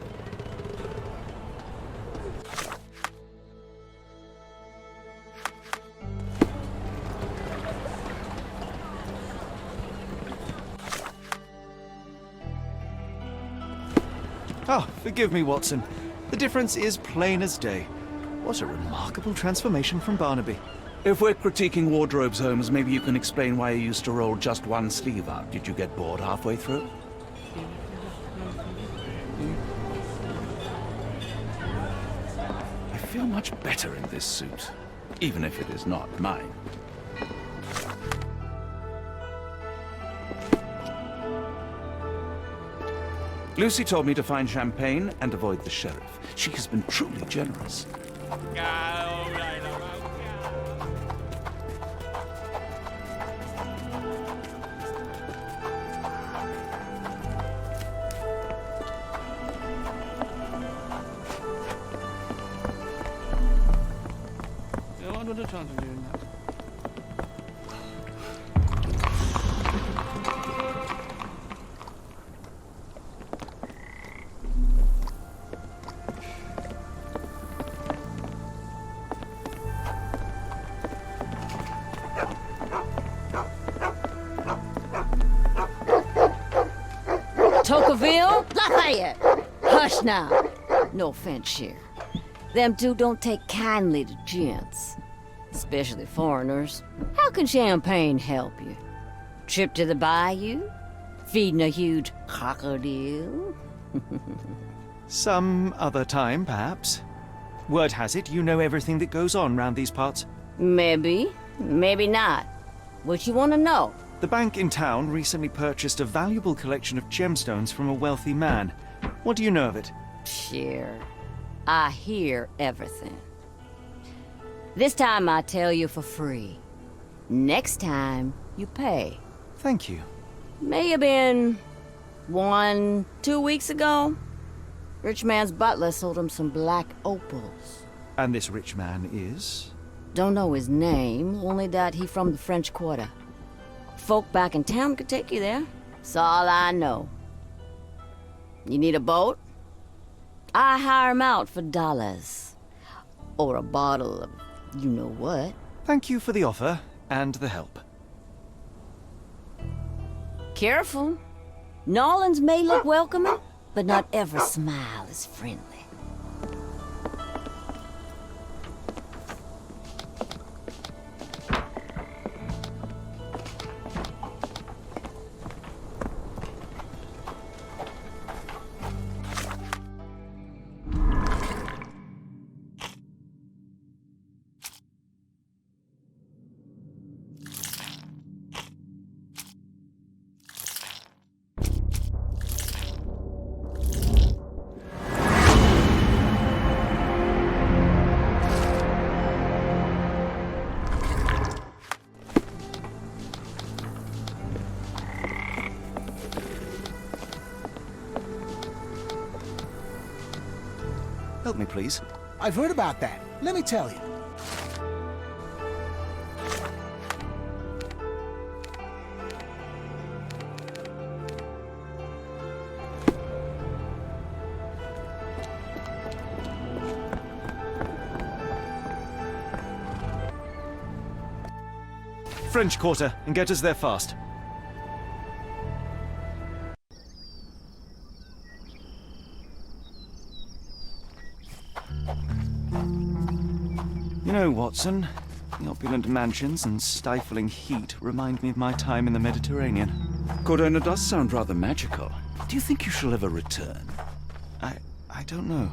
Ah, forgive me, Watson. The difference is plain as day. What a remarkable transformation from Barnaby. If we're critiquing wardrobes, Holmes, maybe you can explain why you used to roll just one sleeve up. Did you get bored halfway through? I feel much better in this suit. even if it is not mine. Lucy told me to find champagne and avoid the sheriff. She has been truly generous. Ja, vad hade du tagit nu? Tocqueville? Lafayette! Hush now. No offense, Sheriff. Them two don't take kindly to gents. Especially foreigners. How can champagne help you? Trip to the bayou? Feeding a huge crocodile? Some other time, perhaps. Word has it you know everything that goes on round these parts. Maybe. Maybe not. What you want to know? The bank in town recently purchased a valuable collection of gemstones from a wealthy man. What do you know of it? Sure. I hear everything. This time I tell you for free. Next time, you pay. Thank you. May have been 2 weeks ago. Rich man's butler sold him some black opals. And this rich man is? Don't know his name, only that he from the French Quarter. Folk back in town could take you there. That's all I know. You need a boat? I hire 'em out for dollars. Or a bottle of you-know-what. Thank you for the offer and the help. Careful. Nolans may look welcoming, but not every smile is friendly. Help me, please. I've heard about that. Let me tell you. French Quarter, and get us there fast. You know, Watson, the opulent mansions and stifling heat remind me of my time in the Mediterranean. Cordona does sound rather magical. Do you think you shall ever return? I don't know.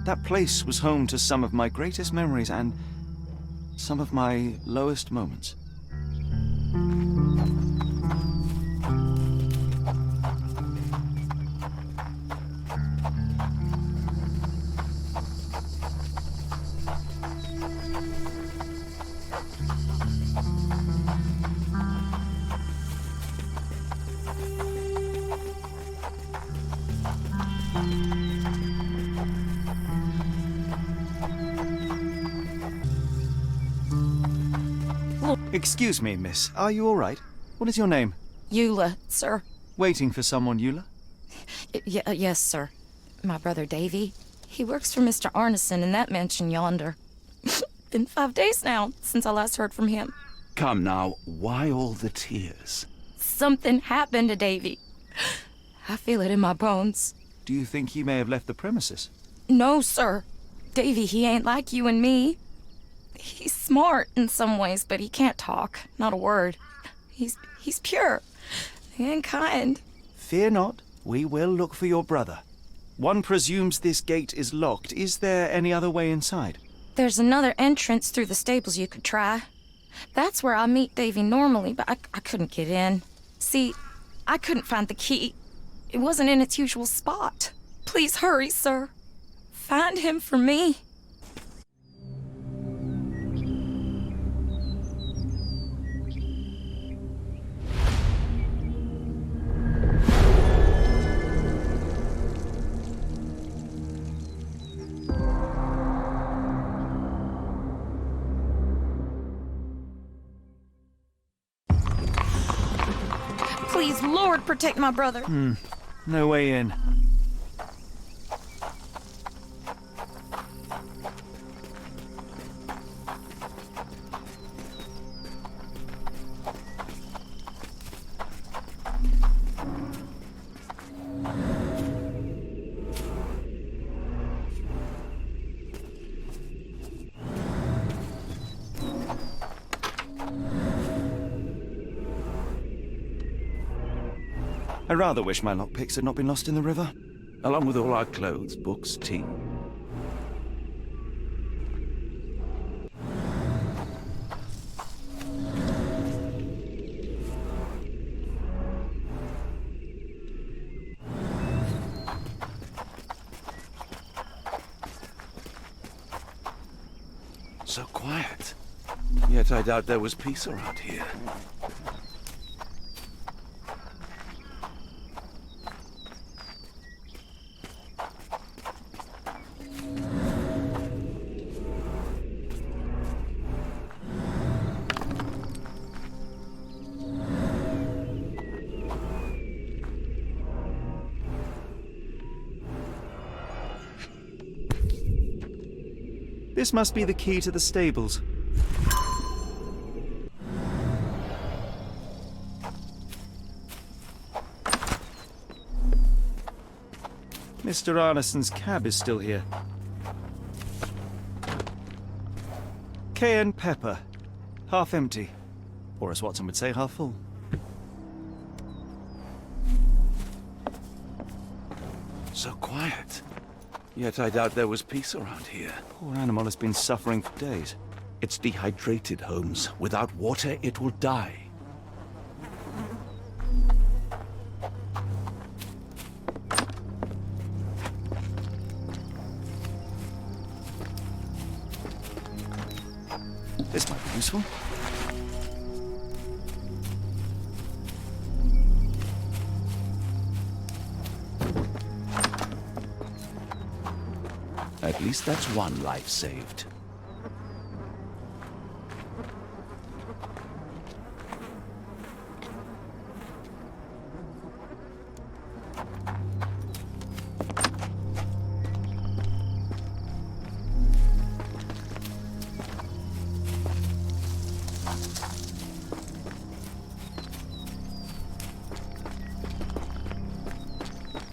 That place was home to some of my greatest memories and some of my lowest moments. Excuse me, miss. Are you all right? What is your name? Eula, sir. Waiting for someone, Eula? Yes, sir. My brother Davy. He works for Mr. Arneson in that mansion yonder. Been 5 days now since I last heard from him. Come now, why all the tears? Something happened to Davy. I feel it in my bones. Do you think he may have left the premises? No, sir. Davy, he ain't like you and me. He's smart in some ways, but he can't talk. Not a word. He's pure and kind. Fear not. We will look for your brother. One presumes this gate is locked. Is there any other way inside? There's another entrance through the stables you could try. That's where I meet Davy normally, but I couldn't get in. See, I couldn't find the key. It wasn't in its usual spot. Please hurry, sir. Find him for me. Please, Lord, protect my brother. No way in. I rather wish my lockpicks had not been lost in the river. Along with all our clothes, books, tea. So quiet. Yet I doubt there was peace around here. This must be the key to the stables. Mr. Arneson's cab is still here. Cayenne pepper. Half empty. Or as Watson would say, half full. So quiet. Yet I doubt there was peace around here. Poor animal has been suffering for days. It's dehydrated, Holmes. Without water, it will die. This might be useful. At least that's one life saved.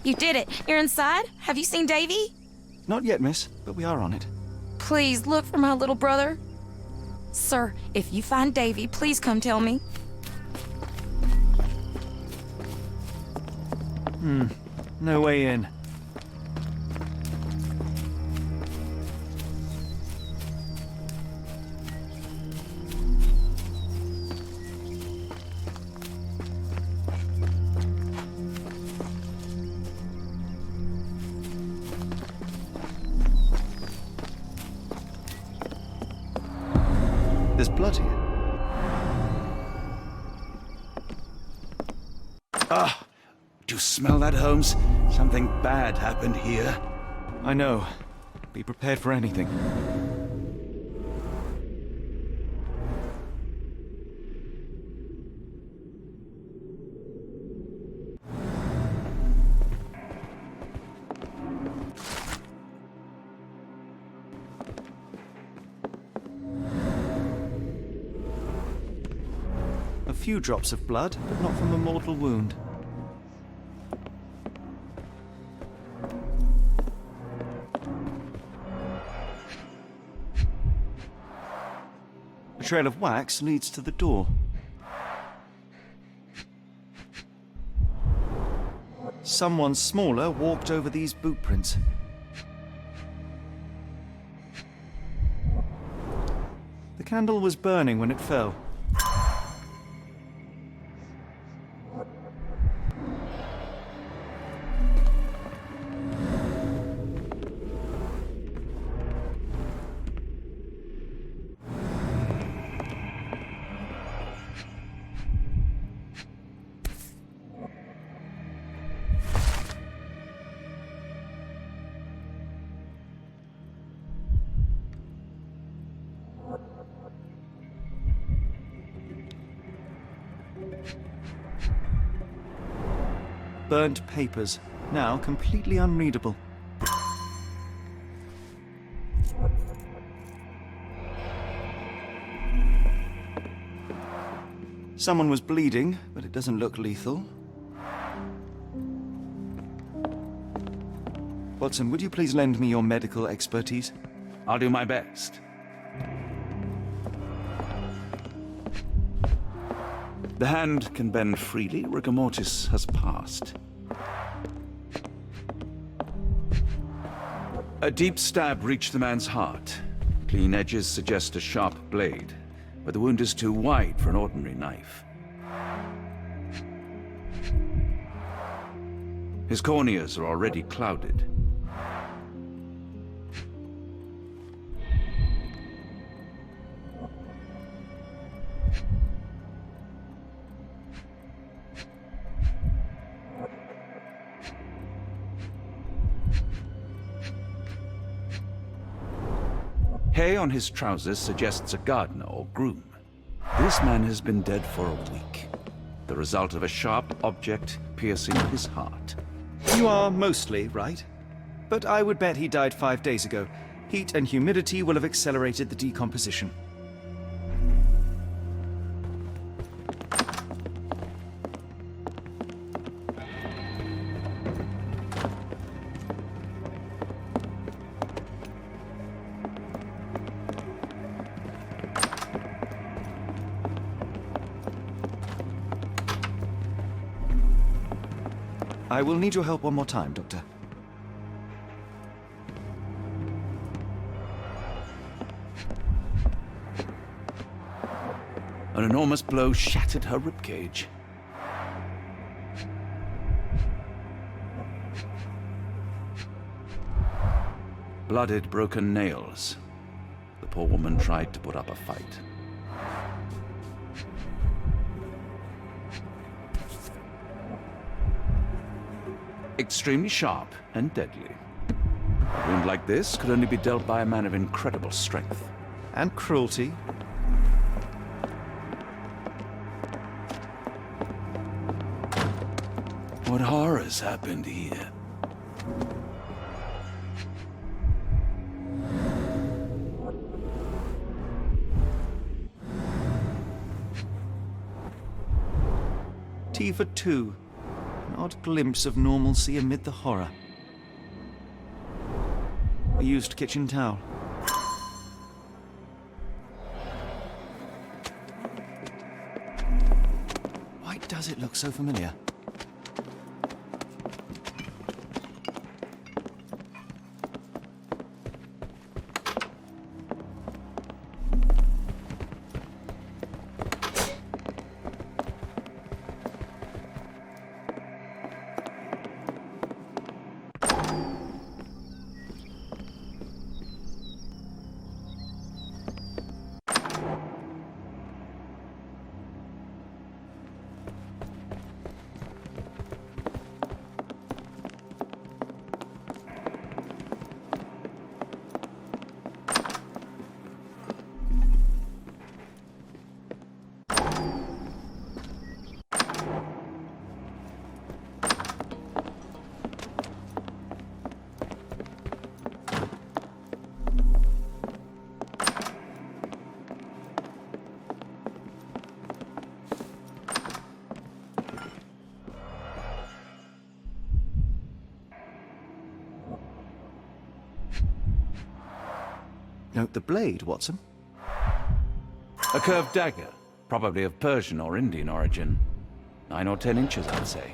You did it. You're inside? Have you seen Davy? Not yet, miss, but we are on it. Please look for my little brother. Sir, if you find Davy, please come tell me. No way in. There's blood here. Ah! Do you smell that, Holmes? Something bad happened here. I know. Be prepared for anything. A few drops of blood, but not from a mortal wound. A trail of wax leads to the door. Someone smaller walked over these boot prints. candle was burning when it fell. Burnt papers, now completely unreadable. Someone was bleeding, but it doesn't look lethal. Watson, would you please lend me your medical expertise? I'll do my best. The hand can bend freely. Rigor mortis has passed. A deep stab reached the man's heart. Clean edges suggest a sharp blade, but the wound is too wide for an ordinary knife. His corneas are already clouded. Hay on his trousers suggests a gardener or groom. This man has been dead for a week. The result of a sharp object piercing his heart. You are mostly right. But I would bet he died 5 days ago. Heat and humidity will have accelerated the decomposition. I will need your help one more time, Doctor. An enormous blow shattered her ribcage. Blooded, broken nails. The poor woman tried to put up a fight. Extremely sharp and deadly. A wound like this could only be dealt by a man of incredible strength. And cruelty. What horrors happened here? Tea for two. An odd glimpse of normalcy amid the horror. A used kitchen towel. Why does it look so familiar? Note the blade, Watson. A curved dagger, probably of Persian or Indian origin. 9 or 10 inches, I'd say.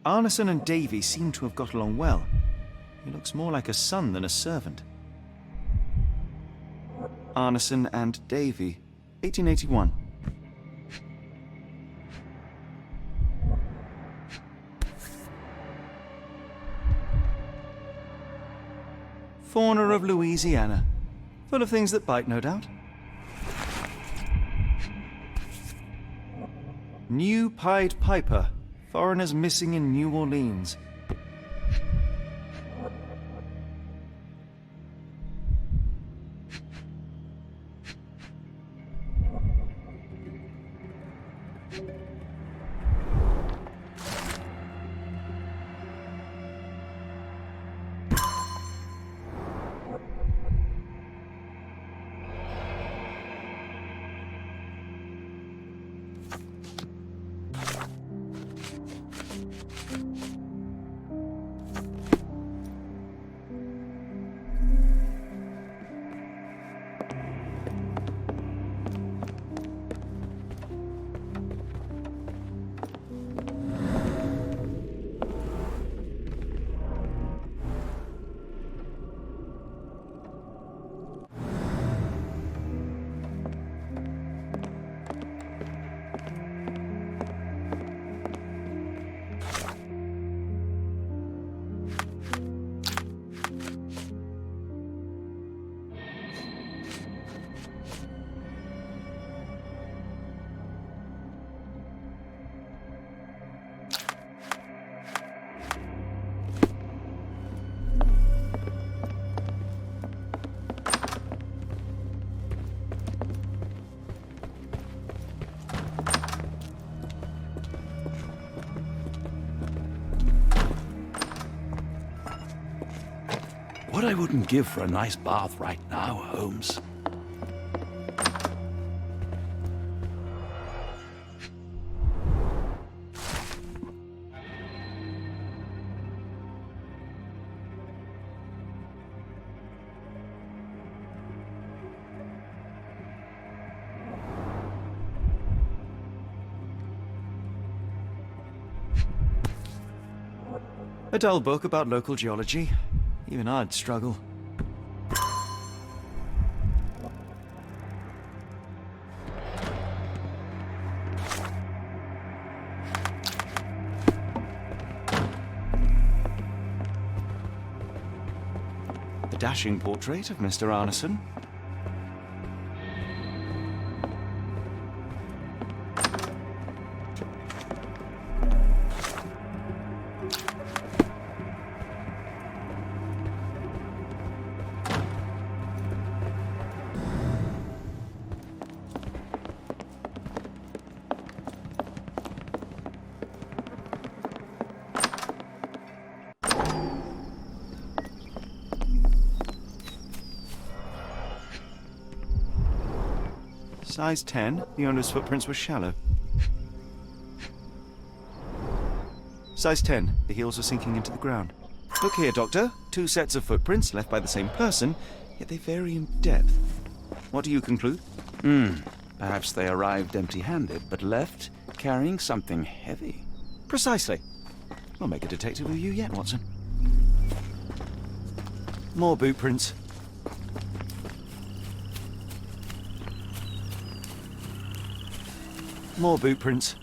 Arneson and Davy seem to have got along well. He looks more like a son than a servant. Arneson and Davy, 1881. Fauna of Louisiana. Full of things that bite, no doubt. New Pied Piper. Foreigners missing in New Orleans. What I wouldn't give for a nice bath right now, Holmes. A dull book about local geology. Even I'd struggle. The dashing portrait of Mr. Arneson. Size 10, the owner's footprints were shallow. Size 10, the heels were sinking into the ground. Look here, Doctor. 2 sets of footprints left by the same person, yet they vary in depth. What do you conclude? Perhaps they arrived empty-handed, but left carrying something heavy. Precisely. We'll make a detective of you yet, Watson. More boot prints. More boot prints.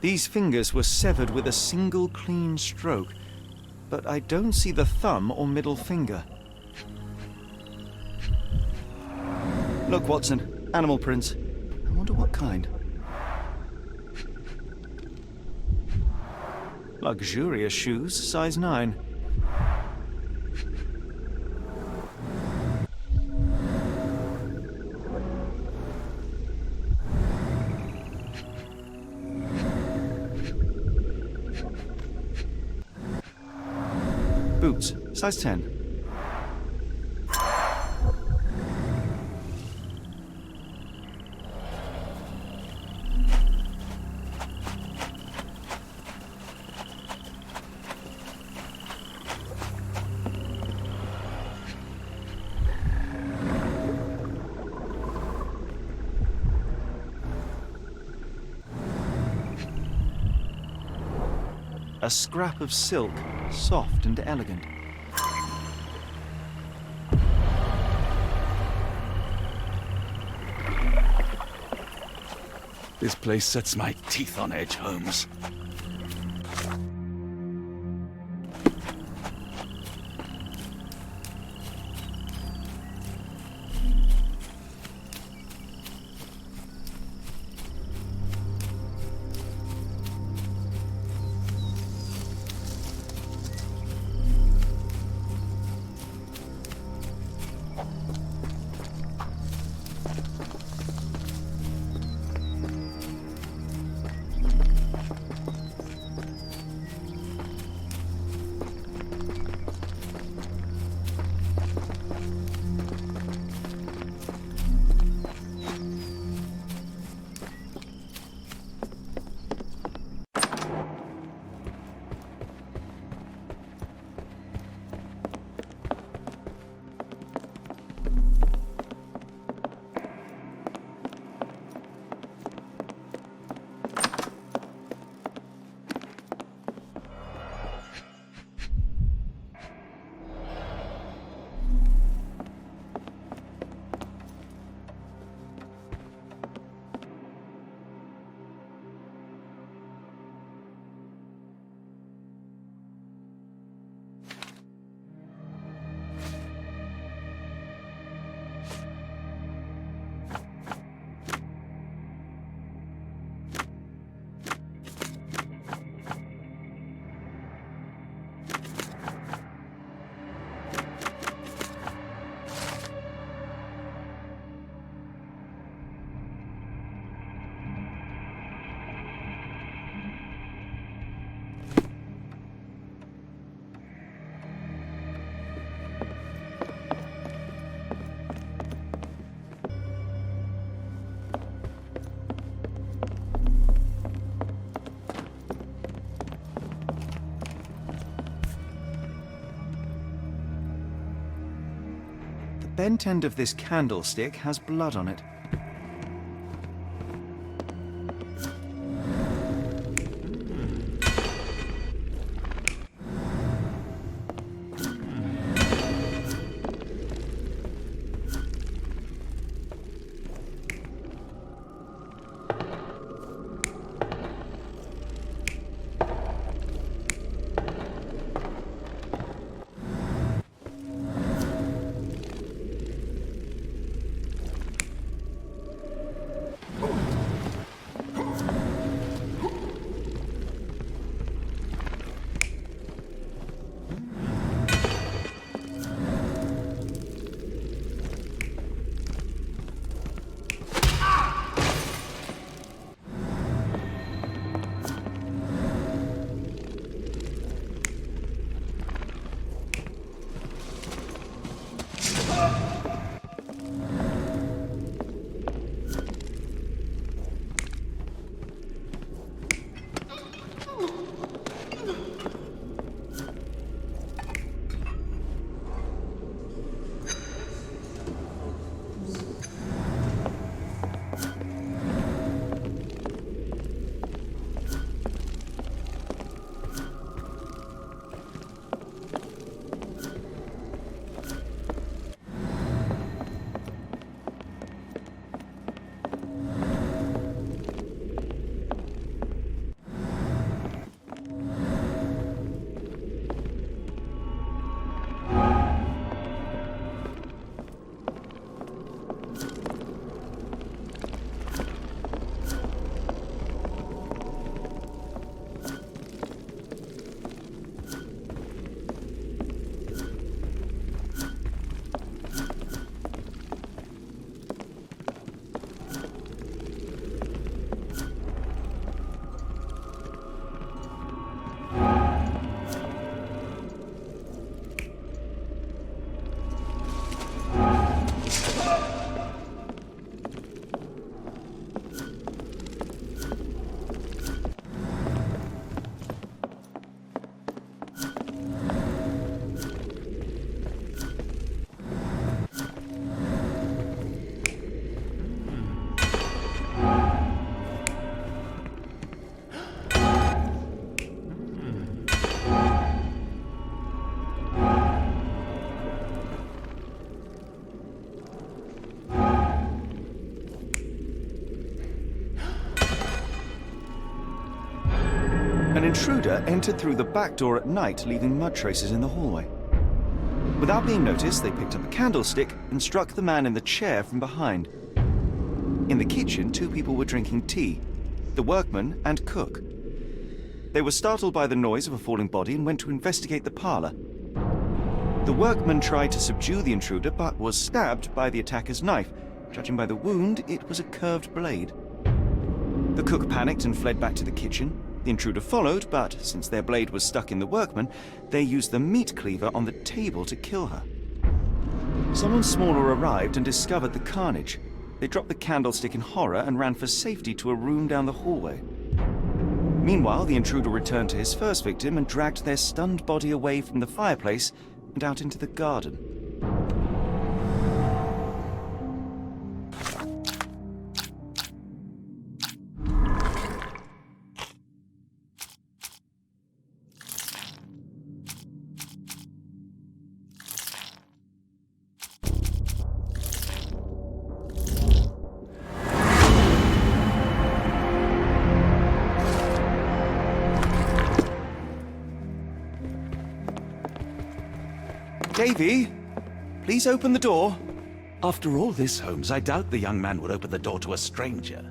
These fingers were severed with a single clean stroke, but I don't see the thumb or middle finger. Look, Watson, animal prints. I wonder what kind. Luxurious shoes, size 9. Boots, size 10. A scrap of silk, soft and elegant. This place sets my teeth on edge, Holmes. The bent end of this candlestick has blood on it. intruder entered through the back door at night, leaving mud traces in the hallway. Without being noticed, they picked up a candlestick and struck the man in the chair from behind. In the kitchen, 2 people were drinking tea, the workman and cook. They were startled by the noise of a falling body and went to investigate the parlor. The workman tried to subdue the intruder but was stabbed by the attacker's knife. Judging by the wound, it was a curved blade. The cook panicked and fled back to the kitchen. The intruder followed, but since their blade was stuck in the workman, they used the meat cleaver on the table to kill her. Someone smaller arrived and discovered the carnage. They dropped the candlestick in horror and ran for safety to a room down the hallway. Meanwhile, the intruder returned to his first victim and dragged their stunned body away from the fireplace and out into the garden. Davy, please open the door. After all this, Holmes, I doubt the young man would open the door to a stranger.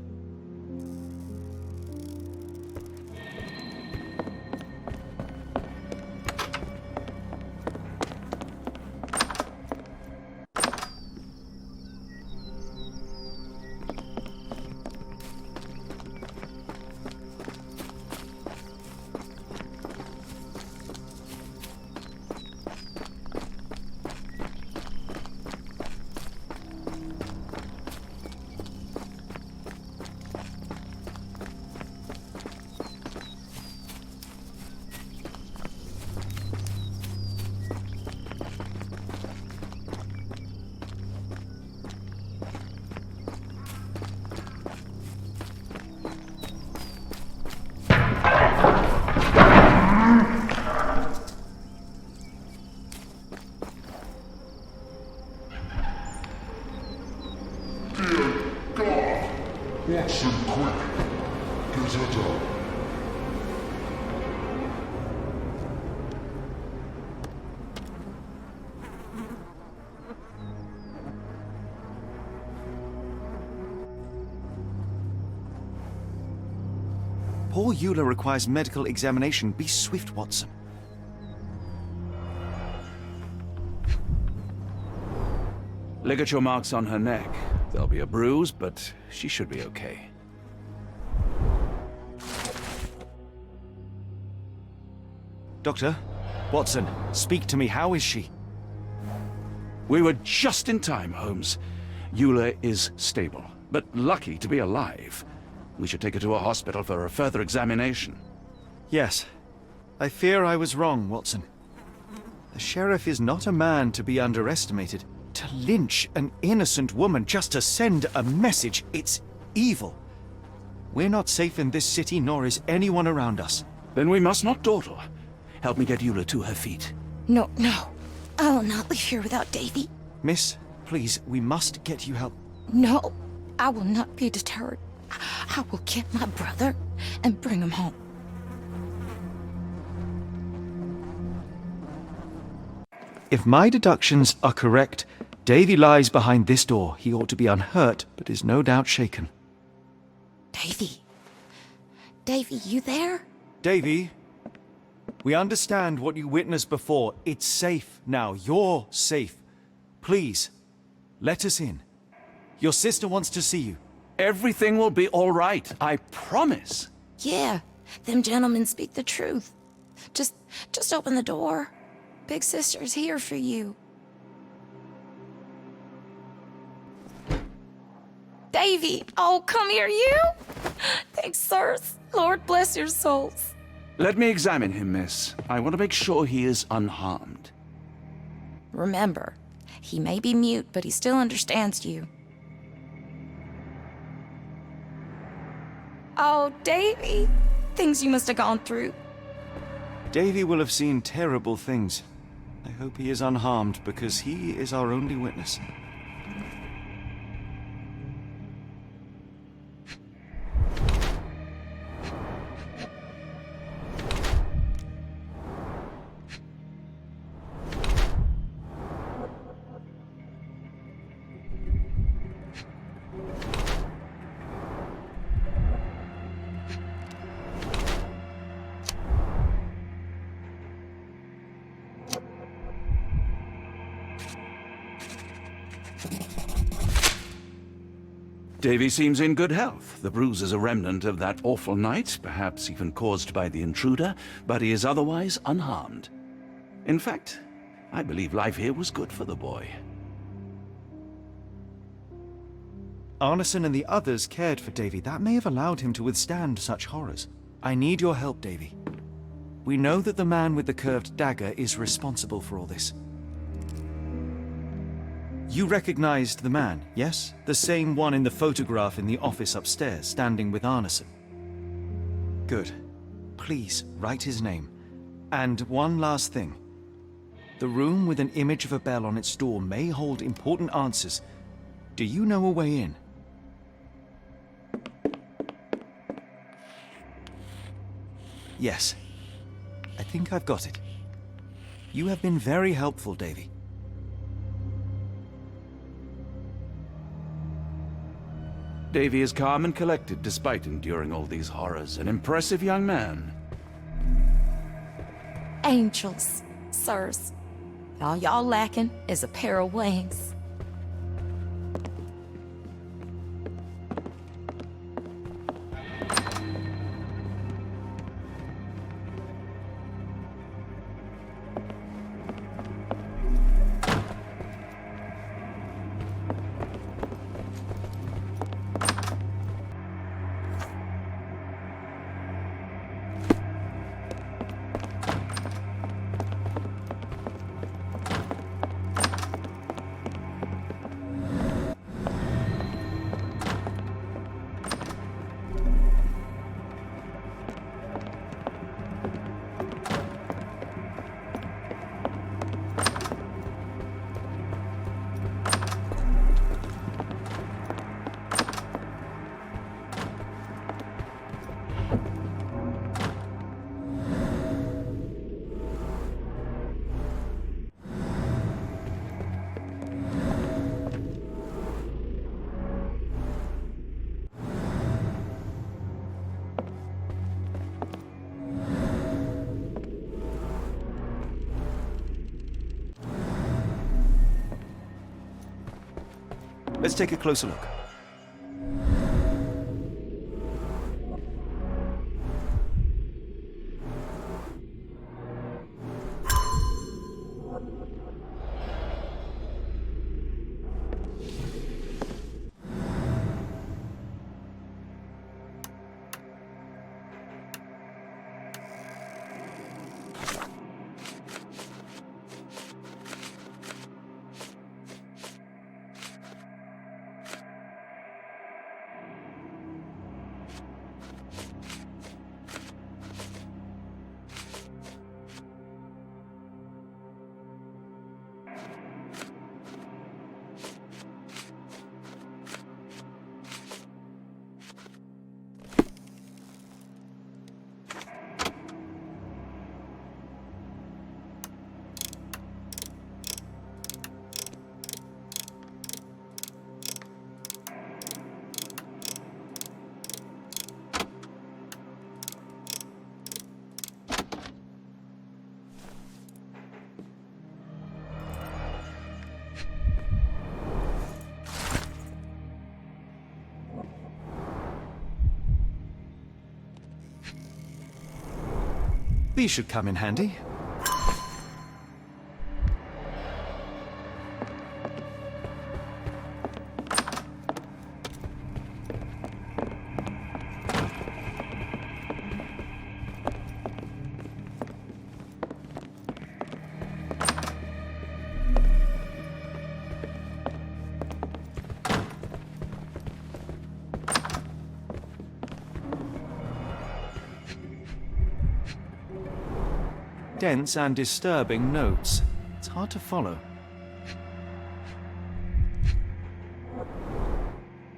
Watson, quick! Get her down. Poor Eula requires medical examination. Be swift, Watson. Ligature marks on her neck. There'll be a bruise, but she should be okay. Doctor, Watson, speak to me. How is she? We were just in time, Holmes. Eula is stable, but lucky to be alive. We should take her to a hospital for a further examination. Yes. I fear I was wrong, Watson. The sheriff is not a man to be underestimated. To lynch an innocent woman just to send a message, it's evil. We're not safe in this city, nor is anyone around us. Then we must not dawdle. Help me get Eula to her feet. No, no. I will not leave here without Davy. Miss, please, we must get you help. No, I will not be deterred. I will get my brother and bring him home. If my deductions are correct, Davy lies behind this door. He ought to be unhurt, but is no doubt shaken. Davy. Davy, you there? Davy, we understand what you witnessed before. It's safe now. You're safe. Please, let us in. Your sister wants to see you. Everything will be all right. I promise. Yeah, them gentlemen speak the truth. Just open the door. Big sister's here for you. Davy! Oh, come here, you! Thanks, sirs. Lord bless your souls. Let me examine him, miss. I want to make sure he is unharmed. Remember, he may be mute, but he still understands you. Oh, Davy! Things you must have gone through. Davy will have seen terrible things. I hope he is unharmed, because he is our only witness. Davy seems in good health. The bruise is a remnant of that awful night, perhaps even caused by the intruder, but he is otherwise unharmed. In fact, I believe life here was good for the boy. Arneson and the others cared for Davy. That may have allowed him to withstand such horrors. I need your help, Davy. We know that the man with the curved dagger is responsible for all this. You recognized the man, yes? The same one in the photograph in the office upstairs, standing with Arneson. Good. Please, write his name. And one last thing. The room with an image of a bell on its door may hold important answers. Do you know a way in? Yes. I think I've got it. You have been very helpful, Davy. Davy is calm and collected despite enduring all these horrors. An impressive young man. Angels, sirs. All y'all lacking is a pair of wings. Let's take a closer look. These should come in handy. Dense and disturbing notes. It's hard to follow.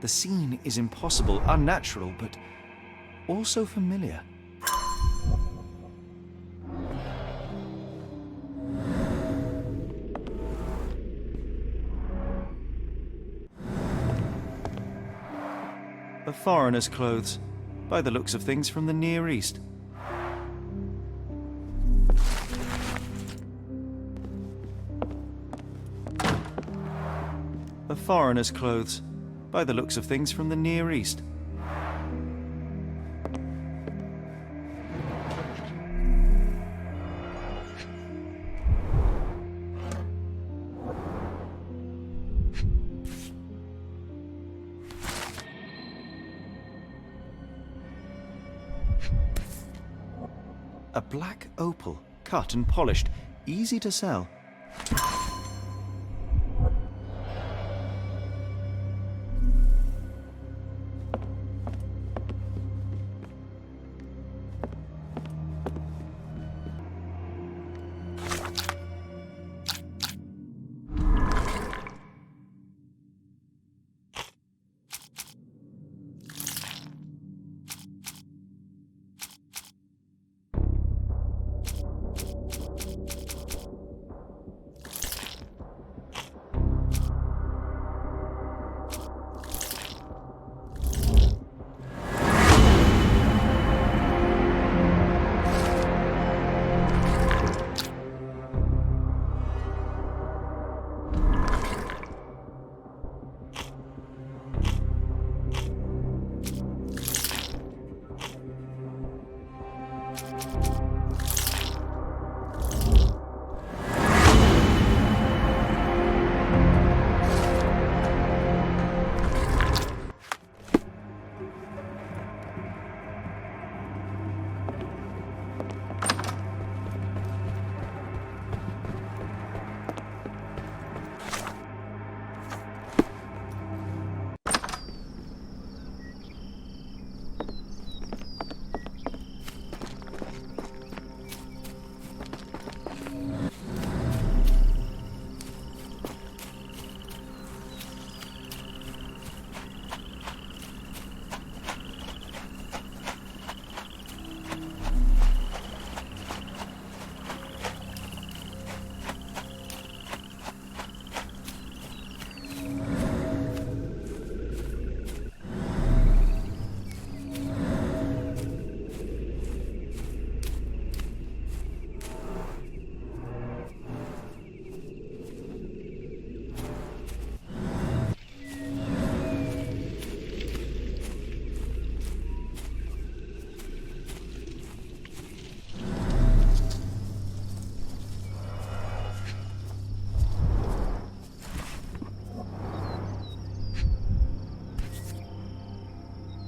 The scene is impossible, unnatural, but also familiar. A foreigner's clothes, by the looks of things from the Near East. A A foreigner's clothes, by the looks of things from the Near East. A black opal, cut and polished, easy to sell.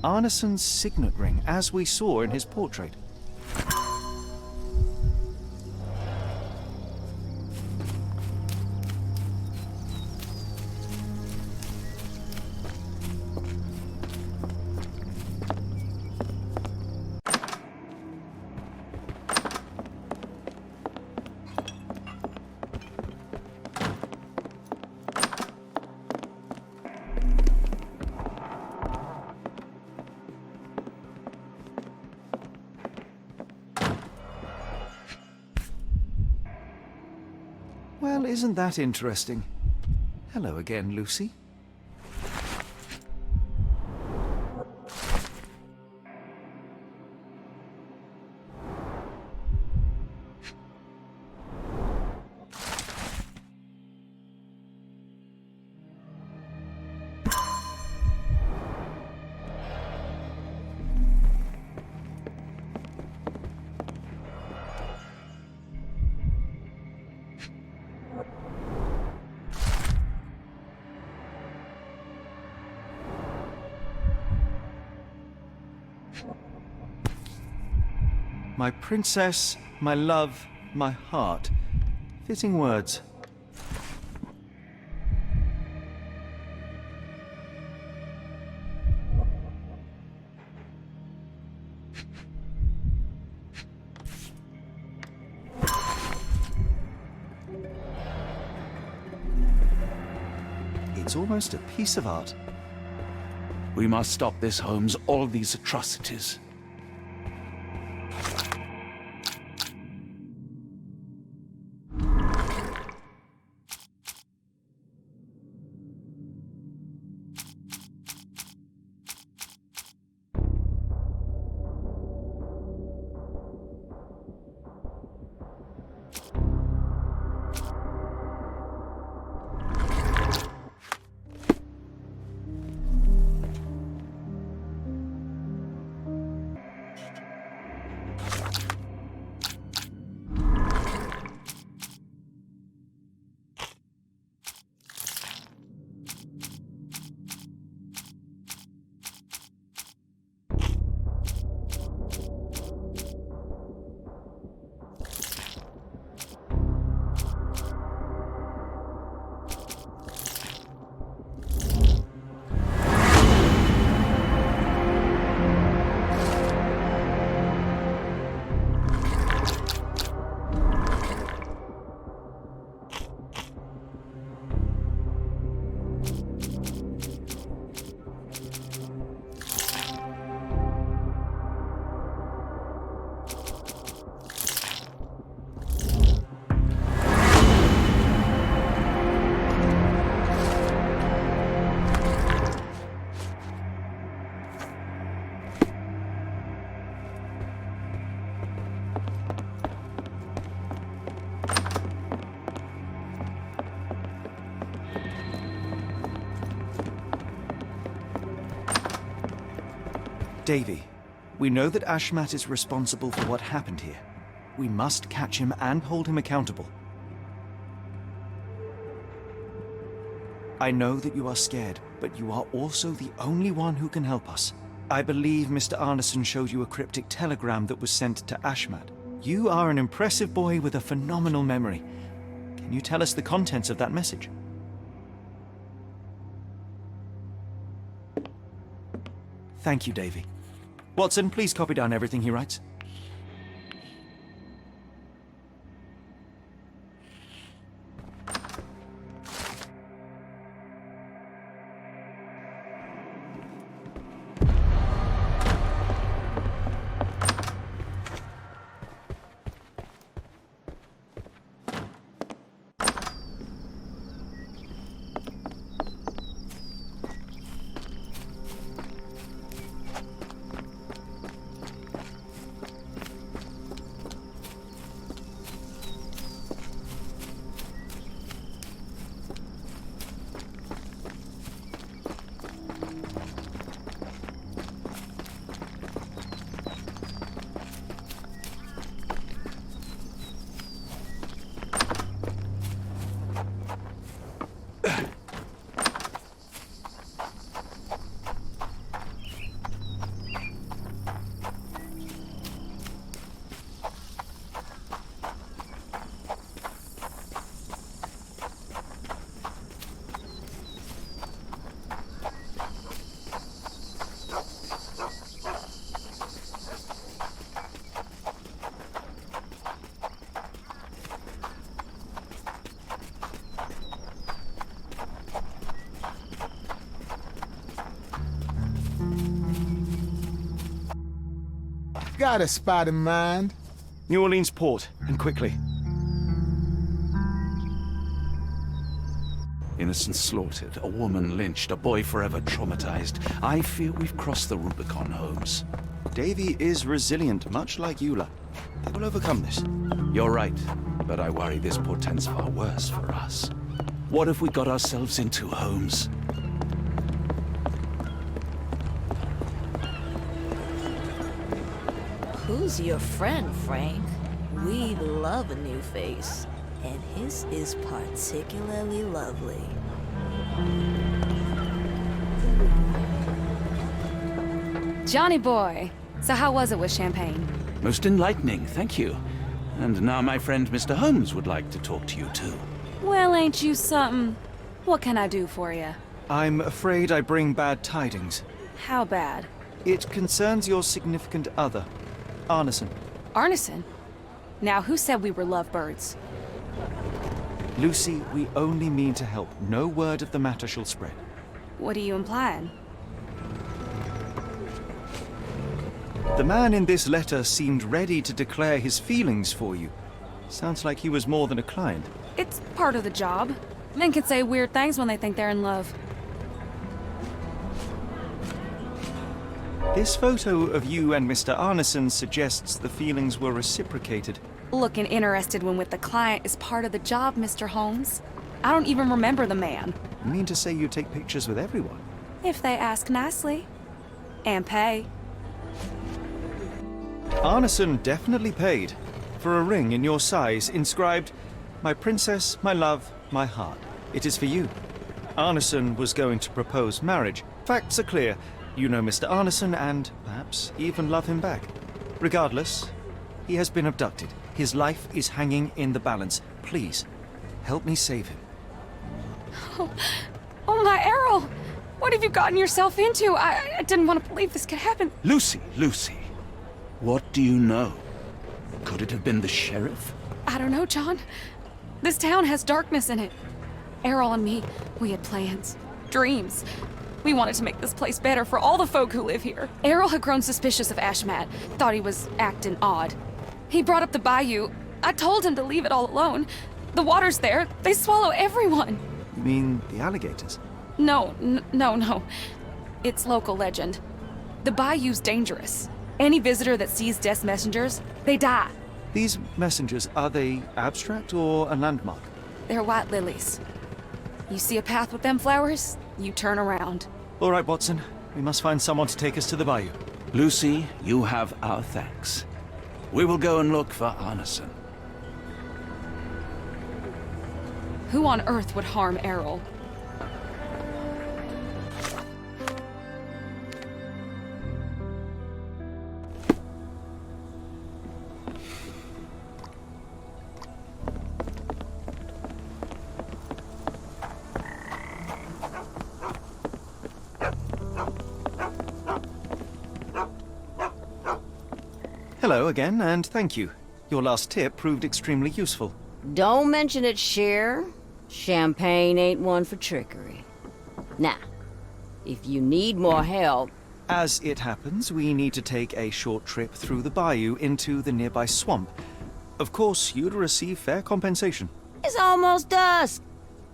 Arneson's signet ring, as we saw in his portrait. Well, isn't that interesting? Hello again, Lucy. My princess, my love, my heart. Fitting words. It's almost a piece of art. We must stop this, Holmes. All these atrocities. Davy, we know that Ashmat is responsible for what happened here. We must catch him and hold him accountable. I know that you are scared, but you are also the only one who can help us. I believe Mr. Arneson showed you a cryptic telegram that was sent to Ashmat. You are an impressive boy with a phenomenal memory. Can you tell us the contents of that message? Thank you, Davy. Watson, please copy down everything he writes. Got a spot in mind. New Orleans port, and quickly. Innocents slaughtered, a woman lynched, a boy forever traumatized. I fear we've crossed the Rubicon, Holmes. Davy is resilient, much like Eula. They will overcome this. You're right, but I worry this portends far worse for us. What have we got ourselves into, Holmes? Who's your friend, Frank? We love a new face, and his is particularly lovely. Johnny boy, so how was it with Champagne? Most enlightening, thank you. And now my friend Mr. Holmes would like to talk to you too. Well, ain't you something? What can I do for you? I'm afraid I bring bad tidings. How bad? It concerns your significant other, Arneson. Arneson? Now, who said we were lovebirds? Lucy, we only mean to help. No word of the matter shall spread. What are you implying? The man in this letter seemed ready to declare his feelings for you. Sounds like he was more than a client. It's part of the job. Men can say weird things when they think they're in love. This photo of you and Mr. Arneson suggests the feelings were reciprocated. Looking interested when with the client is part of the job, Mr. Holmes. I don't even remember the man. You mean to say you take pictures with everyone? If they ask nicely. And pay. Arneson definitely paid for a ring in your size inscribed, "My princess, my love, my heart." It is for you. Arneson was going to propose marriage. Facts are clear. You know Mr. Arneson and, perhaps, even love him back. Regardless, he has been abducted. His life is hanging in the balance. Please, help me save him. Oh my Errol! What have you gotten yourself into? I didn't want to believe this could happen. Lucy, Lucy, what do you know? Could it have been the sheriff? I don't know, John. This town has darkness in it. Errol and me, we had plans, dreams. We wanted to make this place better for all the folk who live here. Errol had grown suspicious of Ashmat, thought he was acting odd. He brought up the bayou. I told him to leave it all alone. The water's there. They swallow everyone. You mean the alligators? No. It's local legend. The bayou's dangerous. Any visitor that sees Death's messengers, they die. These messengers, are they abstract or a landmark? They're white lilies. You see a path with them flowers, you turn around. All right, Watson. We must find someone to take us to the bayou. Lucy, you have our thanks. We will go and look for Arneson. Who on earth would harm Errol? Hello again, and thank you. Your last tip proved extremely useful. Don't mention it, Cher. Champagne ain't one for trickery. Now, if you need more help... As it happens, we need to take a short trip through the bayou into the nearby swamp. Of course, you'd receive fair compensation. It's almost dusk,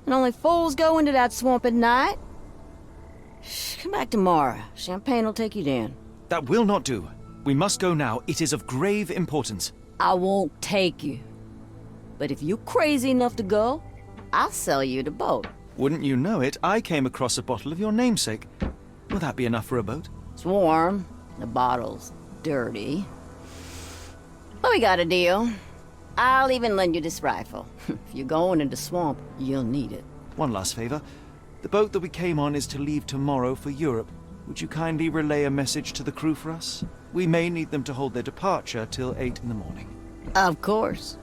and only fools go into that swamp at night. Come back tomorrow. Champagne will take you down. That will not do. We must go now. It is of grave importance. I won't take you. But if you're crazy enough to go, I'll sell you the boat. Wouldn't you know it, I came across a bottle of your namesake. Will that be enough for a boat? It's warm. The bottle's dirty. But we got a deal. I'll even lend you this rifle. If you're going into swamp, you'll need it. One last favor. The boat that we came on is to leave tomorrow for Europe. Would you kindly relay a message to the crew for us? We may need them to hold their departure till 8 in the morning. Of course.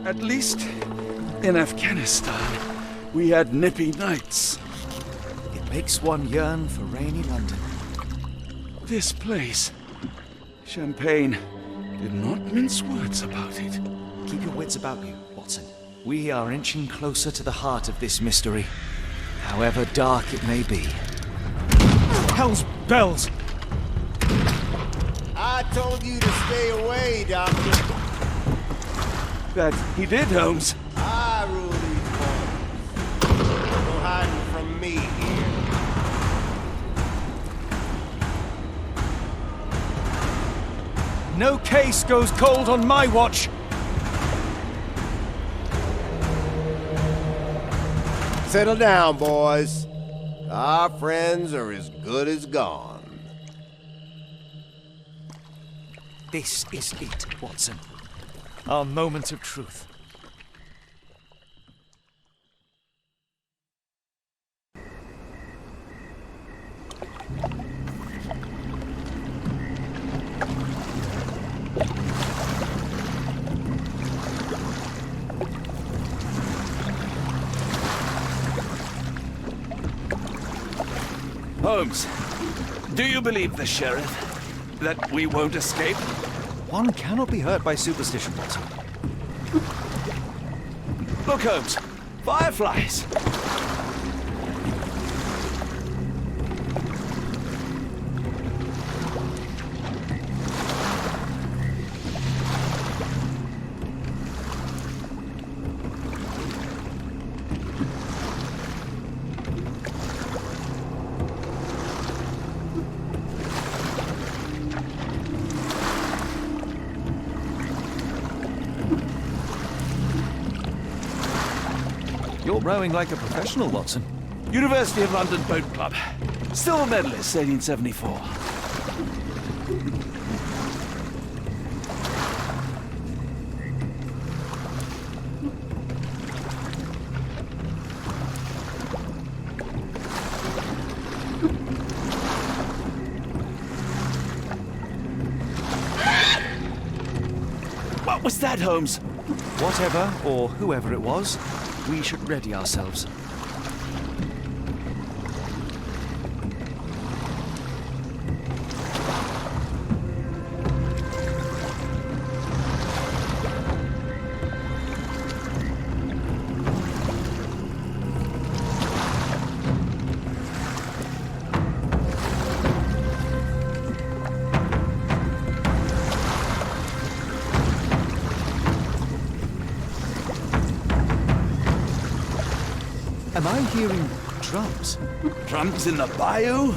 At least in Afghanistan, we had nippy nights. It makes one yearn for rainy London. This place, Champagne, did not mince words about it. Keep your wits about you, Watson. We are inching closer to the heart of this mystery, however dark it may be. Hell's bells! I told you to stay away, Doctor. That he did, Holmes. I rule these waters. No hiding from me here. No case goes cold on my watch! Settle down, boys. Our friends are as good as gone. This is it, Watson. Our moment of truth. Holmes, do you believe the sheriff that we won't escape? One cannot be hurt by superstition, Watson. Look, Holmes. Fireflies. You're rowing like a professional, Watson. University of London Boat Club. Silver medalist, 1874. What was that, Holmes? Whatever, or whoever it was, we should ready ourselves. Am I hearing drums? Drums in the bayou?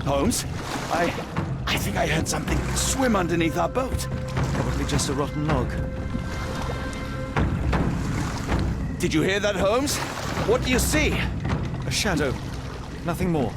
Holmes, I think I heard something swim underneath our boat. Probably just a rotten log. Did you hear that, Holmes? What do you see? A shadow. Nothing more.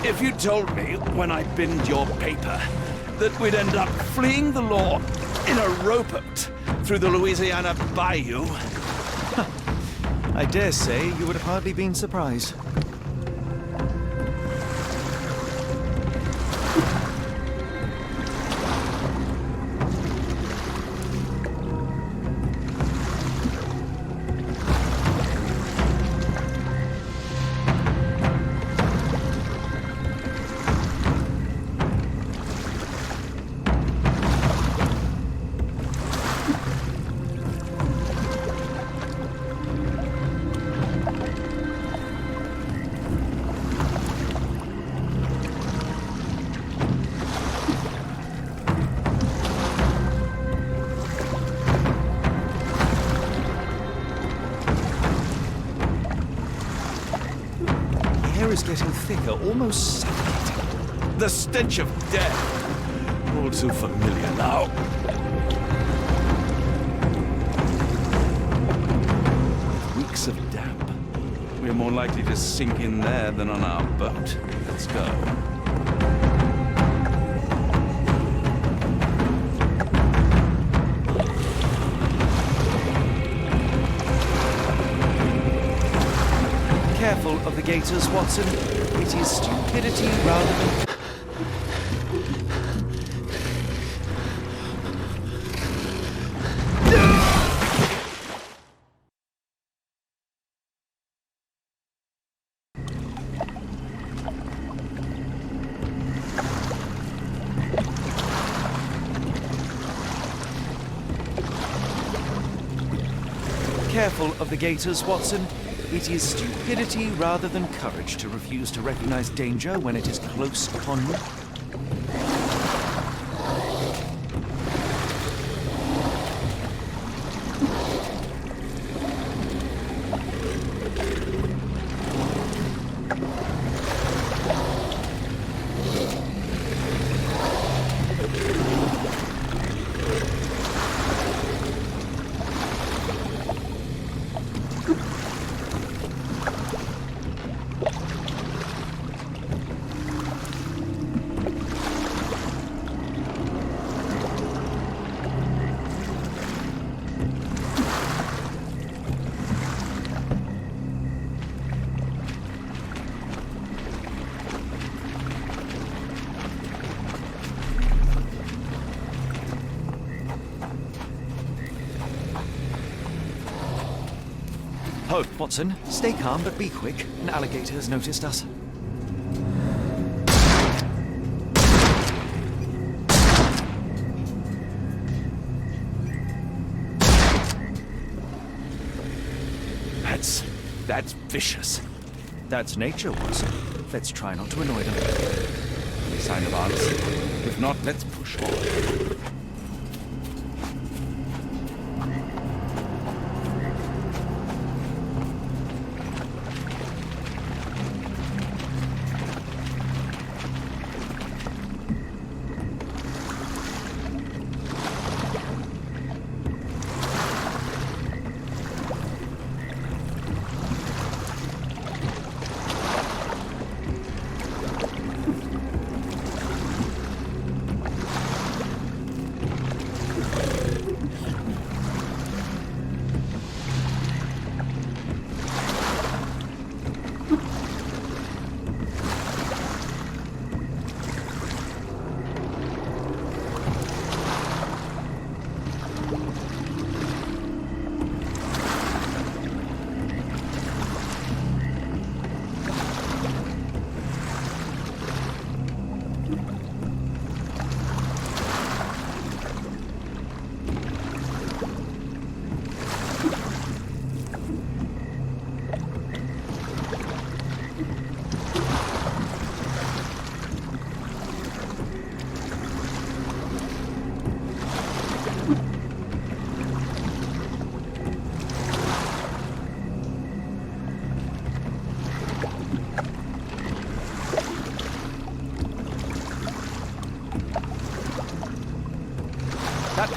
If you told me when I binned your paper that we'd end up fleeing the law in a rowboat through the Louisiana Bayou... I dare say you would have hardly been surprised. Is getting thicker, almost suffocating. The stench of death. All too familiar now. Weeks of damp. We're more likely to sink in there than on our boat. Let's go. Careful of the gators, Watson. It is stupidity rather than... Careful of the gators, Watson. It is stupidity rather than courage to refuse to recognize danger when it is close upon you. Hope, Watson. Stay calm, but be quick. An alligator has noticed us. That's vicious. That's nature, Watson. Let's try not to annoy them. Any sign of answer? If not, let's push on.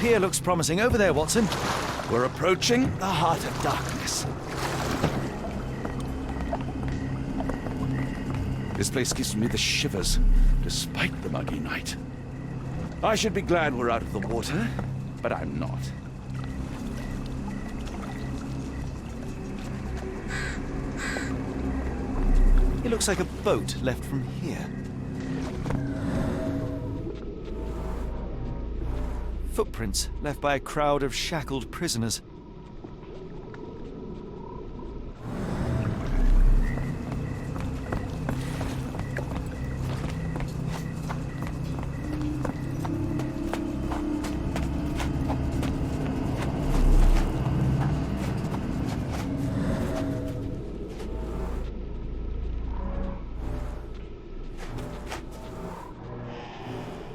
here looks promising. Over there, Watson. We're approaching the heart of darkness. This place gives me the shivers, despite the muggy night. I should be glad we're out of the water, but I'm not. It looks like a boat left from here. Footprints left by a crowd of shackled prisoners.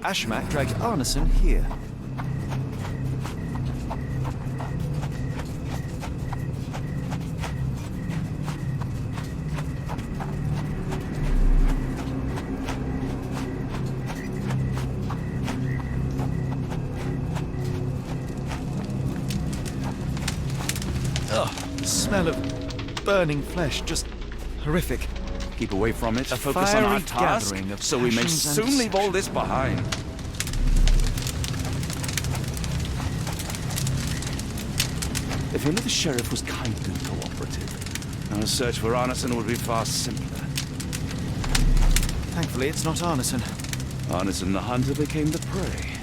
Ashmak dragged Arneson here. Ugh, the smell of burning flesh, just horrific. Keep away from it. A Focus on our fiery task, gathering of so we may passions and soon leave all this behind. If only the sheriff was kind and cooperative, our search for Arneson would be far simpler. Thankfully, it's not Arneson. Arneson the hunter became the prey.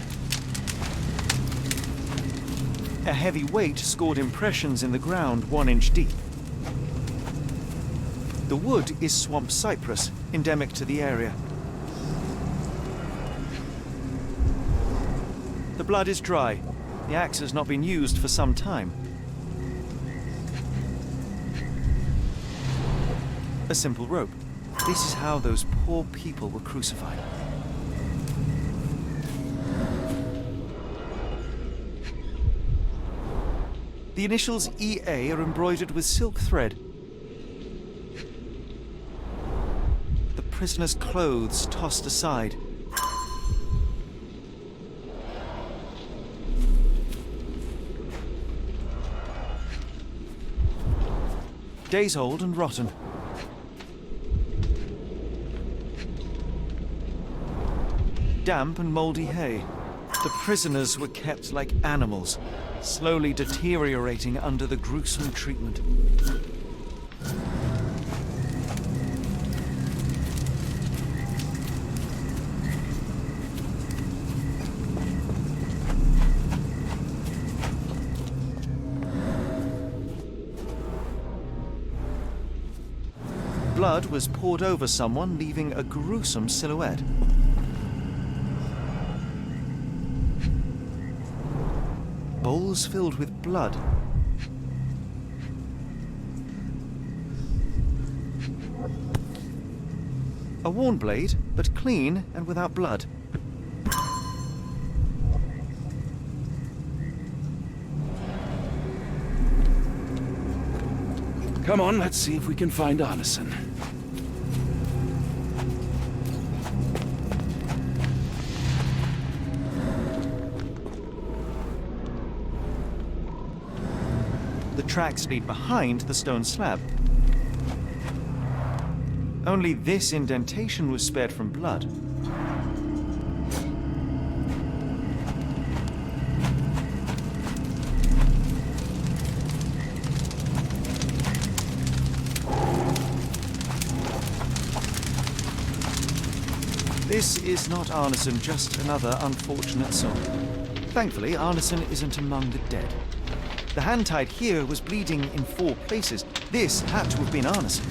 A heavy weight scored impressions in the ground 1 inch deep. The wood is swamp cypress, endemic to the area. The blood is dry. The axe has not been used for some time. A simple rope. This is how those poor people were crucified. The initials EA are embroidered with silk thread. The prisoner's clothes tossed aside. Days old and rotten. Damp and mouldy hay. The prisoners were kept like animals, slowly deteriorating under the gruesome treatment. Blood was poured over someone, leaving a gruesome silhouette. Bowls filled with blood. A worn blade, but clean and without blood. Come on, let's see if we can find Arneson. The tracks lead behind the stone slab. Only this indentation was spared from blood. This is not Arneson, just another unfortunate soul. Thankfully, Arneson isn't among the dead. The hand tied here was bleeding in 4 places. This had to have been Arneson.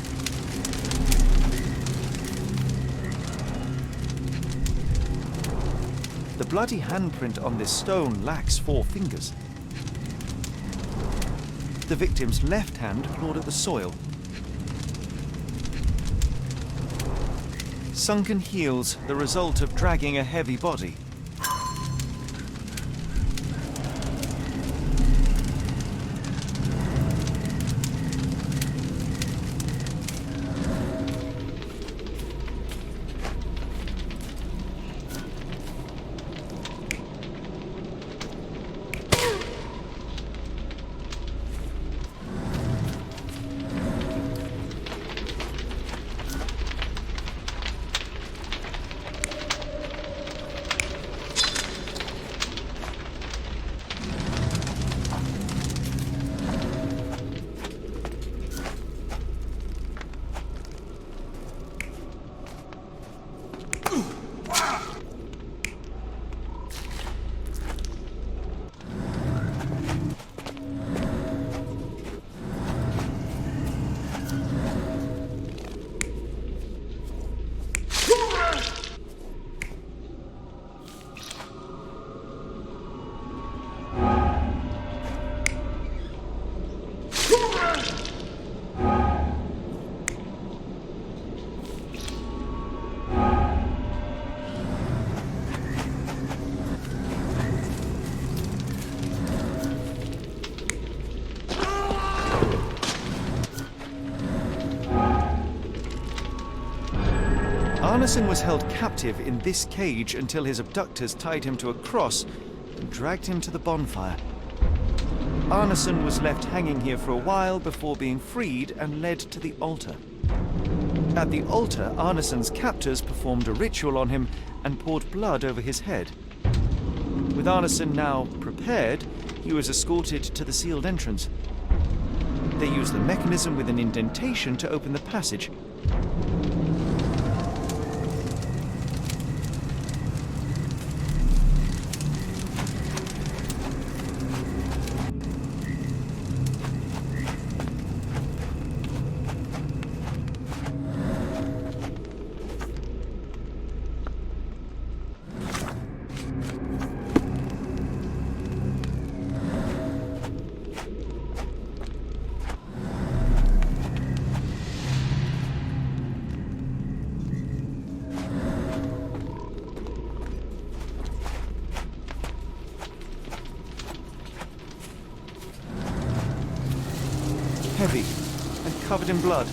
The bloody handprint on this stone lacks 4 fingers. The victim's left hand clawed at the soil. Sunken heels, the result of dragging a heavy body. Arneson was held captive in this cage until his abductors tied him to a cross and dragged him to the bonfire. Arneson was left hanging here for a while before being freed and led to the altar. At the altar, Arneson's captors performed a ritual on him and poured blood over his head. With Arneson now prepared, he was escorted to the sealed entrance. They used the mechanism with an indentation to open the passage. Heavy and covered in blood.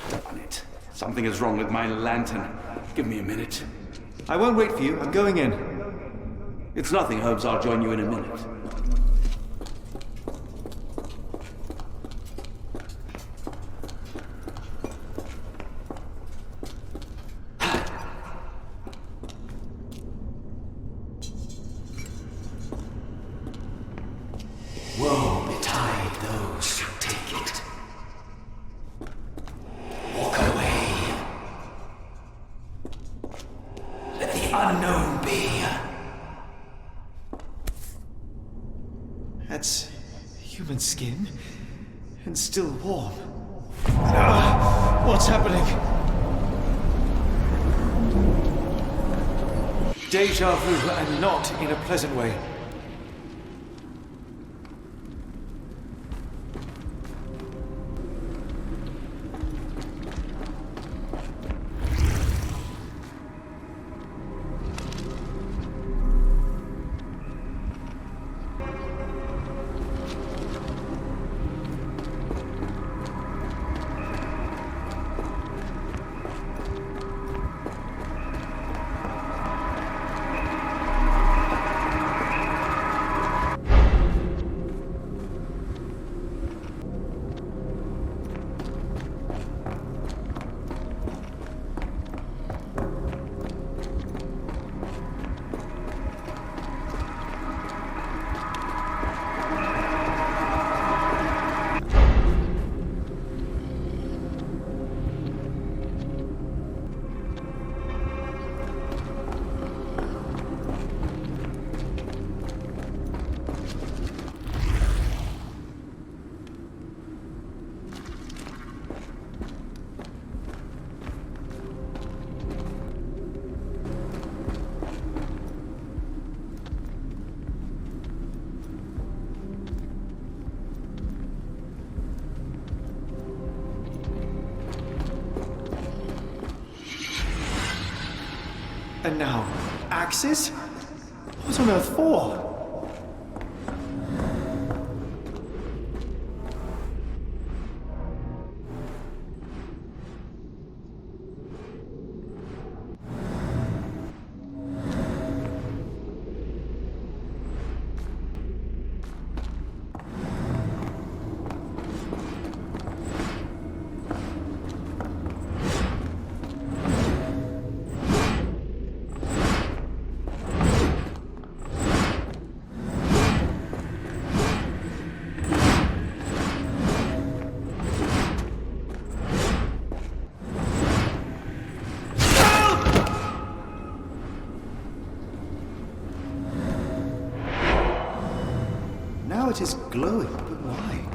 Damn it. Something is wrong with my lantern. Give me a minute. I won't wait for you. I'm going in. It's nothing, Holmes. I'll join you in a minute. Woe betide those who take it. Walk away. Let the unknown be. That's human skin and still warm. What's happening? Deja vu, and not in a pleasant way. And now, axes? What on earth for? Now it is glowing, but why?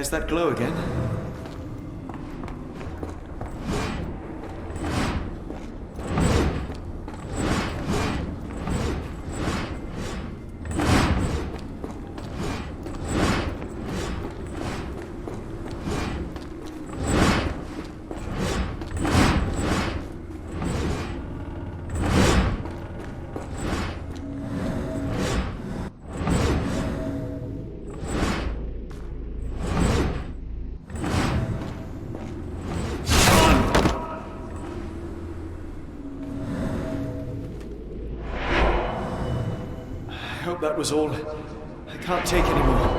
There's that glow again. I hope that was all. I can't take any more.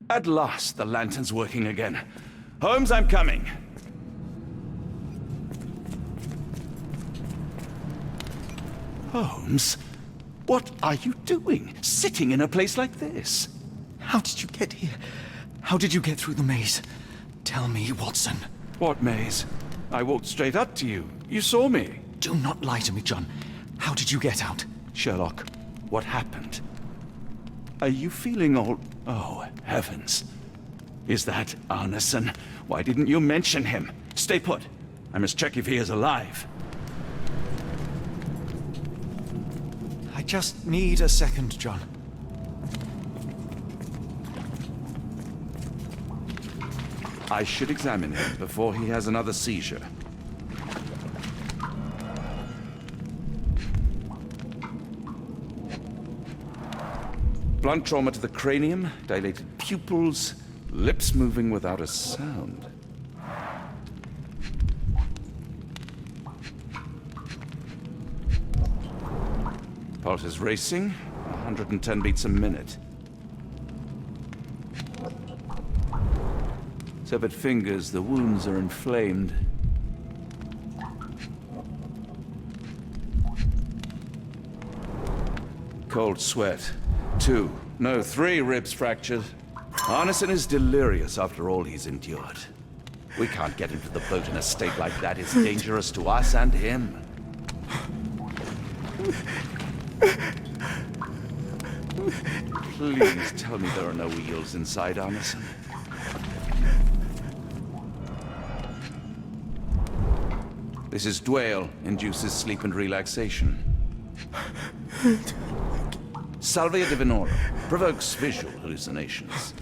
At last, the lantern's working again. Holmes, I'm coming. Holmes? What are you doing? Sitting in a place like this? How did you get here? How did you get through the maze? Tell me, Watson. What maze? I walked straight up to you. You saw me. Do not lie to me, John. How did you get out? Sherlock, what happened? Are you feeling all... Oh, heavens. Is that Arneson? Why didn't you mention him? Stay put. I must check if he is alive. I just need a second, John. I should examine him before he has another seizure. Blunt trauma to the cranium, dilated pupils, lips moving without a sound. Pulse is racing, 110 beats a minute. Severed fingers, the wounds are inflamed. Cold sweat. 2, no, 3 ribs fractured. Arneson is delirious after all he's endured. We can't get him to the boat in a state like that. It's dangerous to us and him. Please tell me there are no wheels inside, Arneson. This is Dwale, induces sleep and relaxation. Salvia divinorum, provokes visual hallucinations.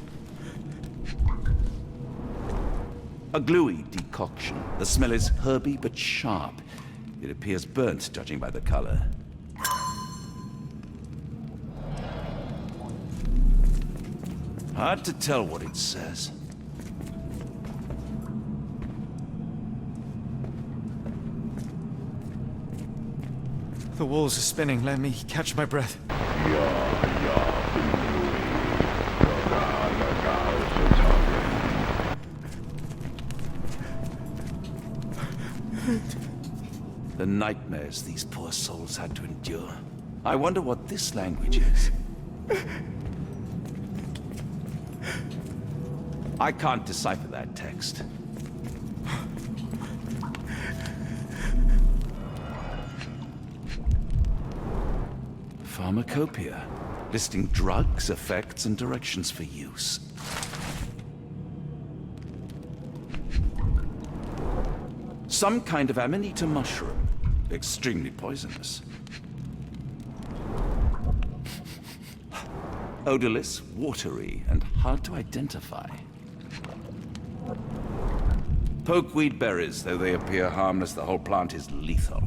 A gluey decoction. The smell is herby but sharp. It appears burnt, judging by the color. Hard to tell what it says. The walls are spinning. Let me catch my breath. The nightmares these poor souls had to endure. I wonder what this language is. I can't decipher that text. Pharmacopoeia, listing drugs, effects, and directions for use. Some kind of amanita mushroom, extremely poisonous. Odorless, watery, and hard to identify. Pokeweed berries, though they appear harmless, the whole plant is lethal.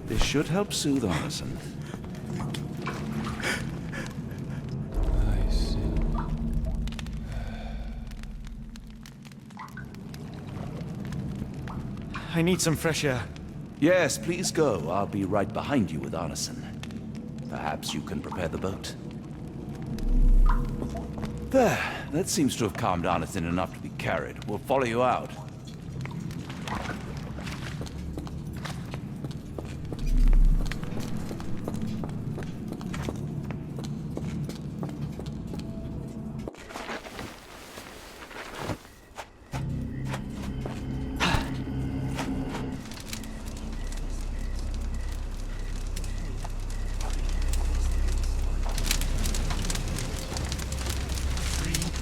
This should help soothe Arneson. I see. I need some fresh air. Yes, please go. I'll be right behind you with Arneson. Perhaps you can prepare the boat. There. That seems to have calmed Arneson enough to be carried. We'll follow you out.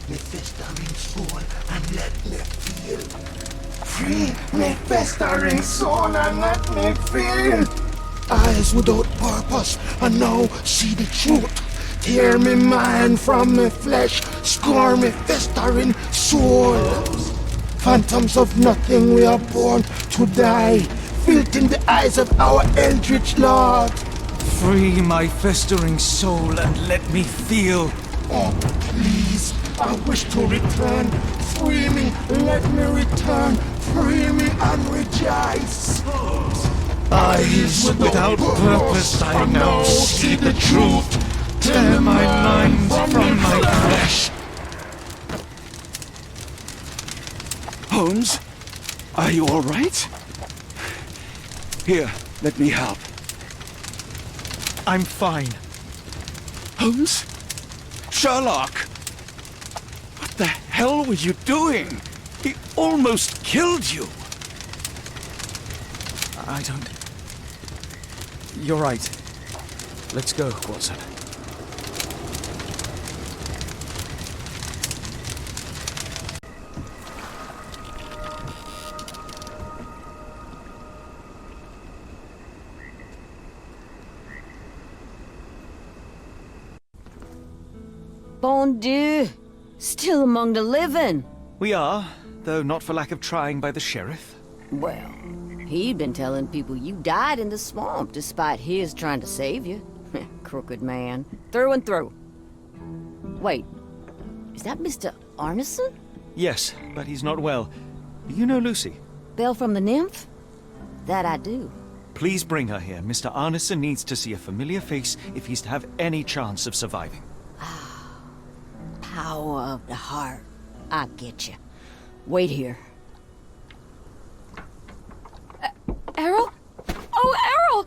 Me festering soul and let me feel. Free me festering soul and let me feel. Eyes without purpose and now see the truth. Tear me mind from me flesh, score me festering soul. Phantoms of nothing, we are born to die. Filth in the eyes of our eldritch lord. Free my festering soul and let me feel. Oh, please, I wish to return. Free me, let me return. Free me and rejoice. Eyes without purpose, I now see the truth. Tear my mind from my flesh. Holmes? Are you all right? Here, let me help. I'm fine. Holmes? Sherlock! What the hell were you doing? He almost killed you. I don't... You're right. Let's go, Watson. Bon Dieu! Still among the living. We are, though not for lack of trying by the sheriff. Well, he'd been telling people you died in the swamp despite his trying to save you. Crooked man. Through and through. Wait, is that Mr. Arneson? Yes, but he's not well. You know Lucy? Belle from the Nymph? That I do. Please bring her here. Mr. Arneson needs to see a familiar face if he's to have any chance of surviving. Power of the heart. I get you. Wait here. Errol? Oh, Errol!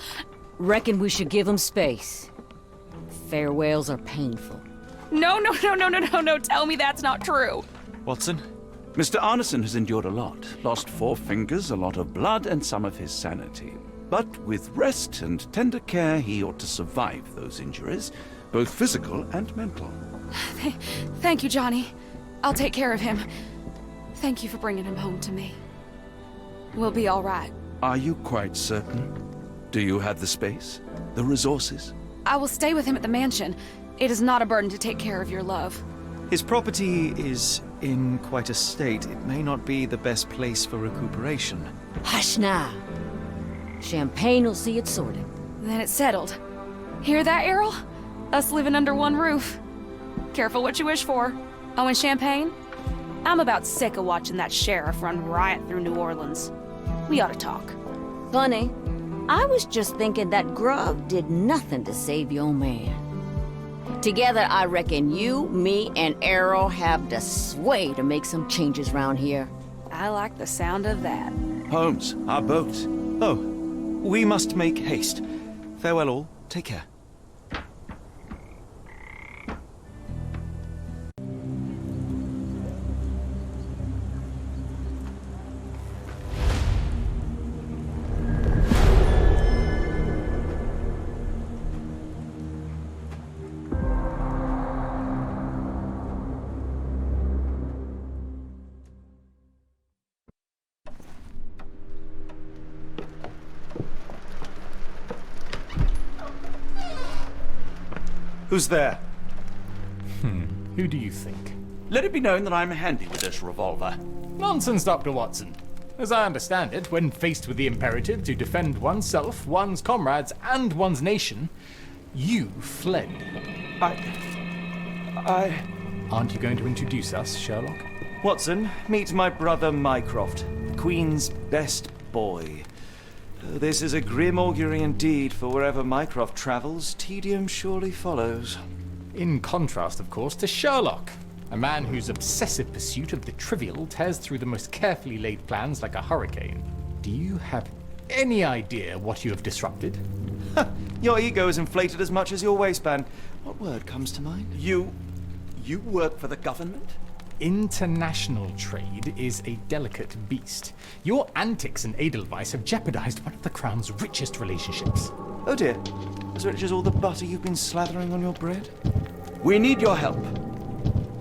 Reckon we should give him space. Farewells are painful. No. Tell me that's not true. Watson? Mr. Arneson has endured a lot. Lost 4 fingers, a lot of blood, and some of his sanity. But with rest and tender care, he ought to survive those injuries, both physical and mental. Thank you, Johnny. I'll take care of him. Thank you for bringing him home to me. We'll be all right. Are you quite certain? Do you have the space? The resources? I will stay with him at the mansion. It is not a burden to take care of your love. His property is in quite a state. It may not be the best place for recuperation. Hush now. Champagne will see it sorted. Then it's settled. Hear that, Errol? Us living under one roof. Careful what you wish for. Oh, and champagne? I'm about sick of watching that sheriff run riot through New Orleans. We ought to talk. Funny. I was just thinking that grub did nothing to save your man. Together, I reckon you, me, and Errol have the sway to make some changes round here. I like the sound of that. Holmes, our boat. Oh, we must make haste. Farewell all. Take care. Who's there? Who do you think? Let it be known that I'm handy with this revolver. Nonsense, Dr. Watson. As I understand it, when faced with the imperative to defend oneself, one's comrades, and one's nation, you fled. Aren't you going to introduce us, Sherlock? Watson, meet my brother Mycroft, the Queen's best boy. This is a grim augury indeed, for wherever Mycroft travels, tedium surely follows. In contrast, of course, to Sherlock, a man whose obsessive pursuit of the trivial tears through the most carefully laid plans like a hurricane. Do you have any idea what you have disrupted? Your ego is inflated as much as your waistband. What word comes to mind? You work for the government? International trade is a delicate beast. Your antics and Edelweiss have jeopardized one of the Crown's richest relationships. Oh dear. As rich as all the butter you've been slathering on your bread? We need your help.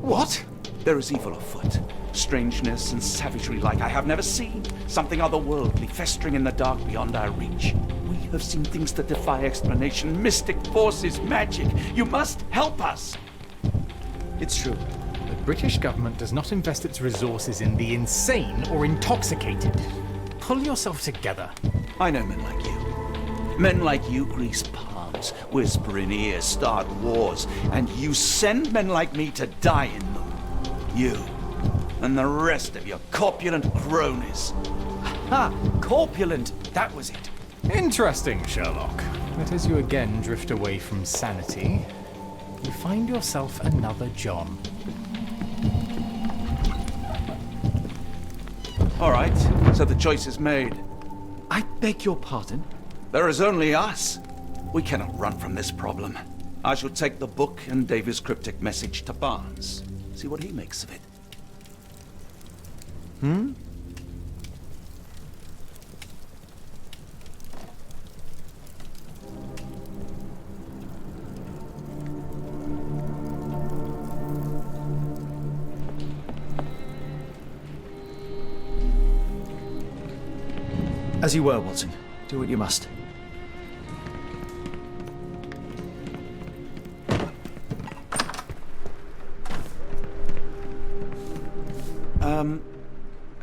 What? There is evil afoot. Strangeness and savagery like I have never seen. Something otherworldly festering in the dark beyond our reach. We have seen things that defy explanation. Mystic forces, magic. You must help us. It's true. The British government does not invest its resources in the insane or intoxicated. Pull yourself together. I know men like you. Men like you grease palms, whisper in ears, start wars, and you send men like me to die in them. You and the rest of your corpulent cronies. Ha! Corpulent! That was it. Interesting, Sherlock. But as you again drift away from sanity, you find yourself another John. All right, so the choice is made. I beg your pardon? There is only us. We cannot run from this problem. I shall take the book and Davy's cryptic message to Barnes. See what he makes of it. As you were, Watson. Do what you must.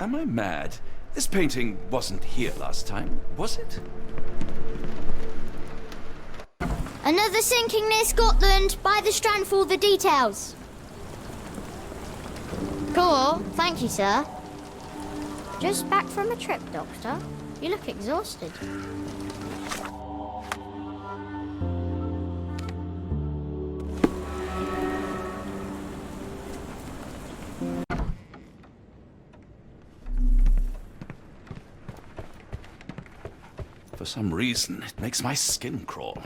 Am I mad? This painting wasn't here last time, was it? Another sinking near Scotland. By the Strand for all the details. Cool. Thank you, sir. Just back from a trip, Doctor. You look exhausted. For some reason, it makes my skin crawl.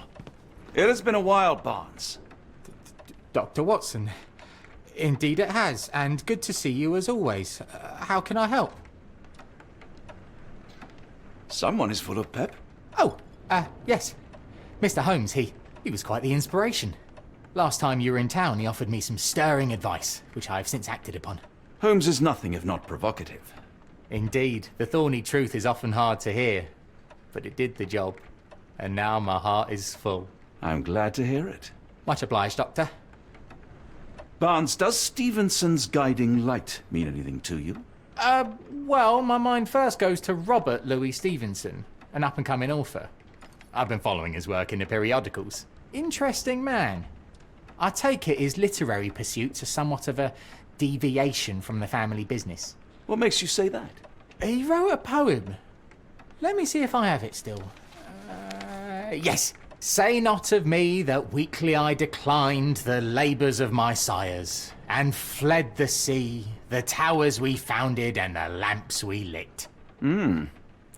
It has been a while, Barnes. Dr. Watson, indeed it has, and good to see you as always. How can I help? Someone is full of pep. Oh, yes. Mr. Holmes, he was quite the inspiration. Last time you were in town, he offered me some stirring advice, which I have since acted upon. Holmes is nothing if not provocative. Indeed, the thorny truth is often hard to hear, but it did the job, and now my heart is full. I'm glad to hear it. Much obliged, Doctor. Barnes, does Stevenson's guiding light mean anything to you? Well, my mind first goes to Robert Louis Stevenson, an up-and-coming author. I've been following his work in the periodicals. Interesting man. I take it his literary pursuits are somewhat of a deviation from the family business. What makes you say that? He wrote a poem. Let me see if I have it still. Yes. Say not of me that weakly I declined the labours of my sires, and fled the sea, the towers we founded, and the lamps we lit. The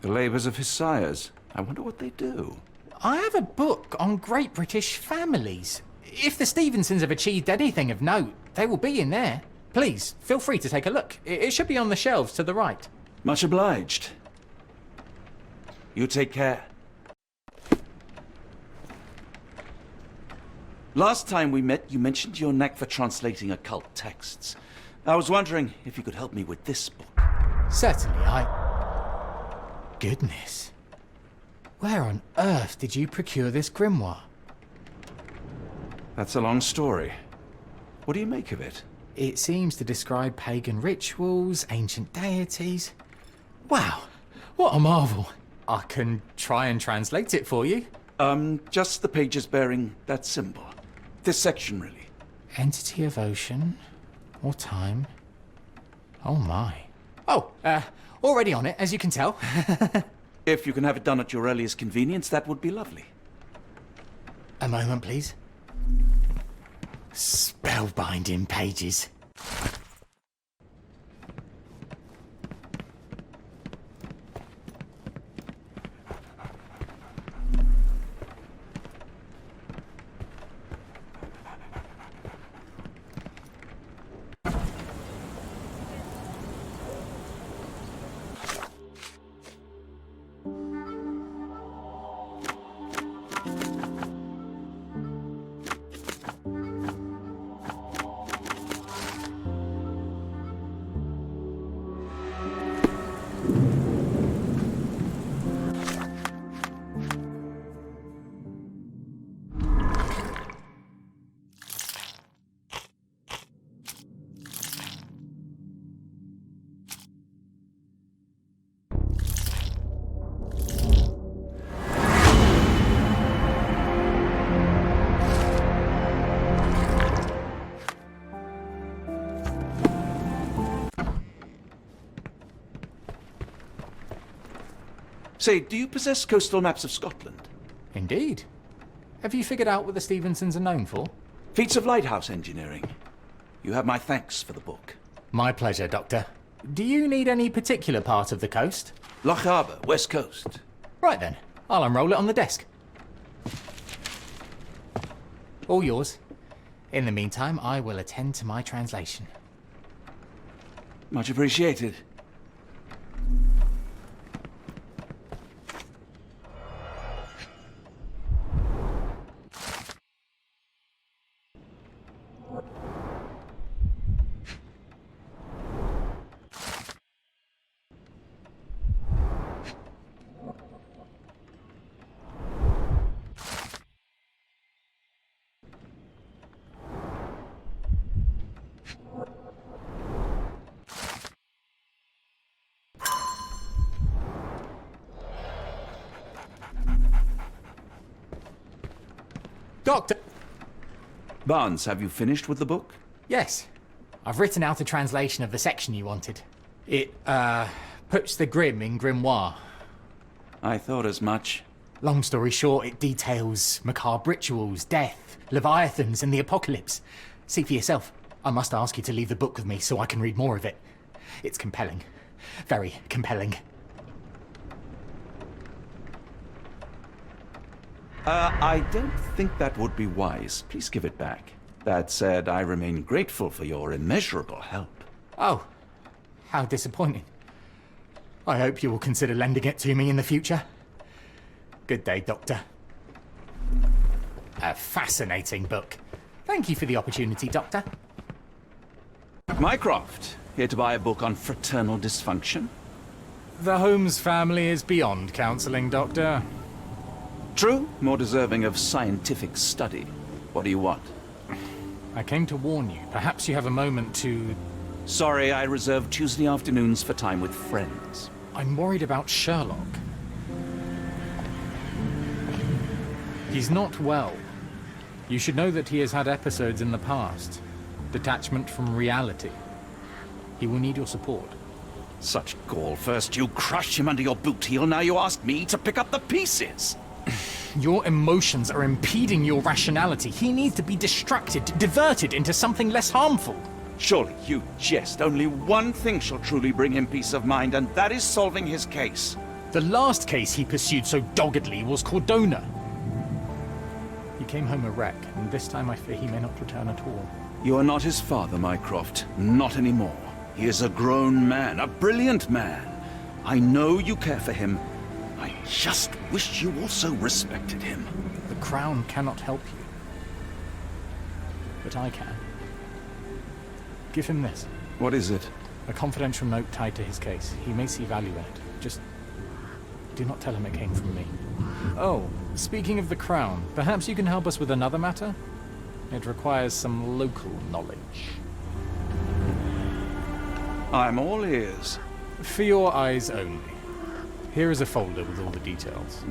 labours of his sires. I wonder what they do. I have a book on great British families. If the Stevensons have achieved anything of note, they will be in there. Please, feel free to take a look. It should be on the shelves to the right. Much obliged. You take care. Last time we met, you mentioned your knack for translating occult texts. I was wondering if you could help me with this book. Certainly, Goodness. Where on earth did you procure this grimoire? That's a long story. What do you make of it? It seems to describe pagan rituals, ancient deities. Wow, what a marvel. I can try and translate it for you. Just the pages bearing that symbol. This section, really. Entity of ocean or time. Oh my. Oh, already on it, as you can tell. If you can have it done at your earliest convenience, that would be lovely. A moment, please. Spellbinding pages. Say, do you possess coastal maps of Scotland? Indeed. Have you figured out what the Stevensons are known for? Feats of lighthouse engineering. You have my thanks for the book. My pleasure, Doctor. Do you need any particular part of the coast? Loch Harbour, West Coast. Right then, I'll unroll it on the desk. All yours. In the meantime, I will attend to my translation. Much appreciated. Doctor! Barnes, have you finished with the book? Yes. I've written out a translation of the section you wanted. It, puts the grim in grimoire. I thought as much. Long story short, it details macabre rituals, death, leviathans, and the apocalypse. See for yourself. I must ask you to leave the book with me so I can read more of it. It's compelling. Very compelling. I don't think that would be wise. Please give it back. That said, I remain grateful for your immeasurable help. Oh, how disappointing. I hope you will consider lending it to me in the future. Good day, Doctor. A fascinating book. Thank you for the opportunity, Doctor. Mycroft, here to buy a book on fraternal dysfunction? The Holmes family is beyond counselling, Doctor. True, more deserving of scientific study. What do you want? I came to warn you. Perhaps you have a moment to... Sorry, I reserve Tuesday afternoons for time with friends. I'm worried about Sherlock. He's not well. You should know that he has had episodes in the past. Detachment from reality. He will need your support. Such gall. First you crush him under your boot heel, now you ask me to pick up the pieces. Your emotions are impeding your rationality. He needs to be distracted, diverted into something less harmful. Surely you jest. Only one thing shall truly bring him peace of mind, and that is solving his case. The last case he pursued so doggedly was Cordona. He came home a wreck, and this time I fear he may not return at all. You are not his father, Mycroft. Not anymore. He is a grown man, a brilliant man. I know you care for him. I just wish you also respected him. The Crown cannot help you. But I can. Give him this. What is it? A confidential note tied to his case. He may see value in it. Just do not tell him it came from me. Oh, speaking of the Crown, perhaps you can help us with another matter? It requires some local knowledge. I'm all ears. For your eyes only. Here is a folder with all the details.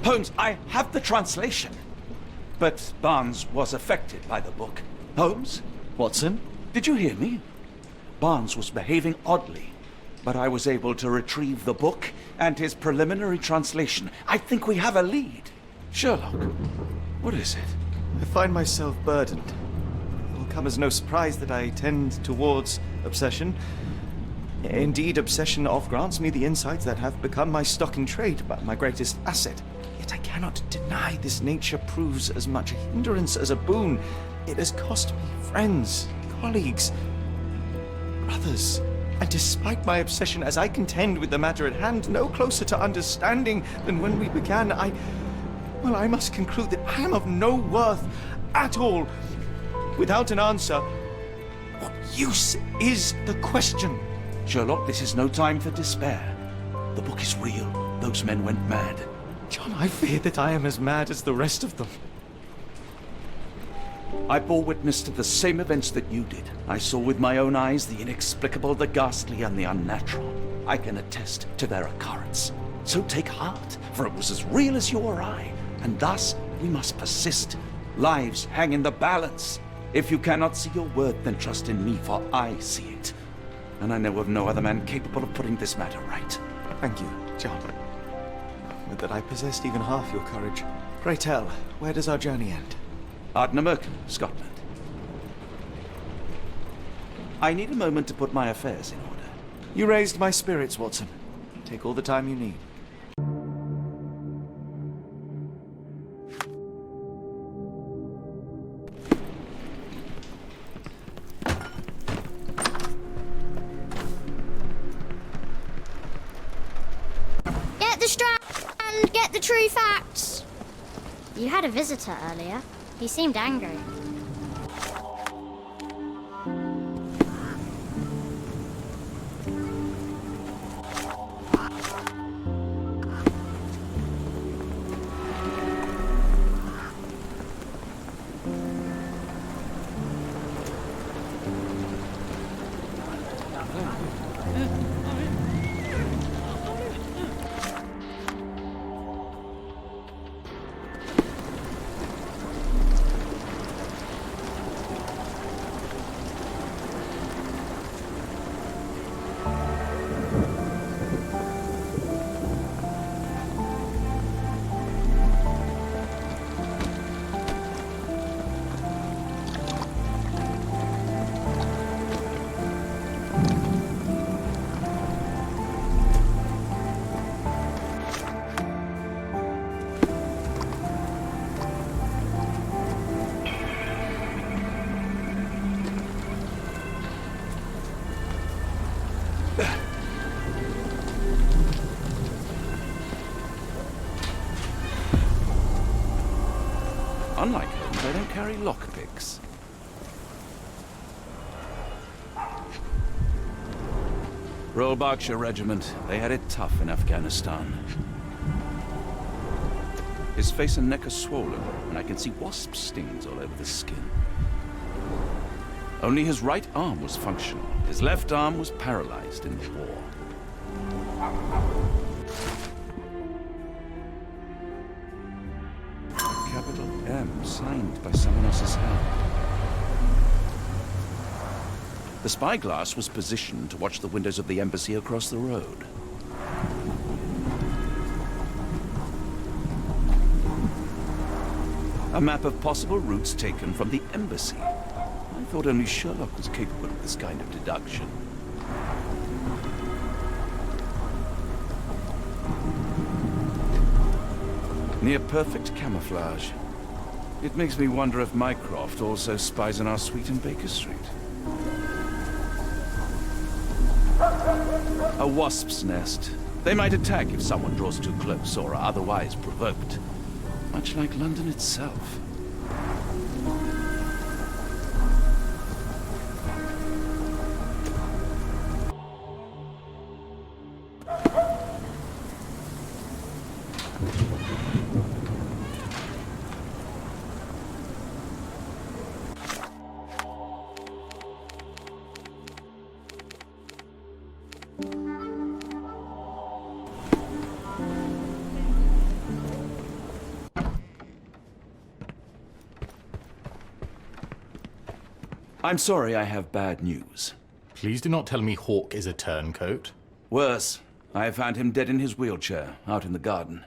Holmes, I have the translation. But Barnes was affected by the book. Holmes? Watson? Did you hear me? Barnes was behaving oddly, but I was able to retrieve the book and his preliminary translation. I think we have a lead. Sherlock, what is it? I find myself burdened. It will come as no surprise that I tend towards obsession. Indeed, obsession oft grants me the insights that have become my stock in trade, but my greatest asset. Yet I cannot deny this nature proves as much a hindrance as a boon. It has cost me friends, colleagues, brothers. And despite my obsession as I contend with the matter at hand, no closer to understanding than when we began, I must conclude that I am of no worth at all. Without an answer, what use is the question? Sherlock, this is no time for despair. The book is real. Those men went mad. John, I fear that I am as mad as the rest of them. I bore witness to the same events that you did. I saw with my own eyes the inexplicable, the ghastly, and the unnatural. I can attest to their occurrence. So take heart, for it was as real as you or I, and thus we must persist. Lives hang in the balance. If you cannot see your worth, then trust in me, for I see it. And I know of no other man capable of putting this matter right. Thank you, John. Would that I possessed even half your courage. Pray tell, where does our journey end? Ardnamurchan, Scotland. I need a moment to put my affairs in order. You raised my spirits, Watson. Take all the time you need. Get the strand! Get the true facts! You had a visitor earlier. He seemed angry. Unlike Holmes, they don't carry lockpicks. Royal Berkshire Regiment. They had it tough in Afghanistan. His face and neck are swollen, and I can see wasp stings all over the skin. Only his right arm was functional. His left arm was paralyzed in the war. Capital M, signed by someone else's hand. The spyglass was positioned to watch the windows of the embassy across the road. A map of possible routes taken from the embassy. I thought only Sherlock was capable of this kind of deduction. Near perfect camouflage. It makes me wonder if Mycroft also spies on our suite in Baker Street. A wasp's nest. They might attack if someone draws too close or are otherwise provoked. Much like London itself. I'm sorry, I have bad news. Please do not tell me Hawke is a turncoat. Worse, I have found him dead in his wheelchair, out in the garden.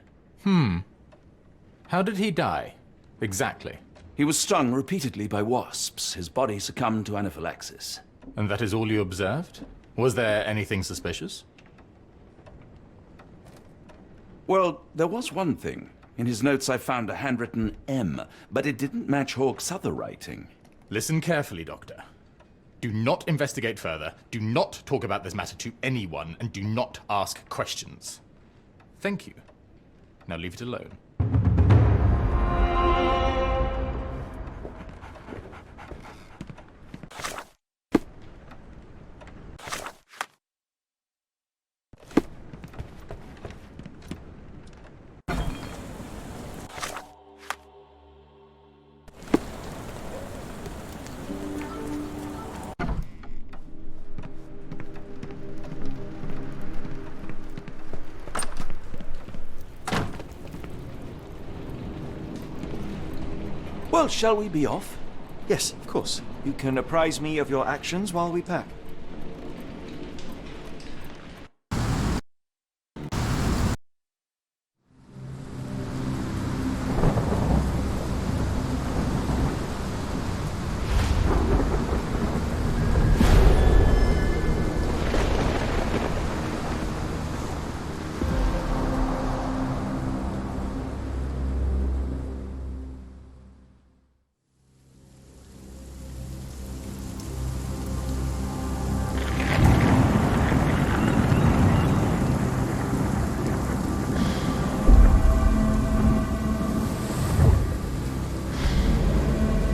How did he die? Exactly. He was stung repeatedly by wasps. His body succumbed to anaphylaxis. And that is all you observed? Was there anything suspicious? Well, there was one thing. In his notes I found a handwritten M, but it didn't match Hawke's other writing. Listen carefully, Doctor. Do not investigate further, do not talk about this matter to anyone, and do not ask questions. Thank you. Now leave it alone. Well, shall we be off? Yes, of course. You can apprise me of your actions while we pack.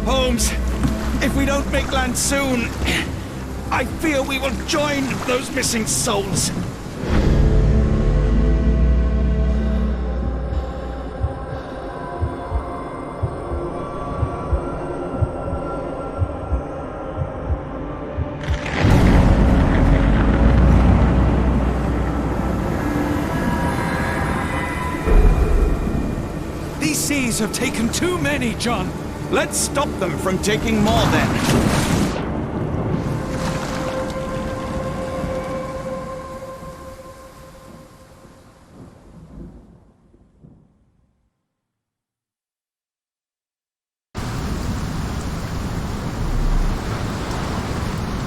Holmes, if we don't make land soon, I fear we will join those missing souls. These seas have taken too many, John. Let's stop them from taking more, then.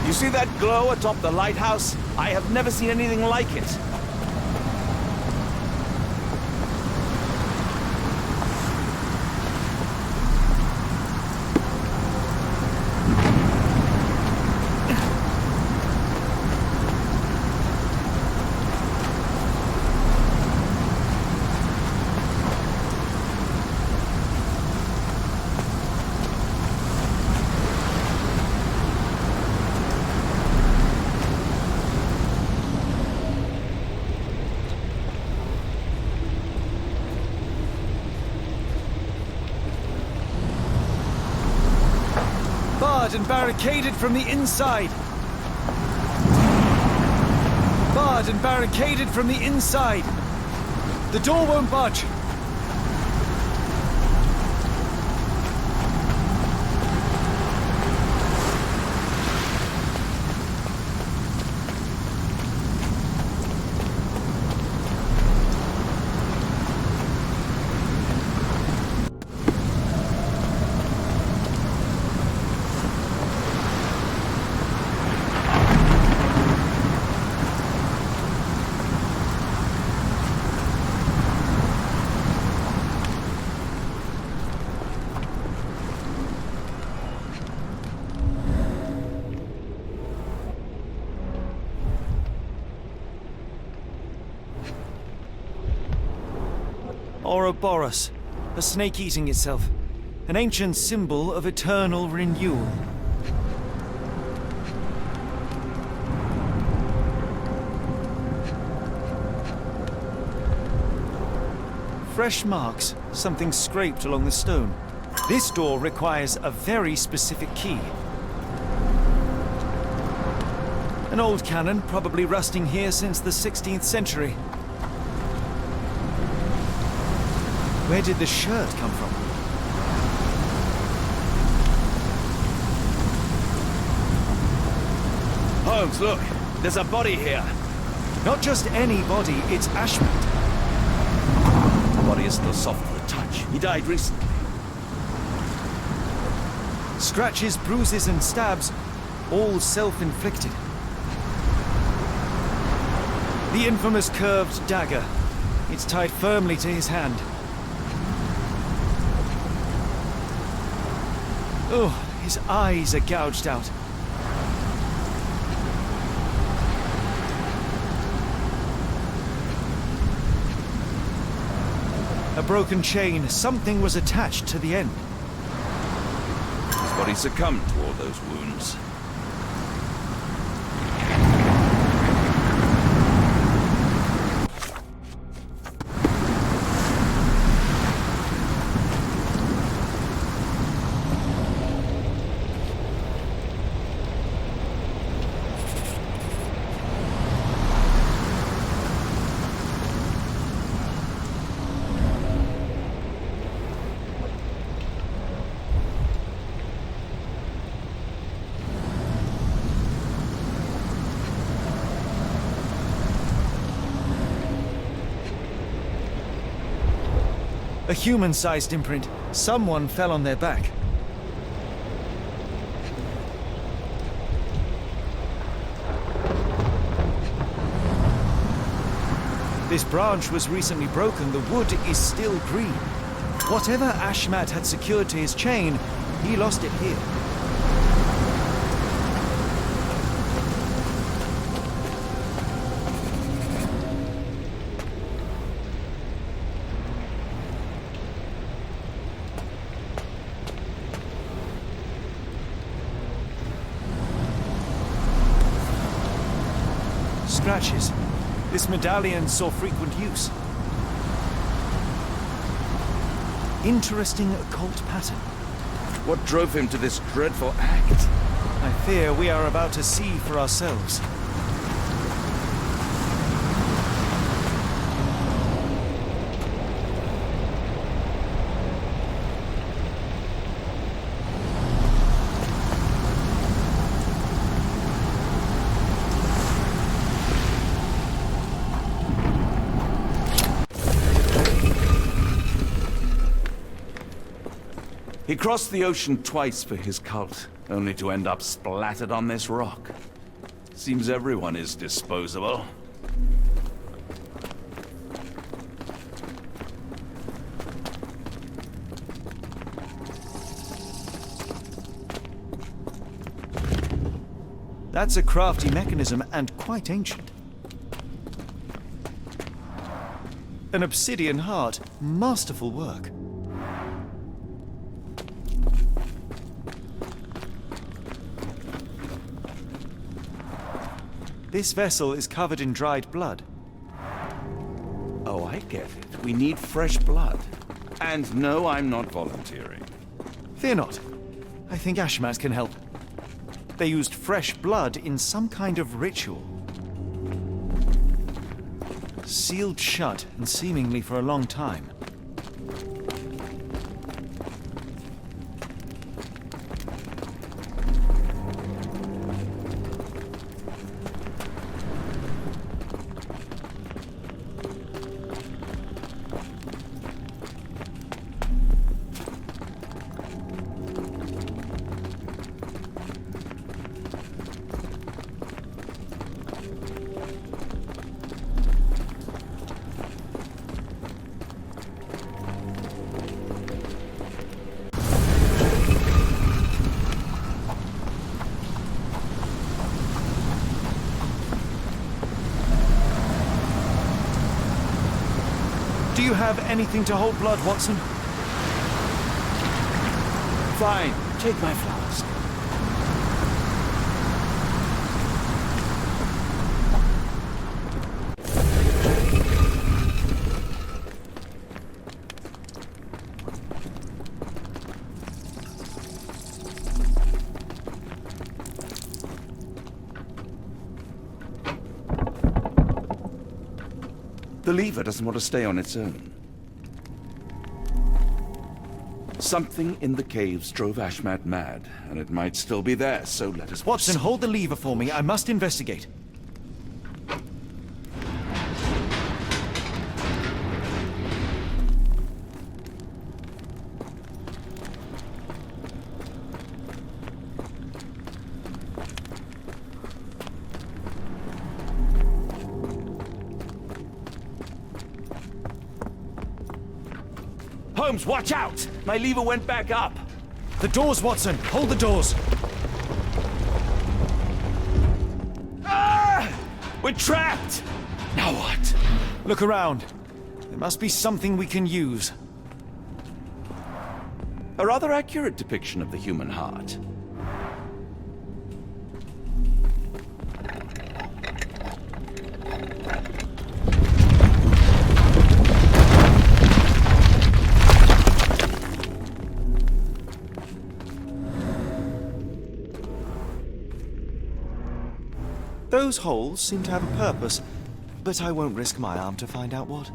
You see that glow atop the lighthouse? I have never seen anything like it. and barricaded from the inside. Barred and barricaded from the inside. The door won't budge. Ouroboros, a snake eating itself. An ancient symbol of eternal renewal. Fresh marks, something scraped along the stone. This door requires a very specific key. An old cannon, probably rusting here since the 16th century. Where did the shirt come from? Holmes, look! There's a body here! Not just any body, it's Ashmat. The body is still soft for the touch. He died recently. Scratches, bruises, and stabs, all self-inflicted. The infamous curved dagger. It's tied firmly to his hand. Oh, his eyes are gouged out. A broken chain. Something was attached to the end. His body succumbed to all those wounds. A human-sized imprint. Someone fell on their back. This branch was recently broken. The wood is still green. Whatever Ashmat had secured to his chain, he lost it here. Scratches. This medallion saw frequent use. Interesting occult pattern. What drove him to this dreadful act? I fear we are about to see for ourselves. He crossed the ocean twice for his cult, only to end up splattered on this rock. Seems everyone is disposable. That's a crafty mechanism and quite ancient. An obsidian heart. Masterful work. This vessel is covered in dried blood. Oh, I get it. We need fresh blood. And no, I'm not volunteering. Fear not. I think Ashmat can help. They used fresh blood in some kind of ritual. Sealed shut, and seemingly for a long time. Do you have anything to hold blood, Watson? Fine. Take my flask. The lever doesn't want to stay on its own. Something in the caves drove Ashmat mad, and it might still be there, so let us... Watson, hold the lever for me. I must investigate. Holmes, watch out! My lever went back up. The doors, Watson! Hold the doors! Ah! We're trapped! Now what? Look around. There must be something we can use. A rather accurate depiction of the human heart. Those holes seem to have a purpose, but I won't risk my arm to find out what.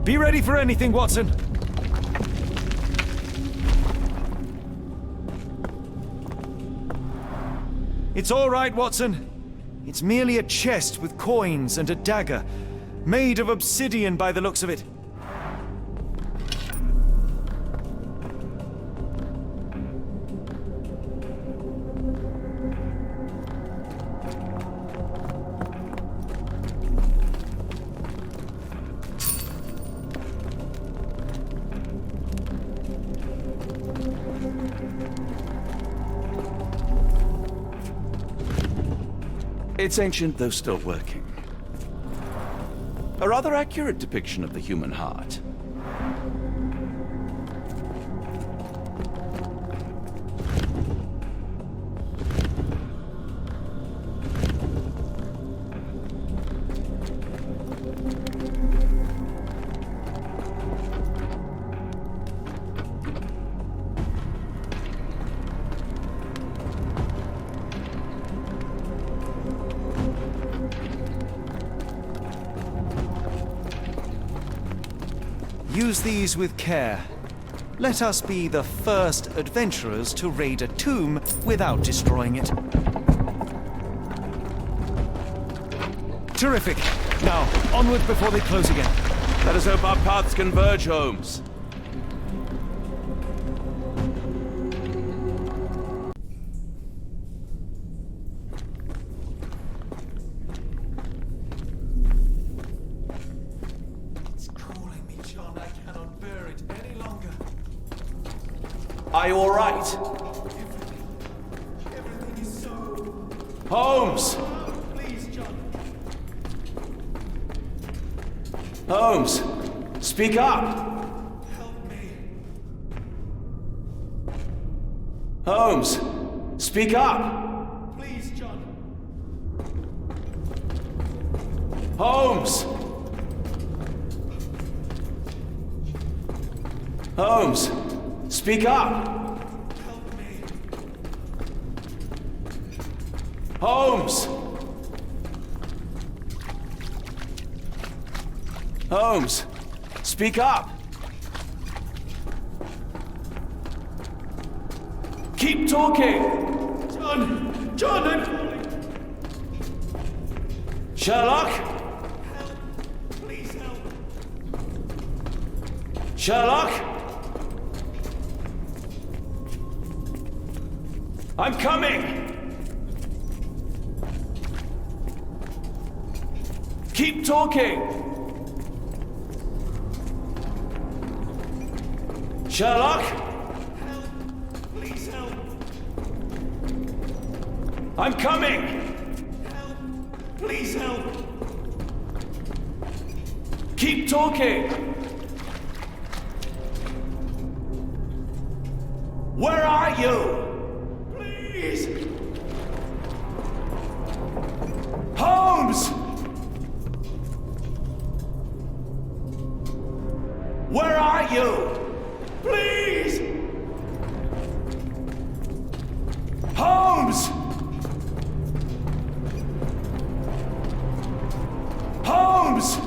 Be ready for anything, Watson! It's all right, Watson. It's merely a chest with coins and a dagger, made of obsidian by the looks of it. It's ancient, though still working. A rather accurate depiction of the human heart. Use these with care. Let us be the first adventurers to raid a tomb without destroying it. Terrific. Now, onward before they close again. Let us hope our paths converge, Holmes. It's calling me, John. I cannot bear it any longer. Are you all right? Everything is so... Holmes! Please, John. Holmes! Speak up! Help me. Holmes! Speak up! Please, John. Holmes! Holmes! Speak up! Help me. Holmes! Holmes! Speak up! Keep talking! John! John, I'm falling! Sherlock? Help! Please help! Sherlock? I'm coming! Keep talking! Sherlock? Help! Please help! I'm coming! Help! Please help! Keep talking! Where are you? Please! Holmes! Where are you? Please! Holmes! Holmes!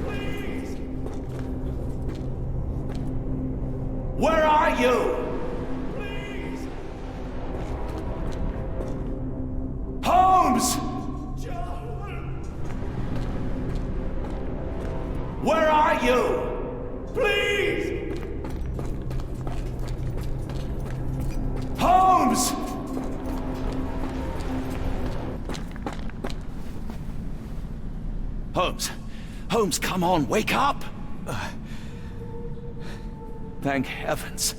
Please! Where are you? Please! Holmes! John! Where are you? Please! Holmes! Holmes! Holmes, come on, wake up! Thank heavens.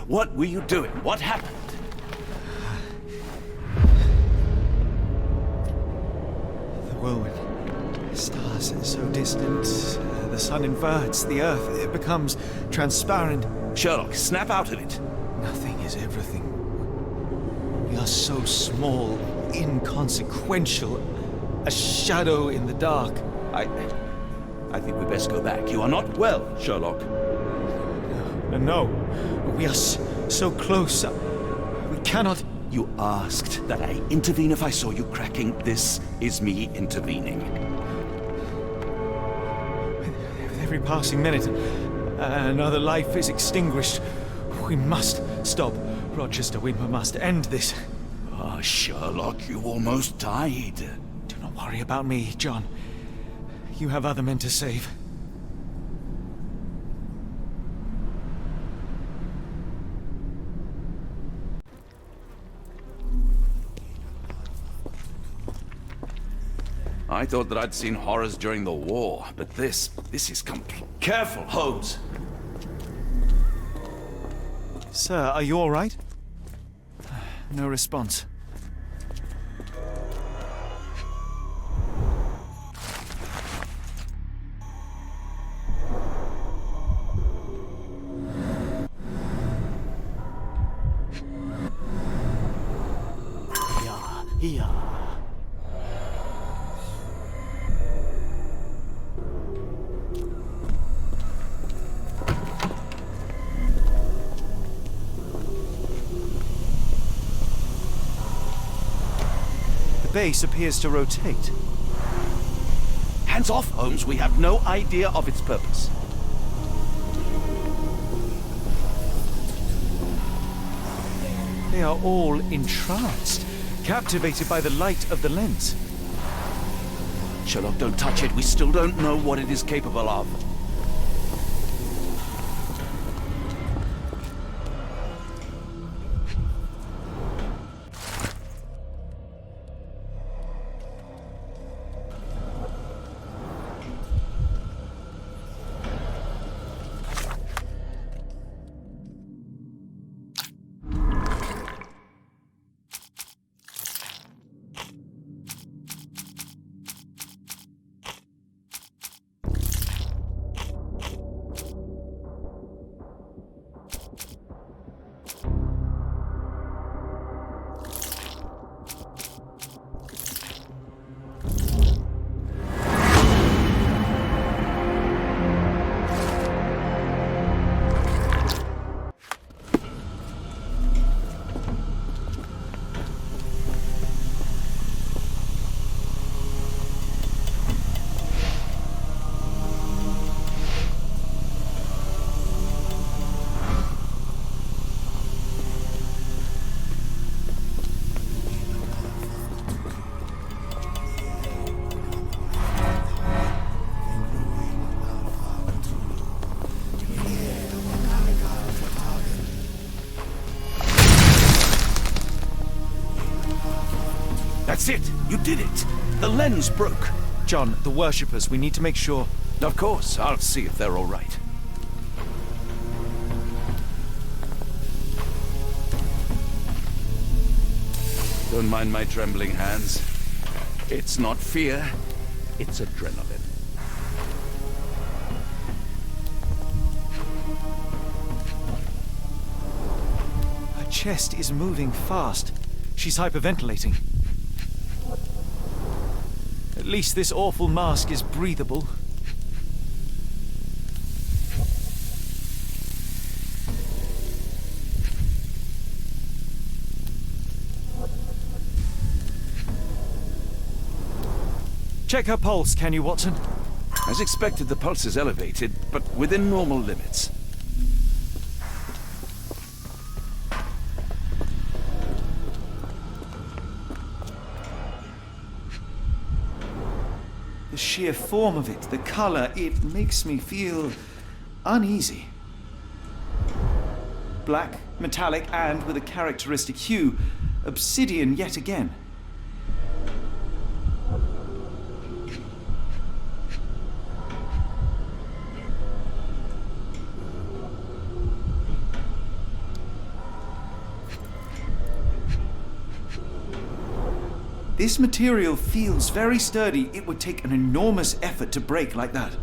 What were you doing? What happened? The whirlwind. Stars so distant. The sun inverts. The earth, it becomes transparent. Sherlock, snap out of it. Nothing is everything. We are so small, inconsequential. A shadow in the dark. I think we best go back. You are not well, Sherlock. No. We are so close. We cannot... You asked that I intervene if I saw you cracking. This is me intervening. With every passing minute, another life is extinguished. We must stop Rochester. We must end this. Ah, Sherlock, you almost died. Do not worry about me, John. You have other men to save. I thought that I'd seen horrors during the war, but this is Careful, Holmes! Sir, are you all right? No response. Yeah. The base appears to rotate. Hands off, Holmes. We have no idea of its purpose. They are all entranced, captivated by the light of the lens. Sherlock, don't touch it. We still don't know what it is capable of. That's it! You did it! The lens broke! John, the worshippers, we need to make sure. Of course, I'll see if they're all right. Don't mind my trembling hands. It's not fear, it's adrenaline. Her chest is moving fast. She's hyperventilating. At least this awful mask is breathable. Check her pulse, can you, Watson? As expected, the pulse is elevated, but within normal limits. The sheer form of it, the color, it makes me feel uneasy. Black, metallic, and with a characteristic hue. Obsidian yet again. This material feels very sturdy. It would take an enormous effort to break like that.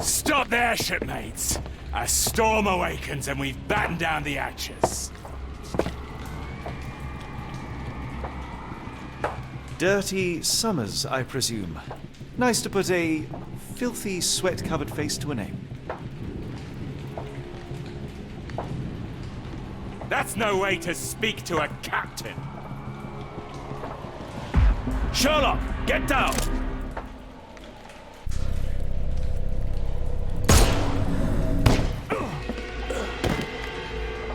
Stop there, shipmates! A storm awakens and we've battened down the Archers. Dirty Summers, I presume. Nice to put a filthy, sweat-covered face to a name. That's no way to speak to a captain. Sherlock, get down!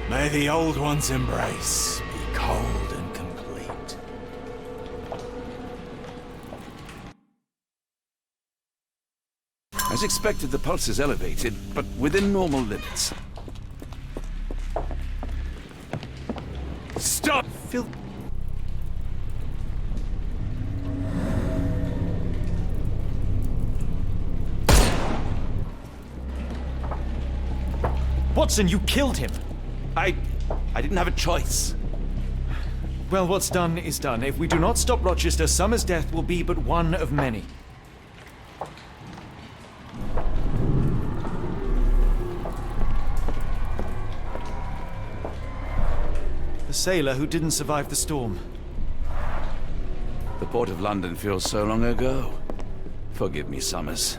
May the old one's embrace be cold and complete. As expected, the pulse is elevated, but within normal limits. Stop! Phil. Watson, you killed him! I didn't have a choice. Well, what's done is done. If we do not stop Rochester, Summer's death will be but one of many. The sailor who didn't survive the storm. The port of London feels so long ago. Forgive me, Summers.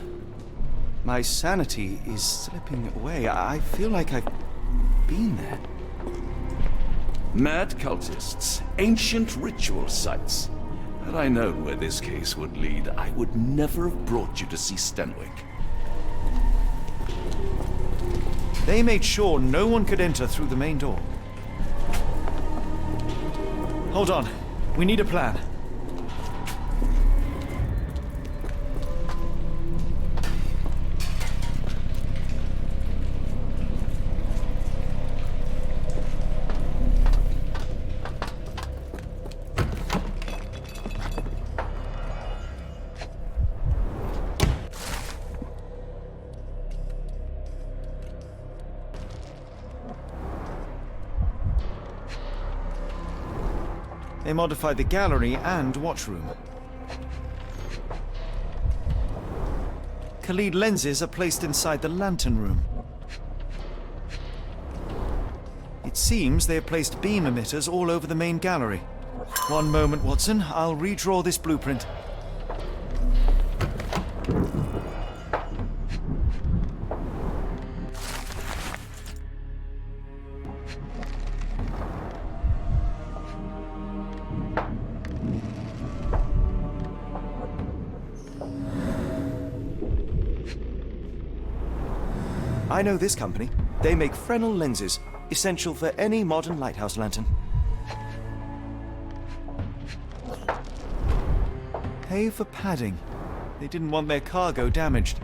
My sanity is slipping away. I feel like I've been there. Mad cultists, ancient ritual sites. Had I known where this case would lead, I would never have brought you to see Stenwick. They made sure no one could enter through the main door. Hold on. We need a plan. They modified the gallery and watchroom. Khalid lenses are placed inside the lantern room. It seems they have placed beam emitters all over the main gallery. One moment, Watson. I'll redraw this blueprint. I know this company. They make Fresnel lenses, essential for any modern lighthouse lantern. Pay for padding. They didn't want their cargo damaged.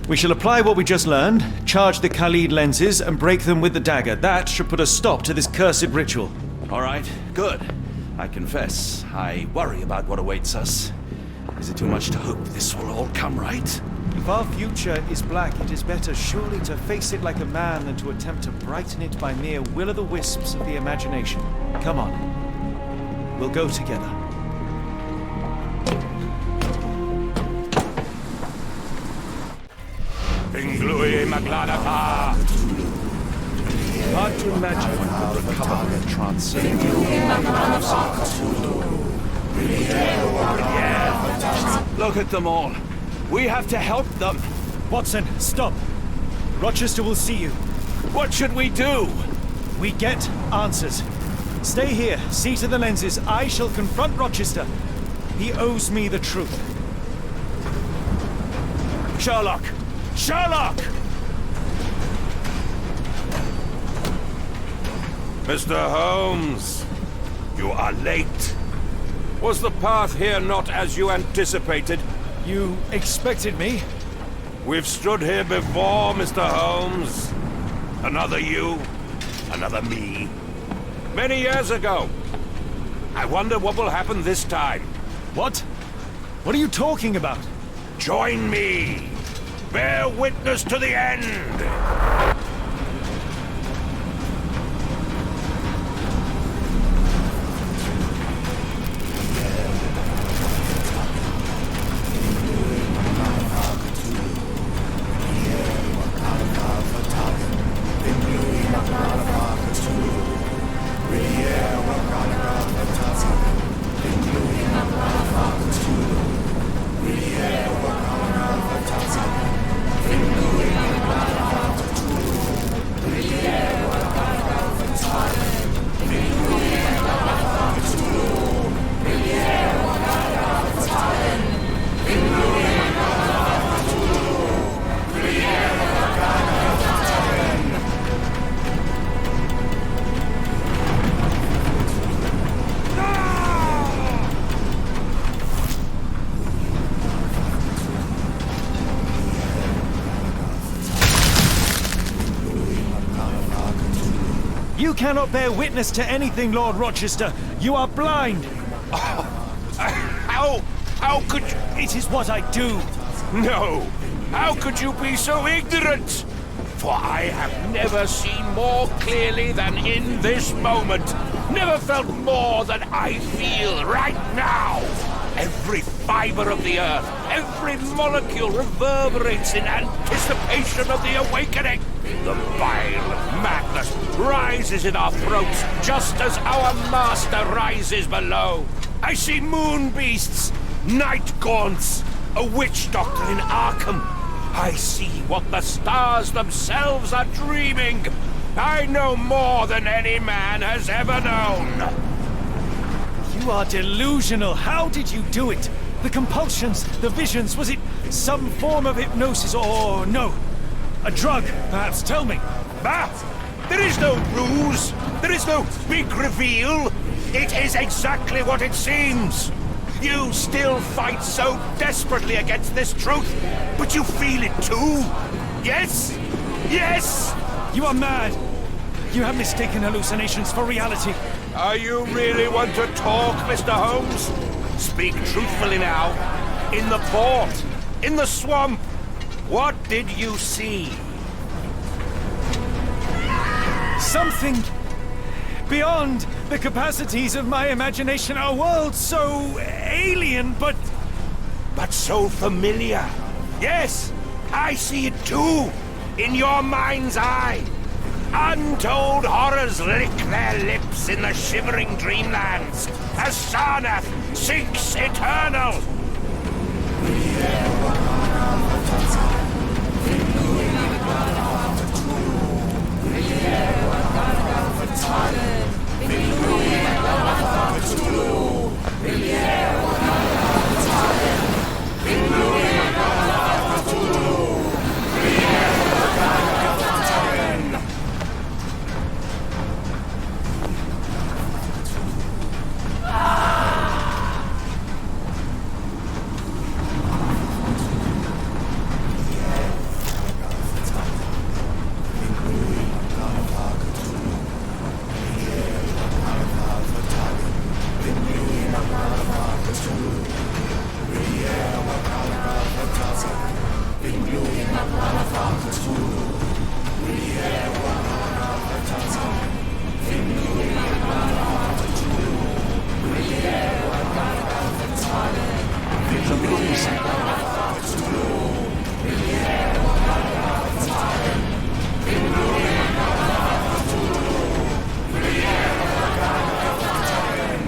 We shall apply what we just learned, charge the Khalid lenses, and break them with the dagger. That should put a stop to this cursed ritual. All right, good. I confess, I worry about what awaits us. Is it too much to hope this will all come right? If our future is black, it is better surely to face it like a man than to attempt to brighten it by mere will-o'-the-wisps of the imagination. Come on. We'll go together. Hard to imagine one could recover from a trance. Look at them all. We have to help them. Watson, stop. Rochester will see you. What should we do? We get answers. Stay here, see to the lenses. I shall confront Rochester. He owes me the truth. Sherlock! Sherlock! Mr. Holmes, you are late. Was the path here not as you anticipated? You expected me? We've stood here before, Mr. Holmes. Another you, another me. Many years ago. I wonder what will happen this time. What? What are you talking about? Join me. Bear witness to the end. You cannot bear witness to anything, Lord Rochester. You are blind. How could you... It is what I do. No! How could you be so ignorant? For I have never seen more clearly than in this moment. Never felt more than I feel right now. Every fiber of the earth, every molecule reverberates in anticipation of the awakening. The bile of madness rises in our throats just as our master rises below. I see moon beasts, night gaunts, a witch doctor in Arkham. I see what the stars themselves are dreaming. I know more than any man has ever known. You are delusional. How did you do it? The compulsions, the visions, was it some form of hypnosis or no? A drug, perhaps? Tell me. Ah! There is no ruse. There is no big reveal. It is exactly what it seems. You still fight so desperately against this truth, but you feel it too. Yes? Yes? You are mad. You have mistaken hallucinations for reality. Are you really want to talk, Mr. Holmes? Speak truthfully now. In the port, in the swamp, what did you see? Something beyond the capacities of my imagination. A world so alien, but so familiar. Yes, I see it too, in your mind's eye. Untold horrors lick their lips in the shivering dreamlands as Sarnath sinks eternal.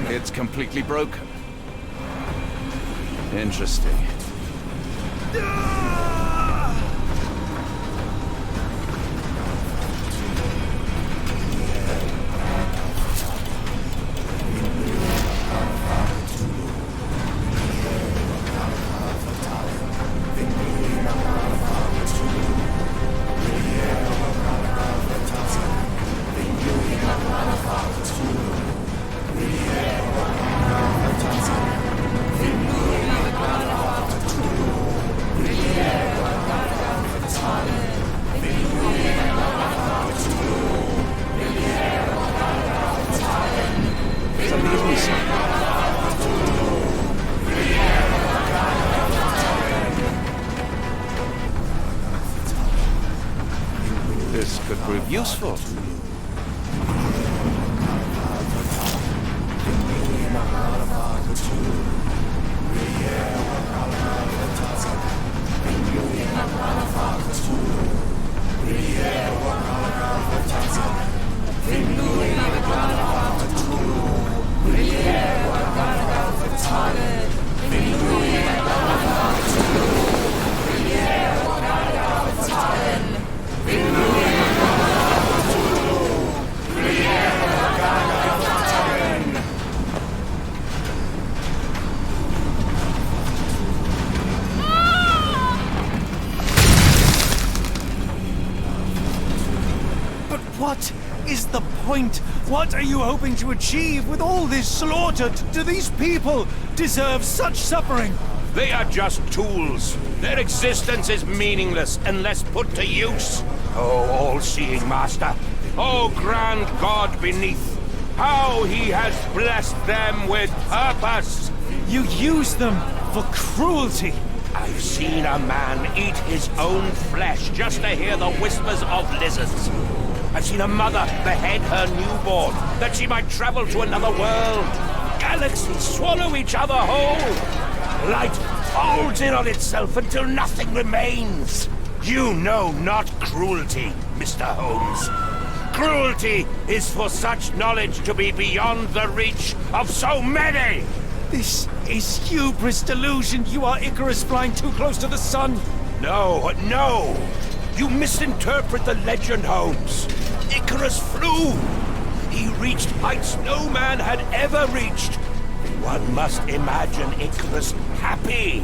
It's completely broken. Interesting. This could prove useful. what is the point? What are you hoping to achieve with all this slaughter? Do these people deserve such suffering? They are just tools. Their existence is meaningless unless put to use. Oh, all-seeing Master, O grand god beneath, how he has blessed them with purpose! You use them for cruelty! I've seen a man eat his own flesh just to hear the whispers of lizards. I've seen a mother behead her newborn that she might travel to another world. Galaxies swallow each other whole. Light folds in on itself until nothing remains. You know not cruelty, Mr. Holmes. Cruelty is for such knowledge to be beyond the reach of so many! This is hubris delusion. You are Icarus flying too close to the sun. No, no! You misinterpret the legend, Holmes. Icarus flew! He reached heights no man had ever reached. One must imagine Icarus happy.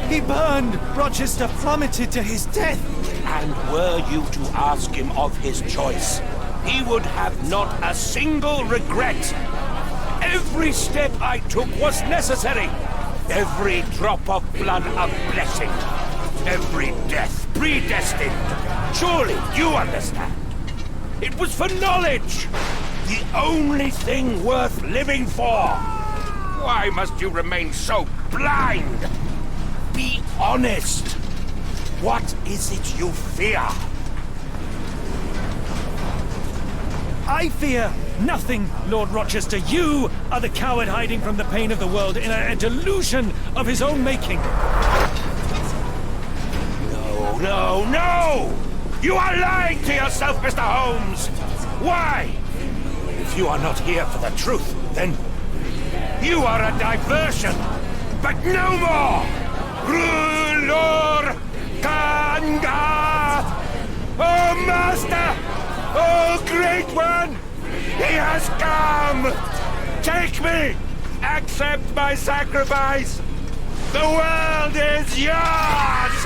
He burned! Rochester plummeted to his death! And were you to ask him of his choice, he would have not a single regret. Every step I took was necessary. Every drop of blood a blessing. Every death predestined. Surely you understand. It was for knowledge. The only thing worth living for. Why must you remain so blind? Be honest. What is it you fear? I fear nothing, Lord Rochester. You are the coward hiding from the pain of the world in a delusion of his own making. No, no, no! You are lying to yourself, Mr. Holmes! Why? If you are not here for the truth, then you are a diversion. But no more! Rulor Kanga! Oh, Master! Oh, Great One! He has come! Take me! Accept my sacrifice! The world is yours!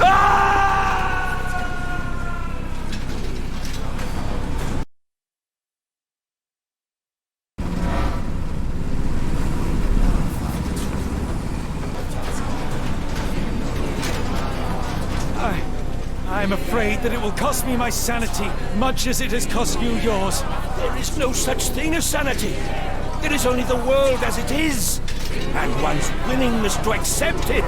Ah! I'm afraid that it will cost me my sanity, much as it has cost you yours. There is no such thing as sanity. There is only the world as it is, and one's willingness to accept it.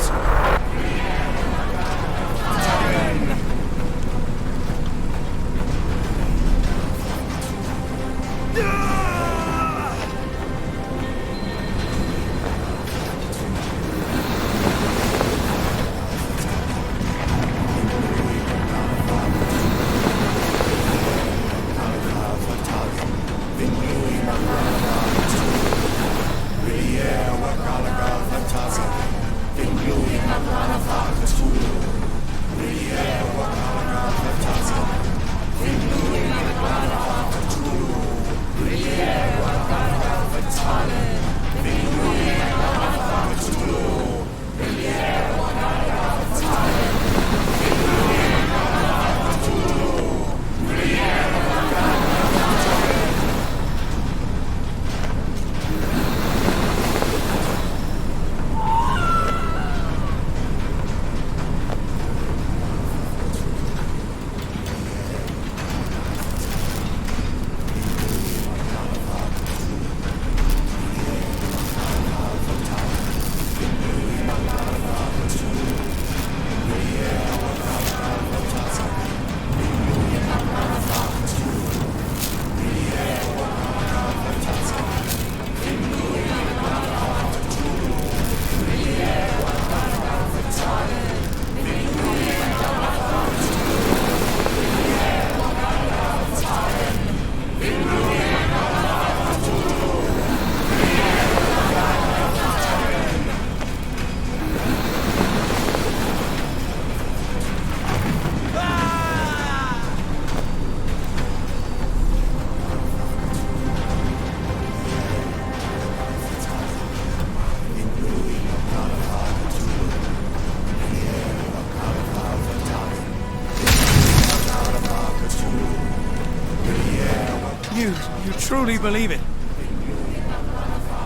You truly believe it?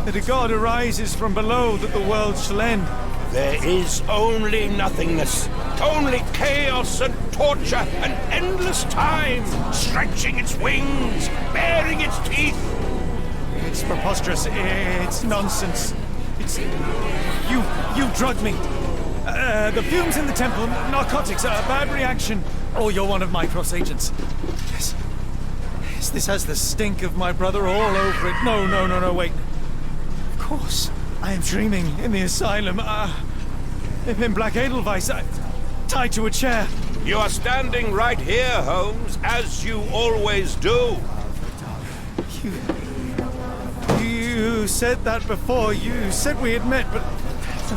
That a god arises from below that the world shall end? There is only nothingness. Only chaos and torture and endless time, stretching its wings, baring its teeth. It's preposterous. It's nonsense. It's... You drugged me. The fumes in the temple, narcotics, a bad reaction. Oh, you're one of my cross agents. Yes. Yes, this has the stink of my brother all over it. No, wait. Of course. I am dreaming in the asylum. In Black Edelweiss, tied to a chair. You are standing right here, Holmes, as you always do. You said that before. You said we had met, but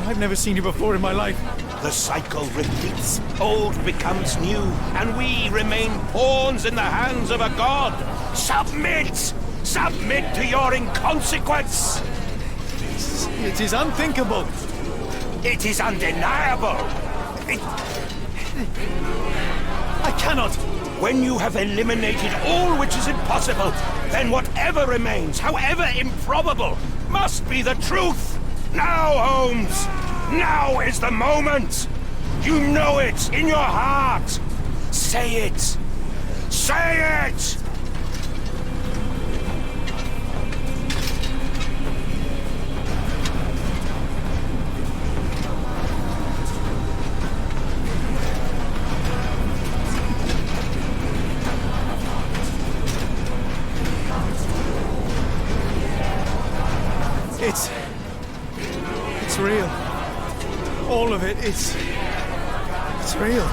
I've never seen you before in my life. The cycle repeats. Old becomes new, and we remain pawns in the hands of a god. Submit! Submit to your inconsequence! It is unthinkable. It is undeniable. I cannot. When you have eliminated all which is impossible, then whatever remains, however improbable, must be the truth. Now, Holmes! Now is the moment! You know it in your heart! Say it! Say it! It's real. All of it, it's real.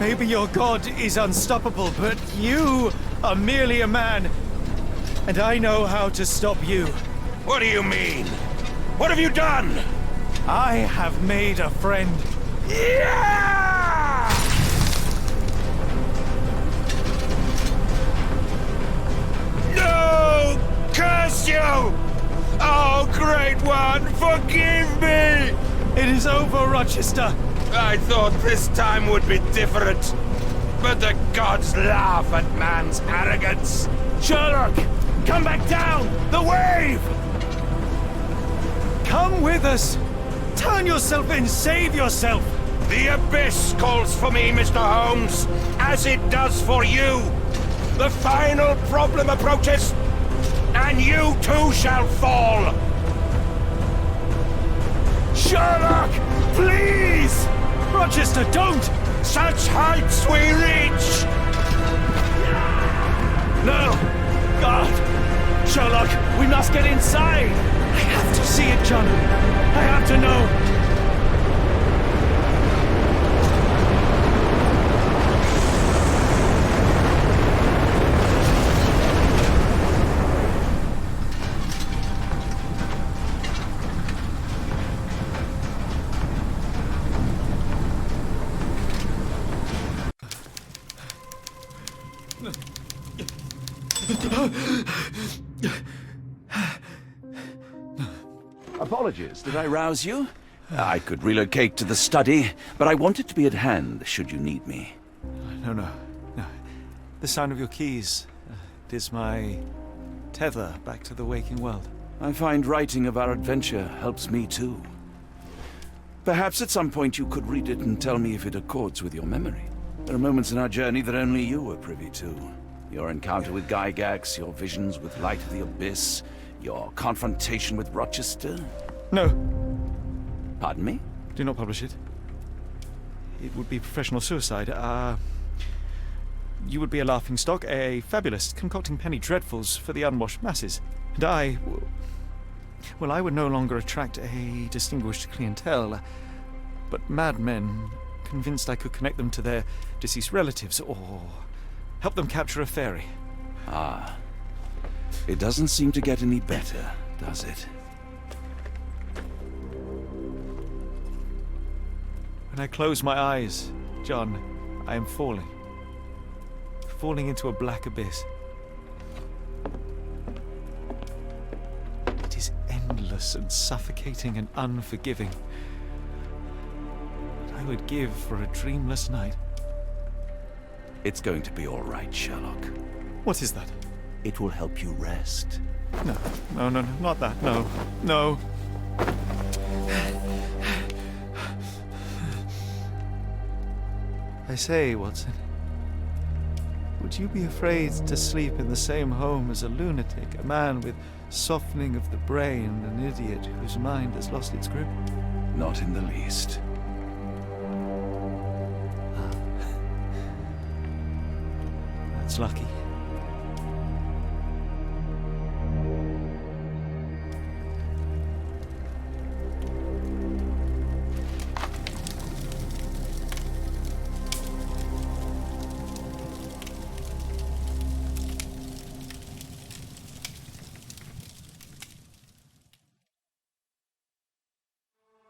Maybe your god is unstoppable, but you are merely a man. And I know how to stop you. What do you mean? What have you done? I have made a friend. Yeah! No! Curse you! Oh, Great One, forgive me! It is over, Rochester. I thought this time would be different. But the gods laugh at man's arrogance. Sherlock, come back down! The wave! Come with us! Turn yourself in, save yourself! The abyss calls for me, Mr. Holmes, as it does for you. The final problem approaches, and you too shall fall. Sherlock, please! Rochester, don't! Such heights we reach! No! God! Sherlock, we must get inside! I have to see it, John. I have to know. Apologies, did I rouse you? I could relocate to the study, but I wanted to be at hand should you need me. No. The sound of your keys. It is my tether back to the waking world. I find writing of our adventure helps me too. Perhaps at some point you could read it and tell me if it accords with your memory. There are moments in our journey that only you were privy to. Your encounter with Gygax, your visions with Light of the Abyss, your confrontation with Rochester. No. Pardon me? Do not publish it. It would be professional suicide. You would be a laughingstock, a fabulist, concocting penny dreadfuls for the unwashed masses. And I would no longer attract a distinguished clientele, but madmen convinced I could connect them to their deceased relatives or help them capture a fairy. Ah. It doesn't seem to get any better, does it? When I close my eyes, John, I am falling. Falling into a black abyss. It is endless and suffocating and unforgiving. I would give for a dreamless night. It's going to be all right, Sherlock. What is that? It will help you rest. No, not that. No. I say, Watson, would you be afraid to sleep in the same home as a lunatic, a man with softening of the brain, an idiot whose mind has lost its grip? Not in the least. That's lucky.